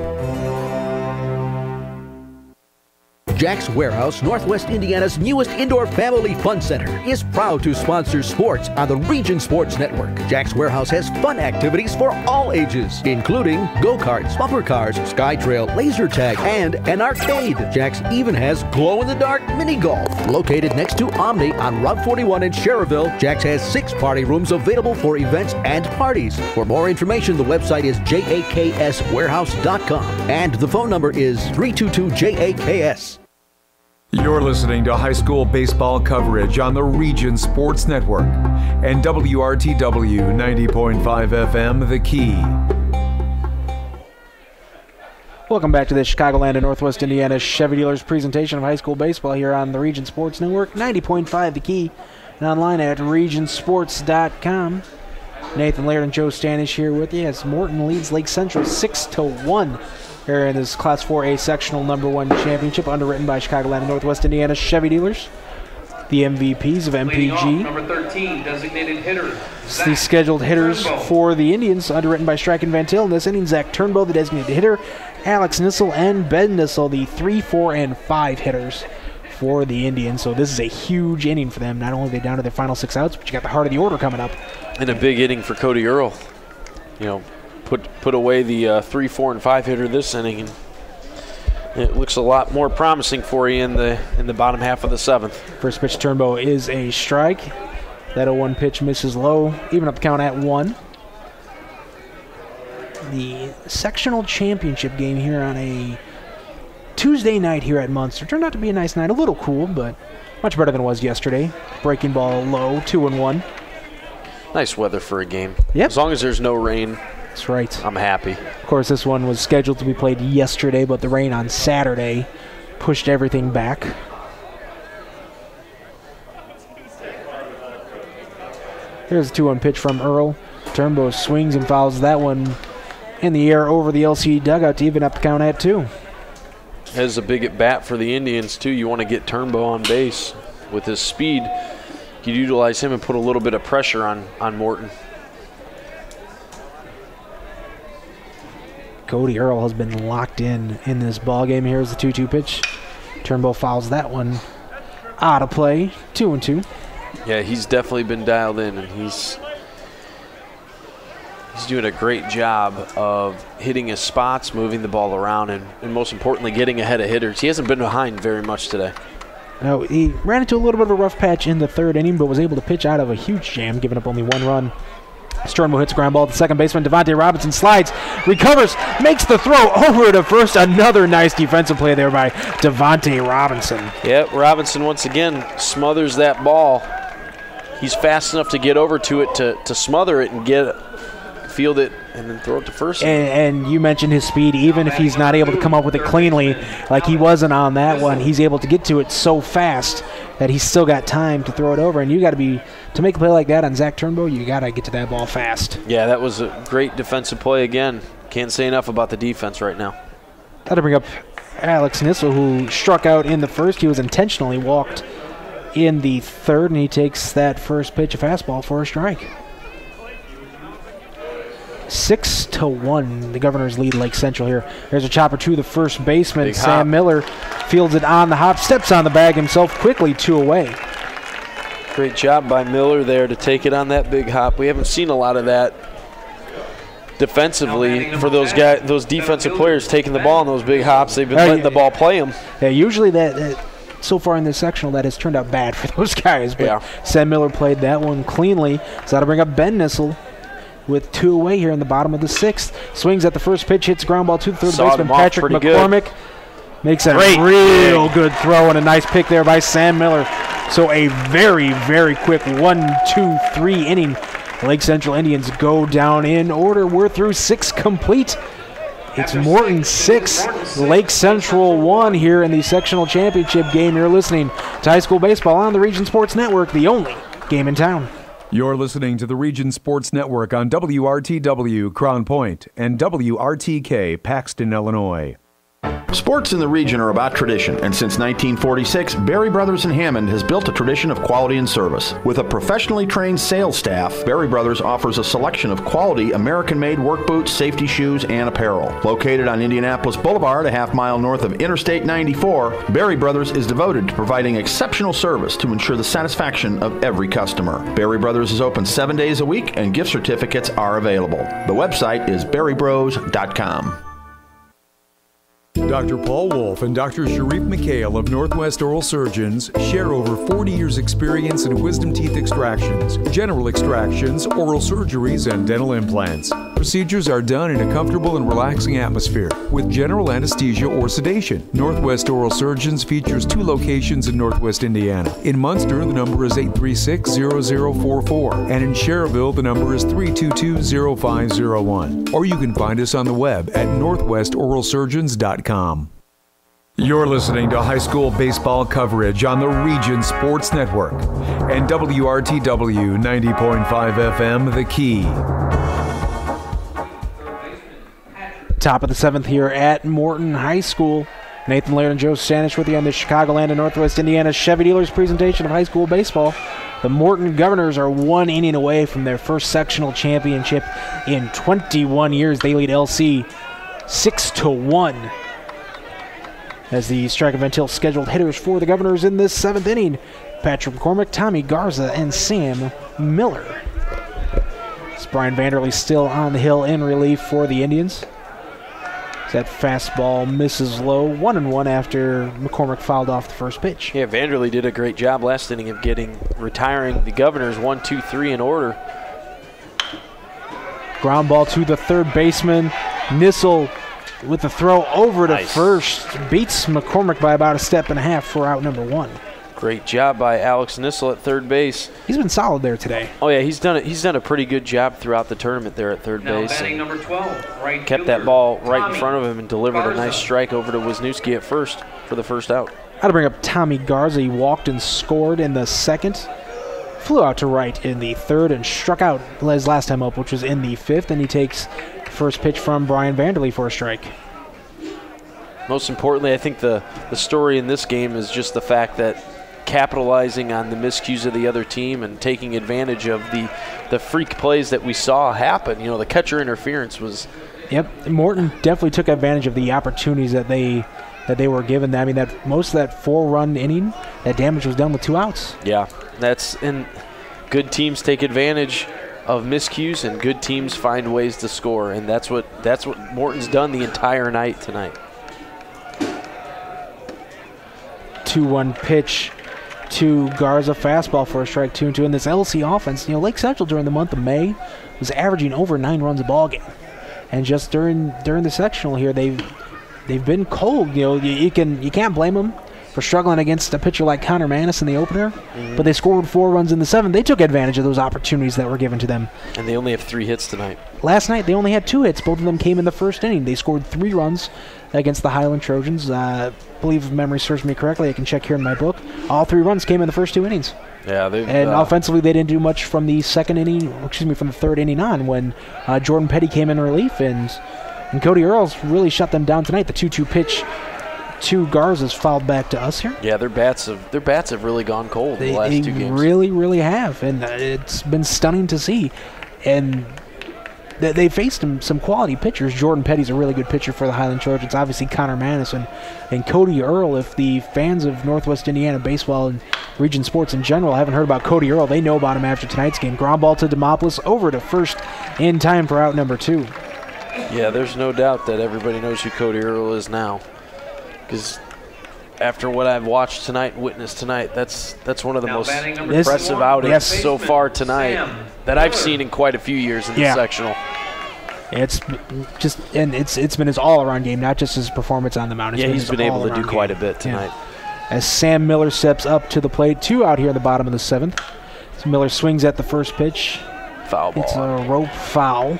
Jack's Warehouse, Northwest Indiana's newest indoor family fun center, is proud to sponsor sports on the Region Sports Network. Jack's Warehouse has fun activities for all ages, including go-karts, bumper cars, sky trail, laser tag, and an arcade. Jack's even has glow-in-the-dark mini golf. Located next to Omni on Route 41 in Schererville, Jack's has 6 party rooms available for events and parties. For more information, the website is jakswarehouse.com, and the phone number is 322-JAKS. You're listening to high school baseball coverage on the Region Sports Network and WRTW 90.5 FM, The Key. Welcome back to the Chicagoland and Northwest Indiana Chevy Dealers presentation of high school baseball here on the Region Sports Network, 90.5 The Key, and online at regionsports.com. Nathan Laird and Joe Stanish here with you as Morton leads Lake Central 6-1. Here in this Class 4A Sectional #1 championship, underwritten by Chicagoland and Northwest Indiana Chevy Dealers. the MVPs of Leading off, MPG. number 13, designated hitter. The scheduled hitters for the Indians, underwritten by Strike and Van Til. In this inning, Zach Turnbow, the designated hitter, Alex Nissel, and Ben Nissel, the 3, 4, and 5 hitters for the Indians. So this is a huge inning for them. Not only are they down to their final 6 outs, but you got the heart of the order coming up. And a big inning for Cody Earl. You know, put away the 3, 4, and 5 hitter this inning, and it looks a lot more promising for you in the bottom half of the 7th. First pitch Turnbow is a strike. That 0-1 pitch misses low, even up the count at 1. The sectional championship game here on a Tuesday night here at Munster turned out to be a nice night. A little cool, but much better than it was yesterday. Breaking ball low, 2-1. Nice weather for a game. Yep. As long as there's no rain, that's right. I'm happy. Of course, this one was scheduled to be played yesterday, but the rain on Saturday pushed everything back. Here's a 2-1 pitch from Earl. Turnbow swings and fouls that one in the air over the LC dugout to even up the count at 2. Has a big at bat for the Indians, too. You want to get Turnbow on base with his speed. You utilize him and put a little bit of pressure on Morton. Cody Earl has been locked in this ball game. Here's the 2-2 pitch. Turnbow fouls that one out of play. 2-2. Yeah, he's definitely been dialed in, and he's doing a great job of hitting his spots, moving the ball around, and most importantly, getting ahead of hitters. He hasn't been behind very much today. No, he ran into a little bit of a rough patch in the 3rd inning, but was able to pitch out of a huge jam, giving up only 1 run. Turnbow hits a ground ball to second baseman. Devontae Robinson slides, recovers, makes the throw over to first. Another nice defensive play there by Devontae Robinson. Yep, Robinson once again smothers that ball. He's fast enough to get over to it to smother it and field it and then throw it to first. And you mentioned his speed. Even if he's not able to come up with it cleanly, like he wasn't on that one, he's able to get to it so fast that he's still got time to throw it over. And you got to make a play like that on Zach Turnbow, you got to get to that ball fast. Yeah, that was a great defensive play again. Can't say enough about the defense right now. That'll bring up Alex Nissel, who struck out in the 1st. He was intentionally walked in the 3rd, and he takes that first pitch, a fastball, for a strike. 6-1, the Governor's lead Lake Central here. There's a chopper to the first baseman. Big Sam hop. Miller fields it on the hop, steps on the bag himself quickly, 2 away. Great job by Miller there to take it on that big hop. We haven't seen a lot of that defensively for those defensive players taking the ball on those big hops. They've been letting the ball play them. Yeah, usually that so far in this sectional, that has turned out bad for those guys. But yeah. Sam Miller played that one cleanly. So that'll bring up Ben Nissel with 2 away here in the bottom of the 6th. Swings at the first pitch, hits ground ball to the third baseman, Patrick McCormick. Makes a real good throw and a nice pick there by Sam Miller. So a very, very quick 1-2-3 inning. Lake Central Indians go down in order. We're through 6 complete. It's Morton 6, Lake Central 1 here in the sectional championship game. You're listening to high school baseball on the Region Sports Network, the only game in town. You're listening to the Region Sports Network on WRTW Crown Point and WRTK Paxton, Illinois. Sports in the region are about tradition, and since 1946, Berry Brothers in Hammond has built a tradition of quality and service. With a professionally trained sales staff, Berry Brothers offers a selection of quality American-made work boots, safety shoes, and apparel. Located on Indianapolis Boulevard, a half-mile north of Interstate 94, Berry Brothers is devoted to providing exceptional service to ensure the satisfaction of every customer. Berry Brothers is open 7 days a week, and gift certificates are available. The website is berrybros.com. Dr. Paul Wolf and Dr. Sharif McHale of Northwest Oral Surgeons share over 40 years' experience in wisdom teeth extractions, general extractions, oral surgeries, and dental implants. Procedures are done in a comfortable and relaxing atmosphere with general anesthesia or sedation. Northwest Oral Surgeons features 2 locations in Northwest Indiana. In Munster, the number is 836-0044, and in Schererville, the number is 322-0501. Or you can find us on the web at northwestoralsurgeons.com. You're listening to high school baseball coverage on the Region Sports Network and WRTW 90.5 FM, The Key. Top of the 7th here at Morton High School. Nathan Laird and Joe Stanish with you on the Chicagoland and Northwest Indiana Chevy Dealers presentation of high school baseball. The Morton Governors are 1 inning away from their first sectional championship in 21 years. They lead LC 6-1. As the Strike Event Hill scheduled hitters for the Governors in this 7th inning, Patrick McCormick, Tommy Garza, and Sam Miller. It's Brian Vanderlee still on the hill in relief for the Indians. That fastball misses low, 1-1 after McCormick fouled off the first pitch. Yeah, Vanderlee did a great job last inning of retiring the Governors 1-2-3 in order. Ground ball to the third baseman. Nissel with the throw over to first. Beats McCormick by about a step and a half for out number 1. Great job by Alex Nissel at third base. He's been solid there today. Oh yeah, he's done a pretty good job throughout the tournament there at third base. Batting number 12, right kept that ball right in front of him and delivered a nice strike over to Wisniewski at first for the first out. Got to bring up Tommy Garza. He walked and scored in the second. Flew out to right in the third and struck out his last time up, which was in the fifth. And he takes the first pitch from Brian Vanderlee for a strike. Most importantly, I think the story in this game is just the fact that capitalizing on the miscues of the other team and taking advantage of the freak plays that we saw happen. You know, the catcher interference was... Yep, Morton definitely took advantage of the opportunities that they were given. I mean, that most of that 4-run inning, that damage was done with 2 outs. Yeah, and good teams take advantage of miscues, and good teams find ways to score, and that's what Morton's done the entire night tonight. 2-1 pitch to Garza, fastball for a strike, 2-2. In this LC offense, you know, Lake Central during the month of May was averaging over 9 runs a ball game, and just during the sectional here, they've been cold. You know, you can't blame them for struggling against a pitcher like Connor Manis in the opener, but they scored 4 runs in the 7th. They took advantage of those opportunities that were given to them. And they only have 3 hits tonight. Last night, they only had 2 hits. Both of them came in the first inning. They scored 3 runs against the Highland Trojans. I believe if memory serves me correctly, I can check here in my book. All 3 runs came in the first 2 innings. Yeah, and offensively, they didn't do much from the from the 3rd inning on when Jordan Petty came in relief, and Cody Earls really shut them down tonight. The 2-2 pitch to Garza's fouled back to us here. Yeah, their bats have really gone cold in the last 2 games. They really, really have, and it's been stunning to see. And they faced some quality pitchers. Jordan Petty's a really good pitcher for the Highland Trojans. Obviously, Connor Manis and Cody Earl. If the fans of Northwest Indiana baseball and region sports in general haven't heard about Cody Earl, they know about him after tonight's game. Ground ball to Demopoulos over to first in time for out number 2. Yeah, there's no doubt that everybody knows who Cody Earl is now. Because after what I've watched tonight and witnessed tonight, that's one of the most impressive outings so far tonight that I've seen in quite a few years in the sectional. It's been his all-around game, not just his performance on the mound. He's been able to do quite a bit tonight. Yeah. As Sam Miller steps up to the plate, 2 out here in the bottom of the 7th. So Miller swings at the first pitch. Foul ball. It's a rope foul.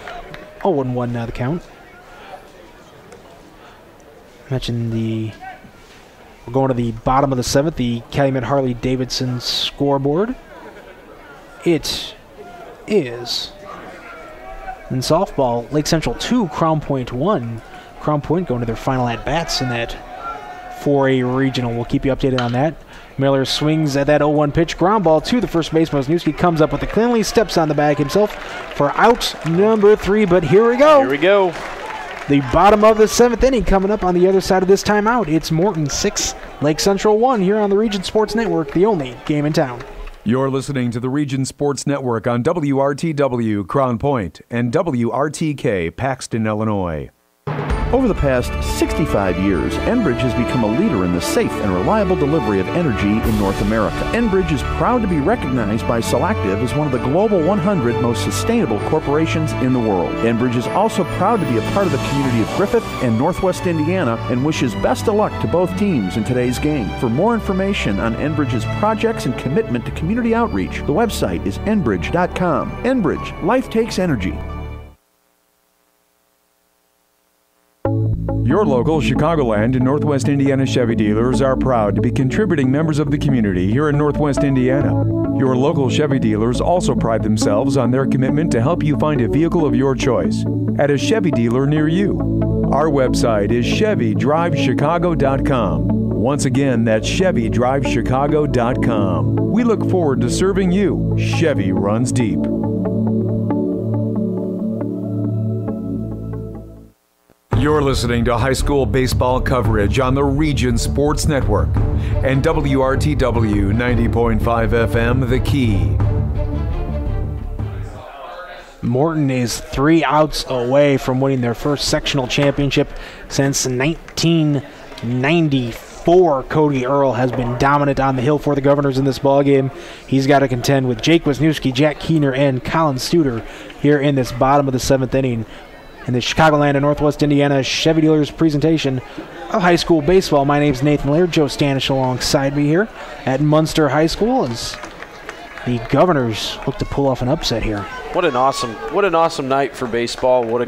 0-1 now the count. We're going to the bottom of the 7th, the Calumet Harley-Davidson scoreboard. It is in softball, Lake Central 2, Crown Point 1. Crown Point going to their final at-bats in that 4A regional. We'll keep you updated on that. Miller swings at that 0-1 pitch. Ground ball to the first baseman. Wisniewski comes up with it cleanly, steps on the bag himself for out number 3, but here we go. Here we go. The bottom of the 7th inning coming up on the other side of this timeout. It's Morton 6, Lake Central 1 here on the Region Sports Network, the only game in town. You're listening to the Region Sports Network on WRTW Crown Point and WRTK Paxton, Illinois. Over the past 65 years, Enbridge has become a leader in the safe and reliable delivery of energy in North America. Enbridge is proud to be recognized by Selective as one of the Global 100 most sustainable corporations in the world. Enbridge is also proud to be a part of the community of Griffith and Northwest Indiana and wishes best of luck to both teams in today's game. For more information on Enbridge's projects and commitment to community outreach, the website is enbridge.com. Enbridge, life takes energy. Your local Chicagoland and Northwest Indiana Chevy dealers are proud to be contributing members of the community here in Northwest Indiana. Your local Chevy dealers also pride themselves on their commitment to help you find a vehicle of your choice at a Chevy dealer near you. Our website is ChevyDriveChicago.com. Once again, that's ChevyDriveChicago.com. We look forward to serving you. Chevy runs deep. You're listening to high school baseball coverage on the Region Sports Network and WRTW 90.5 FM, The Key. Morton is 3 outs away from winning their first sectional championship since 1994. Cody Earl has been dominant on the hill for the Governors in this ballgame. He's got to contend with Jake Wisniewski, Jack Keener, and Colin Studer here in this bottom of the 7th inning. In the Chicagoland and Northwest Indiana Chevy Dealers presentation of high school baseball. My name's Nathan Laird. Joe Stanish alongside me here at Munster High School as the Governors look to pull off an upset here. What an awesome night for baseball. What a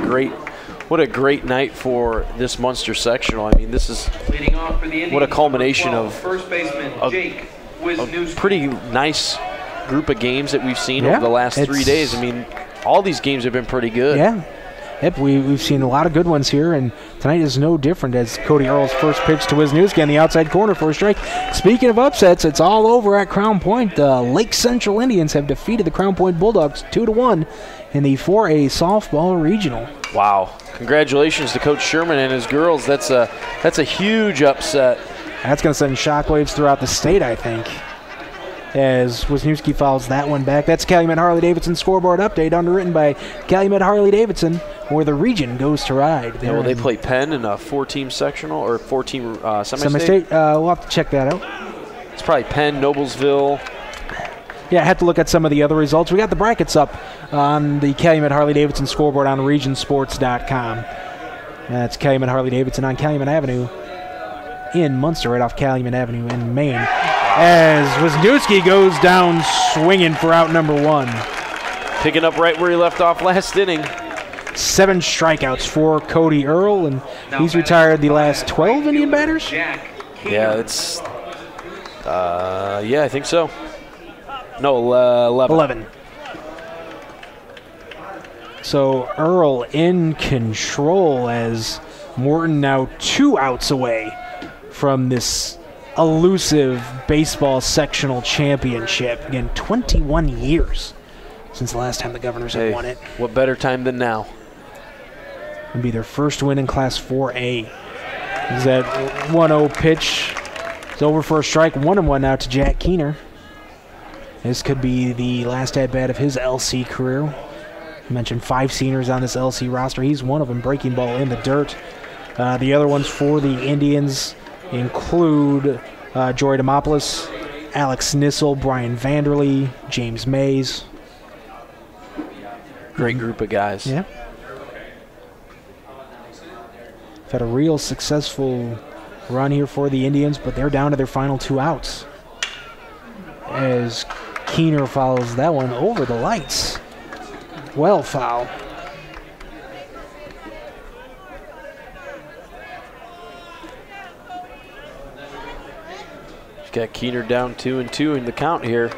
great night for this Munster sectional. I mean, this is what a culmination of first baseman Jake a pretty nice group of games that we've seen over the last 3 days. I mean, all these games have been pretty good. Yeah. Yep, we've seen a lot of good ones here, and tonight is no different as Cody Earl's first pitch to Wisniewski on the outside corner for a strike. Speaking of upsets, it's all over at Crown Point. The Lake Central Indians have defeated the Crown Point Bulldogs 2-1 in the 4A softball regional. Wow. Congratulations to Coach Sherman and his girls. That's a huge upset. That's going to send shockwaves throughout the state, I think, as Wisniewski fouls that one back. That's Calumet Harley-Davidson scoreboard update underwritten by Calumet Harley-Davidson, where the region goes to ride. Yeah, well, they play Penn in a 4-team sectional or 4-team semi-state. We'll have to check that out. It's probably Penn, Noblesville. Yeah, I had to look at some of the other results. We got the brackets up on the Calumet Harley-Davidson scoreboard on regionsports.com. That's Calumet Harley-Davidson on Calumet Avenue in Munster, right off Calumet Avenue in Maine. As Wisniewski goes down swinging for out number 1. Picking up right where he left off last inning. 7 strikeouts for Cody Earl, and he's retired the last 12 Indian batters? Yeah, it's... I think so. No, 11. So Earl in control as Morton now 2 outs away from this elusive baseball sectional championship. Again, 21 years since the last time the Governors have won it. What better time than now? It'll be their first win in Class 4A. Is that 1-0 pitch? It's over for a strike. 1-1 now to Jack Keener. This could be the last at-bat of his LC career. I mentioned 5 seniors on this LC roster. He's one of them, breaking ball in the dirt. The other ones for the Indians include Jory Demopoulos, Alex Nissel, Brian Vanderlee, James Mays. Great group of guys. Yeah. Had a real successful run here for the Indians, but they're down to their final 2 outs. As Keener follows that one over the lights. Well foul. He's got Keener down 2-2 in the count here.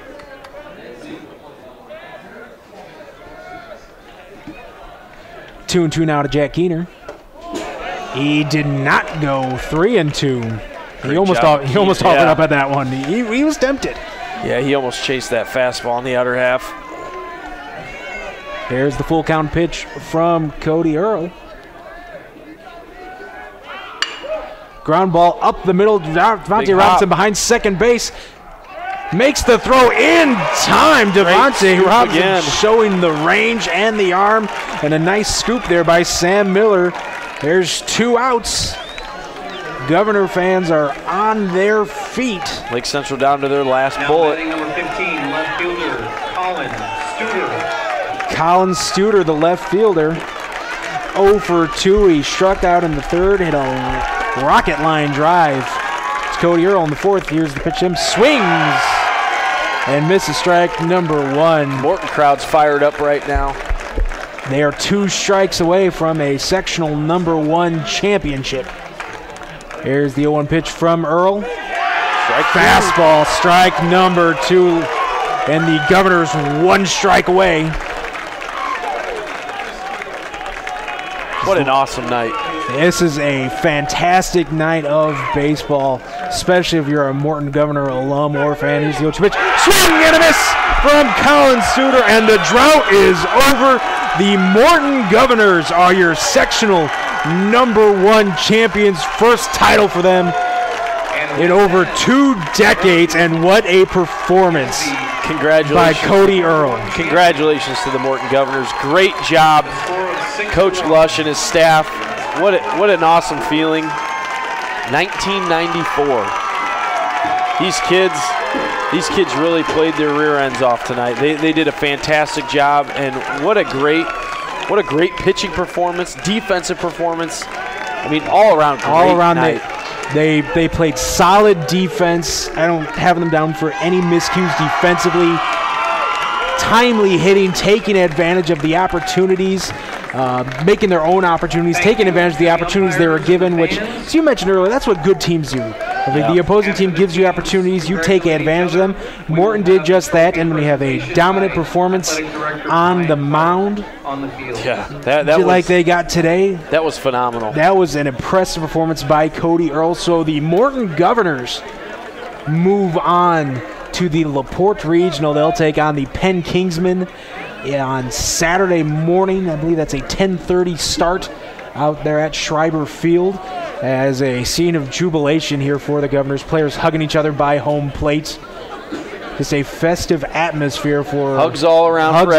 2-2 now to Jack Keener. He did not go 3-2. He almost offered up at that one. He was tempted. Yeah, he almost chased that fastball in the outer half. There's the full count pitch from Cody Earl. Ground ball up the middle. Devontae Robinson behind second base. Makes the throw in time. Devontae Robinson showing the range and the arm. And a nice scoop there by Sam Miller. There's 2 outs. Governor fans are on their feet. Lake Central down to their last bullet. Batting number 15, left fielder, Colin Studer. Colin Studer, the left fielder. 0 for 2. He struck out in the 3rd, hit a rocket line drive. It's Cody Earl in the 4th. Here's the pitch to him. Swings and misses strike number 1. Morton crowd's fired up right now. They are 2 strikes away from a sectional number 1 championship. Here's the 0-1 pitch from Earl. Fastball, strike number 2, and the Governors 1 strike away. What an awesome night. This is a fantastic night of baseball, especially if you're a Morton Governor alum or fan. Here's the 0-2 pitch. Swing and a miss from Colin Suter, and the drought is over. The Morton Governors are your sectional number 1 champions. First title for them in over 2 decades, and what a performance. Congratulations. By Cody Earl. Congratulations to the Morton Governors. Great job, Coach Lush and his staff. What an awesome feeling. 1994. These kids really played their rear ends off tonight. They did a fantastic job, and what a great pitching performance, defensive performance. I mean, all around night. They played solid defense. I don't have them down for any miscues defensively. Timely hitting, taking advantage of the opportunities, making their own opportunities, taking advantage of the opportunities they were given, which, as you mentioned earlier, that's what good teams do. If the opposing team gives you opportunities, you take advantage of them. Morton did just that, and we have a dominant performance on the mound. Yeah, that was, like they got today. That was phenomenal. That was an impressive performance by Cody Earl. So the Morton Governors move on to the LaPorte Regional. They'll take on the Penn Kingsmen on Saturday morning. I believe that's a 10:30 start out there at Schreiber Field, as a scene of jubilation here for the Governors. Players hugging each other by home plate. Just a festive atmosphere for hugs all around for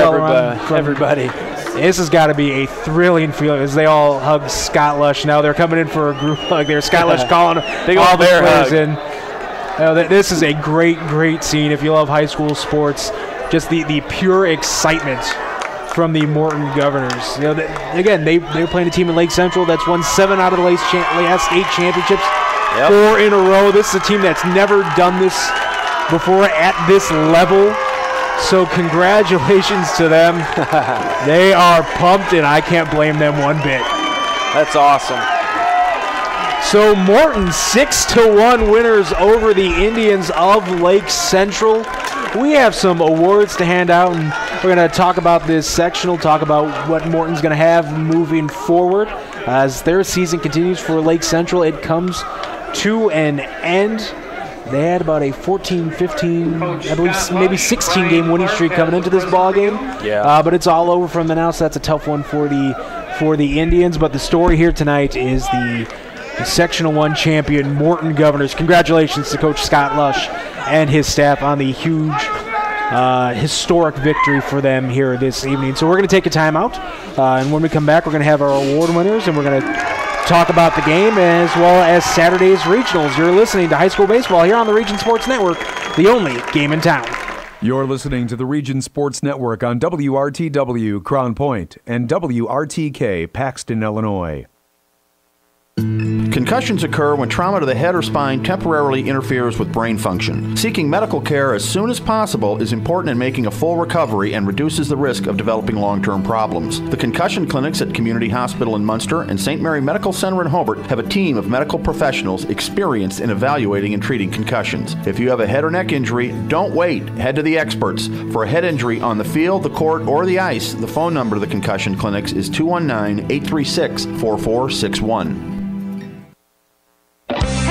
everybody. This has got to be a thrilling feeling as they all hug Scott Lush. Now they're coming in for a group hug there. Scott Lush calling all the players in. This is a great scene. If you love high school sports, just the pure excitement from the Morton Governors. Again, they were playing a team in Lake Central that's won 7 out of the last 8 championships, 4 in a row. This is a team that's never done this before at this level. So congratulations to them. They are pumped, and I can't blame them one bit. That's awesome. So Morton 6-1 winners over the Indians of Lake Central. We have some awards to hand out, and we're going to talk about this sectional, talk about what Morton's going to have moving forward. As their season continues for Lake Central, it comes to an end. They had about a 14, 15, I believe maybe 16-game winning streak coming into this ball game. Yeah. But it's all over from the now, so that's a tough one for the Indians. But the story here tonight is the Sectional 1 champion Morton Governors. Congratulations to Coach Scott Lush and his staff on the huge historic victory for them here this evening. So we're going to take a timeout, and when we come back, we're going to have our award winners, and we're going to talk about the game as well as Saturday's regionals. You're listening to high school baseball here on the Region Sports Network, the only game in town. You're listening to the Region Sports Network on WRTW Crown Point and WRTK Paxton, Illinois. Concussions occur when trauma to the head or spine temporarily interferes with brain function. Seeking medical care as soon as possible is important in making a full recovery and reduces the risk of developing long-term problems. The concussion clinics at Community Hospital in Munster and St. Mary Medical Center in Hobart have a team of medical professionals experienced in evaluating and treating concussions. If you have a head or neck injury, don't wait. Head to the experts. For a head injury on the field, the court, or the ice, the phone number of the concussion clinics is 219-836-4461.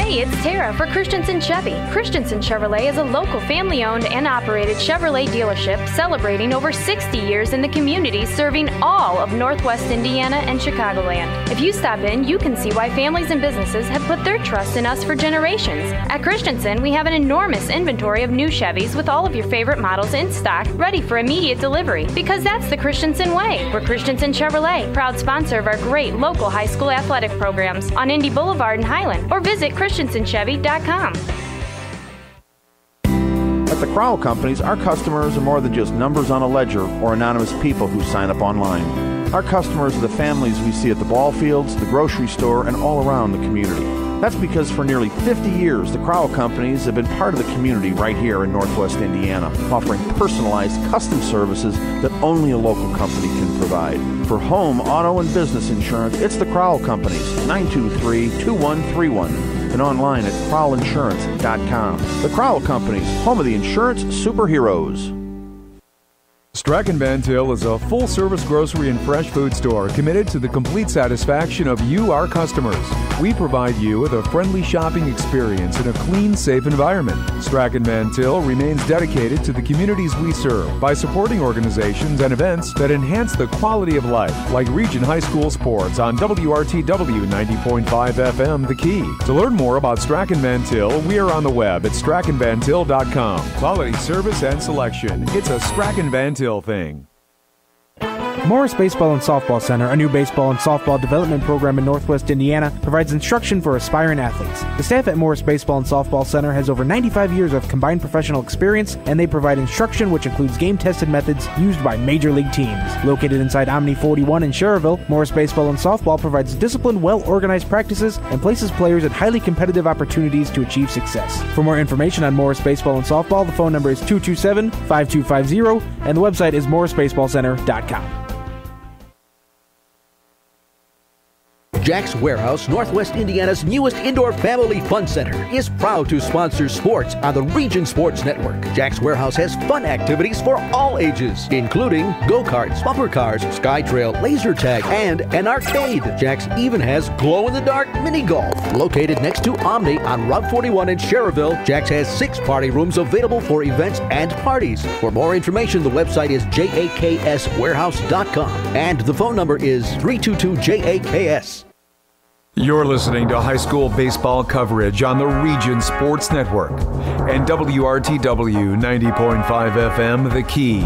Hey, it's Tara for Christensen Chevy. Christensen Chevrolet is a local family-owned and operated Chevrolet dealership celebrating over 60 years in the community, serving all of Northwest Indiana and Chicagoland. If you stop in, you can see why families and businesses have put their trust in us for generations. At Christensen, we have an enormous inventory of new Chevys with all of your favorite models in stock, ready for immediate delivery, because that's the Christensen way. We're Christensen Chevrolet, proud sponsor of our great local high school athletic programs on Indy Boulevard in Highland, or visit ChristensenChevy.com. At the Crowell Companies, our customers are more than just numbers on a ledger or anonymous people who sign up online. Our customers are the families we see at the ball fields, the grocery store, and all around the community. That's because for nearly 50 years, the Crowell Companies have been part of the community right here in Northwest Indiana, offering personalized custom services that only a local company can provide. For home, auto, and business insurance, it's the Crowell Companies, 923-2131, and online at crowellinsurance.com. The Crowell Companies, home of the insurance superheroes. Strachan Van Til is a full-service grocery and fresh food store committed to the complete satisfaction of you, our customers. We provide you with a friendly shopping experience in a clean, safe environment. Strachan Van Til remains dedicated to the communities we serve by supporting organizations and events that enhance the quality of life, like Region High School Sports on WRTW 90.5 FM, The Key. To learn more about Strachan Van Til, we are on the web at strachanvantil.com. Quality service and selection. It's a Strachan Van Til thing. Morris Baseball and Softball Center, a new baseball and softball development program in Northwest Indiana, provides instruction for aspiring athletes. The staff at Morris Baseball and Softball Center has over 95 years of combined professional experience, and they provide instruction which includes game-tested methods used by major league teams. Located inside Omni 41 in Schererville, Morris Baseball and Softball provides disciplined, well-organized practices and places players at highly competitive opportunities to achieve success. For more information on Morris Baseball and Softball, the phone number is 227-5250, and the website is morrisbaseballcenter.com. Jack's Warehouse, Northwest Indiana's newest indoor family fun center, is proud to sponsor sports on the Region Sports Network. Jack's Warehouse has fun activities for all ages, including go-karts, bumper cars, sky trail, laser tag, and an arcade. Jack's even has glow-in-the-dark mini golf. Located next to Omni on Route 41 in Schererville, Jack's has 6 party rooms available for events and parties. For more information, the website is jakswarehouse.com, and the phone number is 322-JAKS. You're listening to high school baseball coverage on the Region Sports Network and WRTW 90.5 FM, The Key.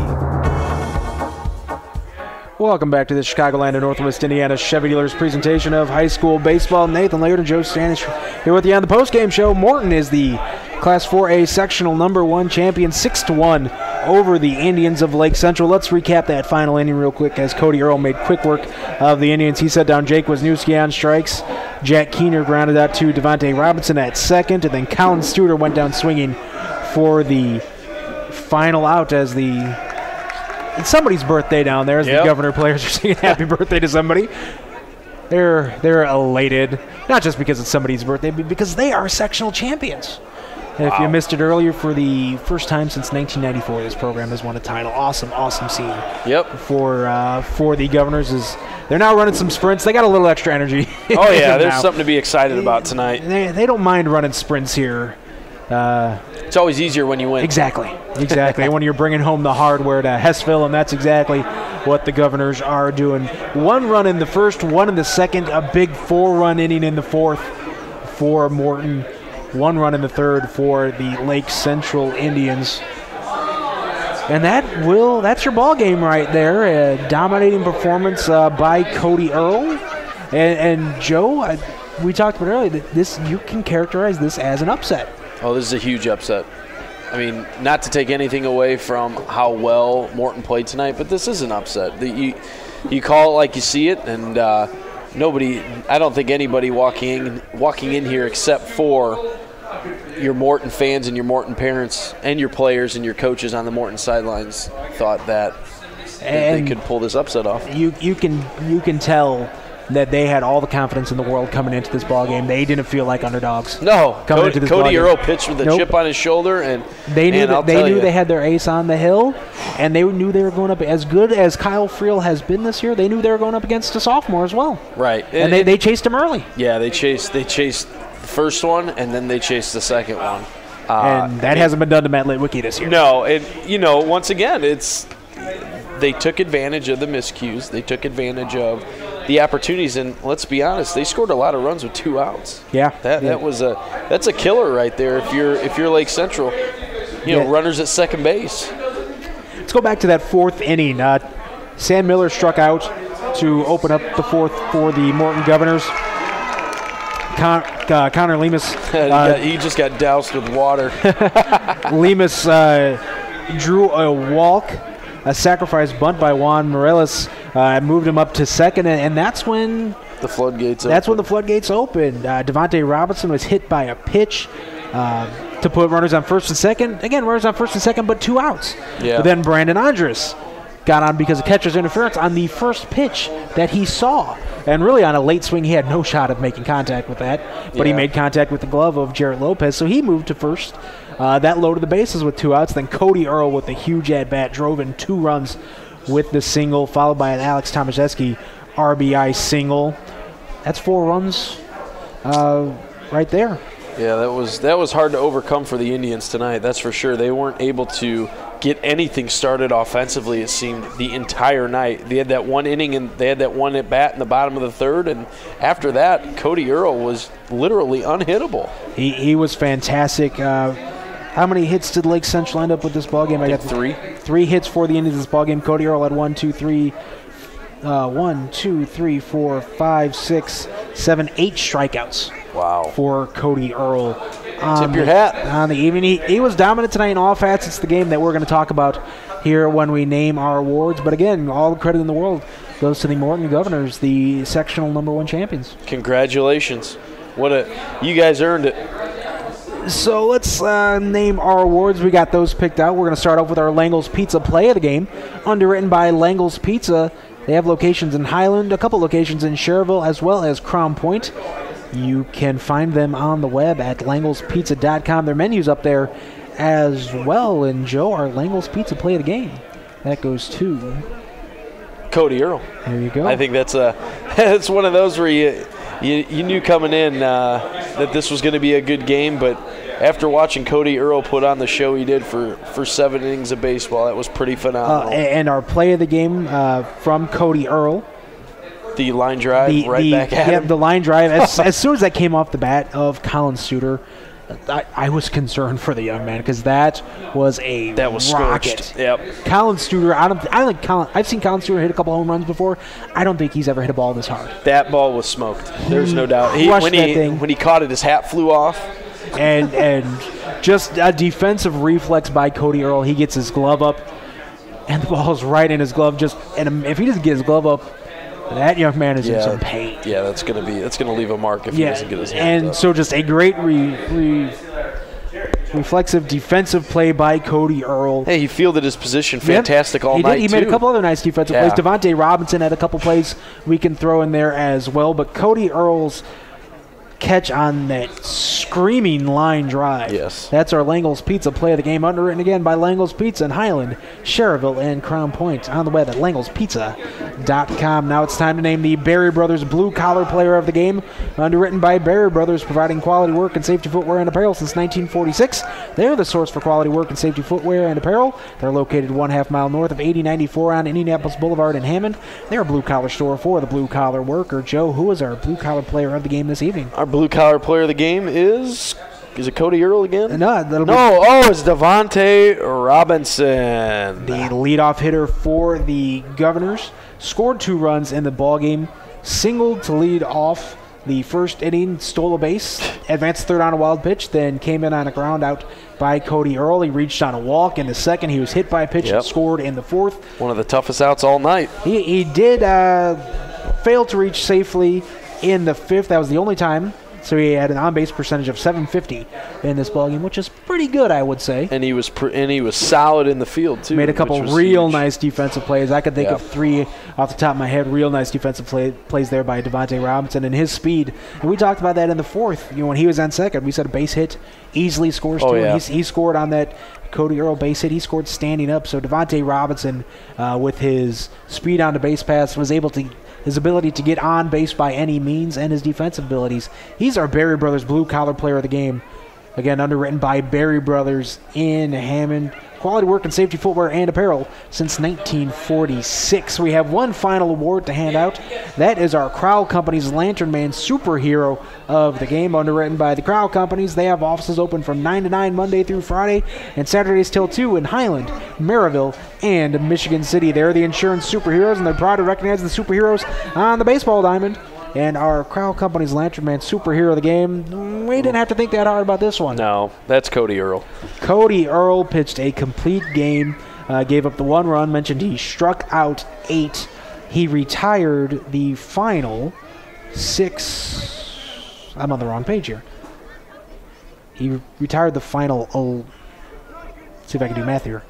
Welcome back to the Chicagoland and Northwest Indiana Chevy Dealers presentation of high school baseball. Nathan Laird and Joe Stanish here with you on the postgame show. Morton is the Class 4A sectional number 1 champion, 6-1 over the Indians of Lake Central. Let's recap that final inning real quick as Cody Earl made quick work of the Indians. He set down Jake Wisniewski on strikes. Jack Keener grounded out to Devontae Robinson at second, and then Colin Studer went down swinging for the final out as it's somebody's birthday down there as the Governor players are singing happy birthday to somebody. They're elated, not just because it's somebody's birthday, but because they are sectional champions. And if you missed it earlier, for the first time since 1994, this program has won a title. Awesome scene. Yep. For the Governors they're now running some sprints. They got a little extra energy. Oh yeah, there's something to be excited about tonight. They don't mind running sprints here. It's always easier when you win. Exactly. When you're bringing home the hardware to Hessville, and that's exactly what the Governors are doing. 1 run in the first, 1 in the second, a big 4-run inning in the fourth for Morton. 1 run in the third for the Lake Central Indians. And that's your ball game right there. A dominating performance by Cody Earl. And Joe, we talked about earlier that you can characterize this as an upset. Oh, this is a huge upset. I mean, not to take anything away from how well Morton played tonight, but this is an upset. You call it like you see it, and I don't think anybody walking in here except for your Morton fans and your Morton parents and your players and your coaches on the Morton sidelines thought that they could pull this upset off. You can tell that they had all the confidence in the world coming into this ball game. They didn't feel like underdogs. No, Cody Earl pitched with a chip on his shoulder, and they knew they had their ace on the hill, and they knew they were going up as good as Kyle Friel has been this year. They knew they were going up against a sophomore as well. Right, and they chased him early. Yeah, they chased the first one, and then they chased the second one. And that hasn't been done to Matt Litwicki this year. No, once again, they took advantage of the miscues. They took advantage of the opportunities, and let's be honest, they scored a lot of runs with 2 outs. Yeah, that's a killer right there. If you're Lake Central, runners at second base. Let's go back to that 4th inning. Sam Miller struck out to open up the 4th for the Morton Governors. Connor Lemus. He just got doused with water. Lemus drew a walk. A sacrifice bunt by Juan Morales moved him up to second, and that's when The floodgates That's when the floodgates opened. Devontae Robinson was hit by a pitch to put runners on first and second. Again, runners on first and second, but 2 outs. Yeah. But then Brandon Andrus got on because of catcher's interference on the first pitch that he saw. And really on a late swing, he had no shot of making contact with that. But he made contact with the glove of Jarrett Lopez, so he moved to first. That loaded the bases with 2 outs. Then Cody Earl with a huge at-bat drove in 2 runs with the single, followed by an Alex Tomaszewski RBI single. That's 4 runs right there. Yeah, that was hard to overcome for the Indians tonight. That's for sure. They weren't able to get anything started offensively, it seemed, the entire night. They had that 1 inning and they had that 1 at bat in the bottom of the 3rd, and after that, Cody Earl was literally unhittable. He was fantastic. How many hits did Lake Central end up with this ballgame? I got 3. 3 hits for the Indians this ballgame. Cody Earl had 1, 2, 3, 4, 5, 6, 7, 8 strikeouts. Wow. For Cody Earl. Tip your hat. On the evening. He was dominant tonight in all facets. It's the game that we're going to talk about here when we name our awards. But again, all the credit in the world goes to the Morton Governors, the sectional #1 champions. Congratulations. You guys earned it. So let's name our awards. We got those picked out. We're going to start off with our Langle's Pizza play of the game, underwritten by Langle's Pizza. They have locations in Highland, a couple locations in Cherville, as well as Crown Point. You can find them on the web at langlespizza.com. Their menu's up there as well. And Joe, our Langle's Pizza play of the game, that goes to Cody Earl. There you go. I think that's it's one of those where you knew coming in that this was going to be a good game, but after watching Cody Earl put on the show he did for 7 innings of baseball, that was pretty phenomenal. And our play of the game from Cody Earl. The line drive back at him. The line drive. As soon as that came off the bat of Colin Studer, I was concerned for the young man because that was a rocket. Scorched. Yep. Colin Studer. I don't think Colin. I've seen Colin Studer hit a couple home runs before. I don't think he's ever hit a ball this hard. That ball was smoked. There's no doubt. When he caught it, his hat flew off. And just a defensive reflex by Cody Earl. He gets his glove up, and the ball's right in his glove. And if he doesn't get his glove up, that young man is in some pain. Yeah, that's gonna leave a mark if he doesn't get his hands up. And so just a great reflexive defensive play by Cody Earl. Hey, he fielded his position fantastic all night, He made a couple other nice defensive plays. Devontae Robinson had a couple plays we can throw in there as well. But Cody Earl's catch on that screaming line drive. Yes. That's our Langle's Pizza play of the game, underwritten again by Langle's Pizza in Highland, Cherville, and Crown Point. On the web at langlespizza.com. Now it's time to name the Berry Brothers Blue Collar Player of the Game, underwritten by Berry Brothers, providing quality work and safety footwear and apparel since 1946. They're the source for quality work and safety footwear and apparel. They're located 1/2 mile north of 8094 on Indianapolis Boulevard in Hammond. They're a blue-collar store for the blue-collar worker. Joe, who is our blue-collar player of the game this evening? Our blue-collar player of the game is it Cody Earl again? No, it's Devontae Robinson. The leadoff hitter for the Governors. Scored 2 runs in the ballgame. Singled to lead off the first inning, stole a base, advanced third on a wild pitch, then came in on a ground out by Cody Earl. He reached on a walk in the second. He was hit by a pitch and scored in the 4th. One of the toughest outs all night. He did fail to reach safely in the 5th. That was the only time. So he had an on-base percentage of .750 in this ballgame, which is pretty good, I would say. And he was solid in the field too. Made a couple real nice defensive plays. I could think of 3 off the top of my head. Real nice defensive plays there by Devontae Robinson and his speed. And we talked about that in the 4th. When he was on second, we said a base hit easily scores 2. And he scored on that Cody Earl base hit. He scored standing up. So Devontae Robinson, with his speed on the base pass, was able to. His ability to get on base by any means, and his defensive abilities. He's our Berry Brothers Blue Collar Player of the Game. Again, underwritten by Berry Brothers in Hammond. Quality work and safety footwear and apparel since 1946. We have one final award to hand out. That is our Crowell Company's Lantern Man Superhero of the Game, underwritten by the Crowell Companies. They have offices open from 9 to 9 Monday through Friday and Saturdays till 2 in Highland, Maryville, and Michigan City. They're the insurance superheroes, and they're proud to recognize the superheroes on the baseball diamond. And our Crowell Company's Lantern Man Superhero of the Game, we didn't have to think that hard about this one. No, that's Cody Earl. Cody Earl pitched a complete game, gave up the 1 run, mentioned he struck out 8. He retired the final 6. I'm on the wrong page here. He retired the final. See if I can do math here.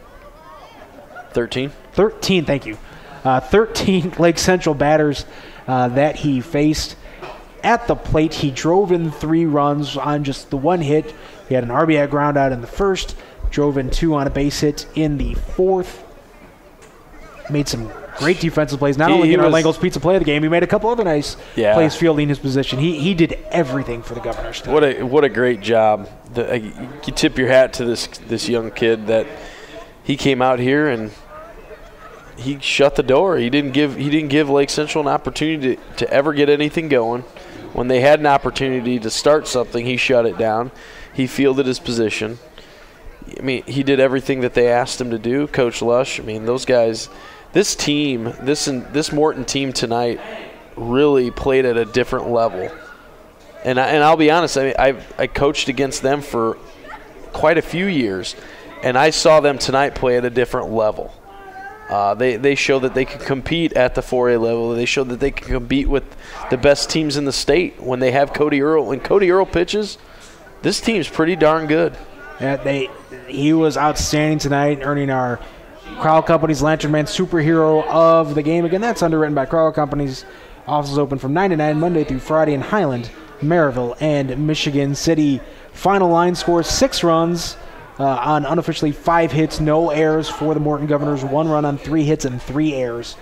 13. 13, thank you. 13 Lake Central batters that he faced at the plate. He drove in 3 runs on just the 1 hit. He had an RBI ground out in the first, drove in 2 on a base hit in the 4th. Made some great defensive plays. Not only in our Langle's Pizza play of the game, he made a couple other nice plays fielding his position. He did everything for the Governors. What a great job. You tip your hat to this young kid that he came out here and he shut the door. He didn't give Lake Central an opportunity to ever get anything going. When they had an opportunity to start something, he shut it down. He fielded his position. I mean, he did everything that they asked him to do. Coach Lush, I mean, those guys, this team, this Morton team tonight really played at a different level. And I'll be honest, I mean, I coached against them for quite a few years, and I saw them tonight play at a different level. They showed that they could compete at the 4A level. They showed that they could compete with the best teams in the state when they have Cody Earl. When Cody Earl pitches, this team's pretty darn good. Yeah, he was outstanding tonight, earning our Crowell Companies Lantern Man Superhero of the Game. Again, that's underwritten by Crowell Companies. Offices open from 9 to 9 Monday through Friday in Highland, Maryville, and Michigan City. Final line scores 6 runs on unofficially 5 hits, no errors for the Morton Governors, 1 run on 3 hits and 3 errors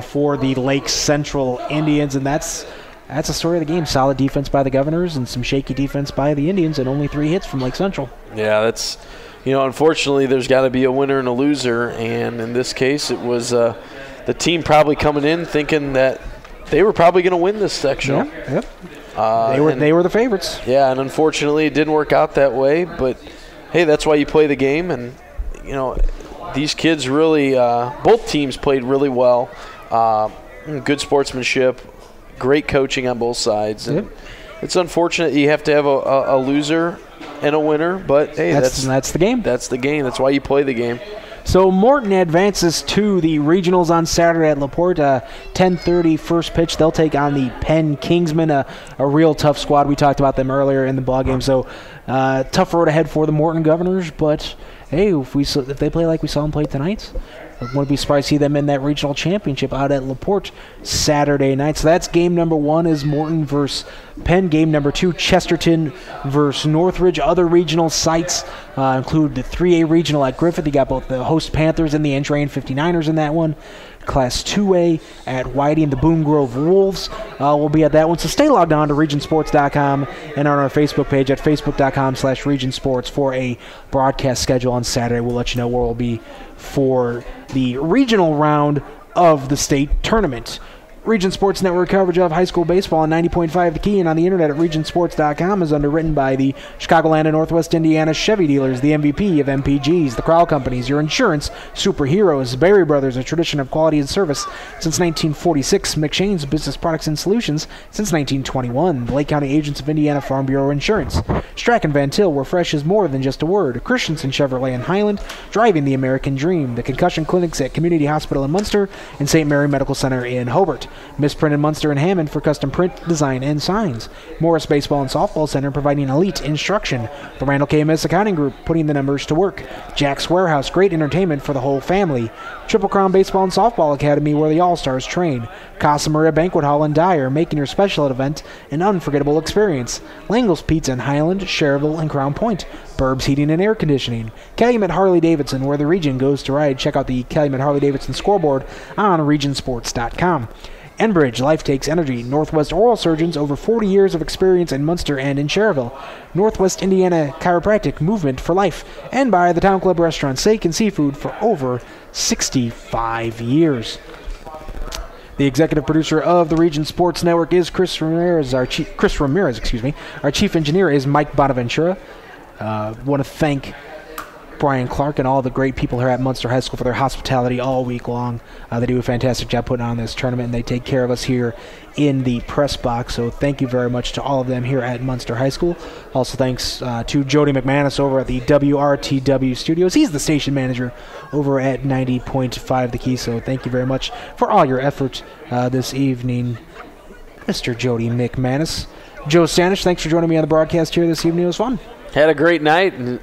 for the Lake Central Indians, and that's the story of the game. Solid defense by the Governors and some shaky defense by the Indians, and only 3 hits from Lake Central. Yeah, that's, unfortunately there's got to be a winner and a loser, and in this case it was the team probably coming in thinking that they were probably going to win this sectional. Yep. They were the favorites. Yeah, and unfortunately it didn't work out that way, but hey, that's why you play the game, and these kids really, both teams played really well. Good sportsmanship, great coaching on both sides, and it's unfortunate you have to have a loser and a winner, but hey, that's the game. That's the game. That's why you play the game. So Morton advances to the regionals on Saturday at LaPorte. 10:30 first pitch. They'll take on the Penn Kingsmen, a real tough squad. We talked about them earlier in the ballgame. So tough road ahead for the Morton Governors. But hey, if they play like we saw them play tonight, I wouldn't be surprised to see them in that regional championship out at LaPorte Saturday night. So that's game number 1 is Morton versus Penn. Game number 2, Chesterton versus Northridge. Other regional sites include the 3A regional at Griffith. You got both the host Panthers and the Entrain 59ers in that one. Class 2A at Whiting, the Boone Grove Wolves will be at that one. So stay logged on to regionsports.com and on our Facebook page at facebook.com/regionsports for a broadcast schedule on Saturday. We'll let you know where we'll be for the regional round of the state tournament. Region Sports Network coverage of high school baseball on 90.5 The Key and on the internet at regionsports.com is underwritten by the Chicagoland and Northwest Indiana Chevy dealers, the MVP of MPGs, the Crowell Companies, your insurance superheroes, Berry Brothers, a tradition of quality and service since 1946, McShane's Business Products and Solutions since 1921, the Lake County Agents of Indiana Farm Bureau Insurance, Strachan Van Til, where fresh is more than just a word, Christensen Chevrolet in Highland, driving the American dream, the concussion clinics at Community Hospital in Munster and St. Mary Medical Center in Hobart. Misprint in Munster and Hammond for custom print, design, and signs. Morris Baseball and Softball Center providing elite instruction. The Randall KMS Accounting Group putting the numbers to work. Jack's Warehouse, great entertainment for the whole family. Triple Crown Baseball and Softball Academy where the All-Stars train. Casa Maria Banquet Hall in Dyer, making your special event an unforgettable experience. Langle's Pizza in Highland, Cherville, and Crown Point. Burbs Heating and Air Conditioning. Calumet Harley-Davidson, where the region goes to ride. Check out the Calumet Harley-Davidson scoreboard on regionsports.com. Enbridge, Life Takes Energy, Northwest Oral Surgeons, over 40 years of experience in Munster and in Cherville. Northwest Indiana Chiropractic, Movement for Life. And by the Town Club Restaurant, Steak and Seafood for over 65 years. The executive producer of the Region Sports Network is Chris Ramirez. Our chief engineer is Mike Bonaventura. Want to thank Brian Clark and all the great people here at Munster High School for their hospitality all week long. They do a fantastic job putting on this tournament, and they take care of us here in the press box. So thank you very much to all of them here at Munster High School. Also thanks to Jody McManus over at the WRTW studios. He's the station manager over at 90.5 The Key. So thank you very much for all your effort this evening. Mr. Jody McManus. Joe Stanish, thanks for joining me on the broadcast here this evening. It was fun. Had a great night and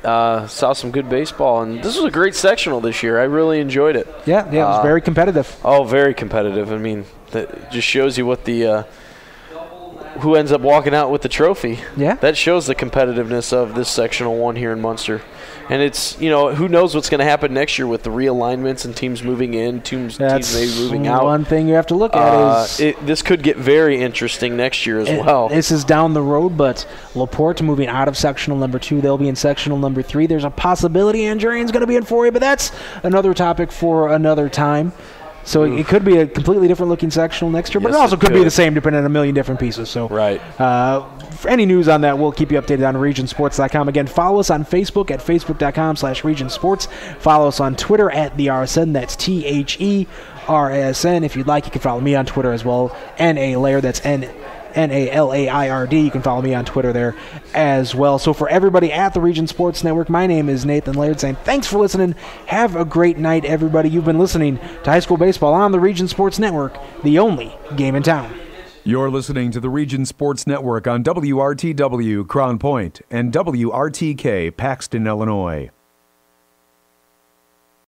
saw some good baseball. And this was a great sectional this year. I really enjoyed it. Yeah, it was very competitive. Oh, very competitive. I mean, that just shows you what the who ends up walking out with the trophy. Yeah. That shows the competitiveness of this sectional one here in Munster. And it's, who knows what's going to happen next year with the realignments and teams moving in, teams maybe moving out. One thing you have to look at is this could get very interesting next year as well. This is down the road, but LaPorte moving out of sectional number 2. They'll be in sectional number 3. There's a possibility Andurian's going to be in 4A, but that's another topic for another time. So it could be a completely different looking sectional next year, but it also could be the same depending on a million different pieces. So right. For any news on that, we'll keep you updated on regionsports.com. Again, follow us on Facebook at facebook.com/regionsports. Follow us on Twitter at the RSN. That's THERSN. If you'd like, you can follow me on Twitter as well. N-A-Laird, that's N-A-L-A-I-R-D. You can follow me on Twitter there as well. So for everybody at the Region Sports Network, my name is Nathan Laird saying thanks for listening. Have a great night, everybody. You've been listening to High School Baseball on the Region Sports Network, the only game in town. You're listening to the Region Sports Network on WRTW Crown Point and WRTK Paxton, Illinois.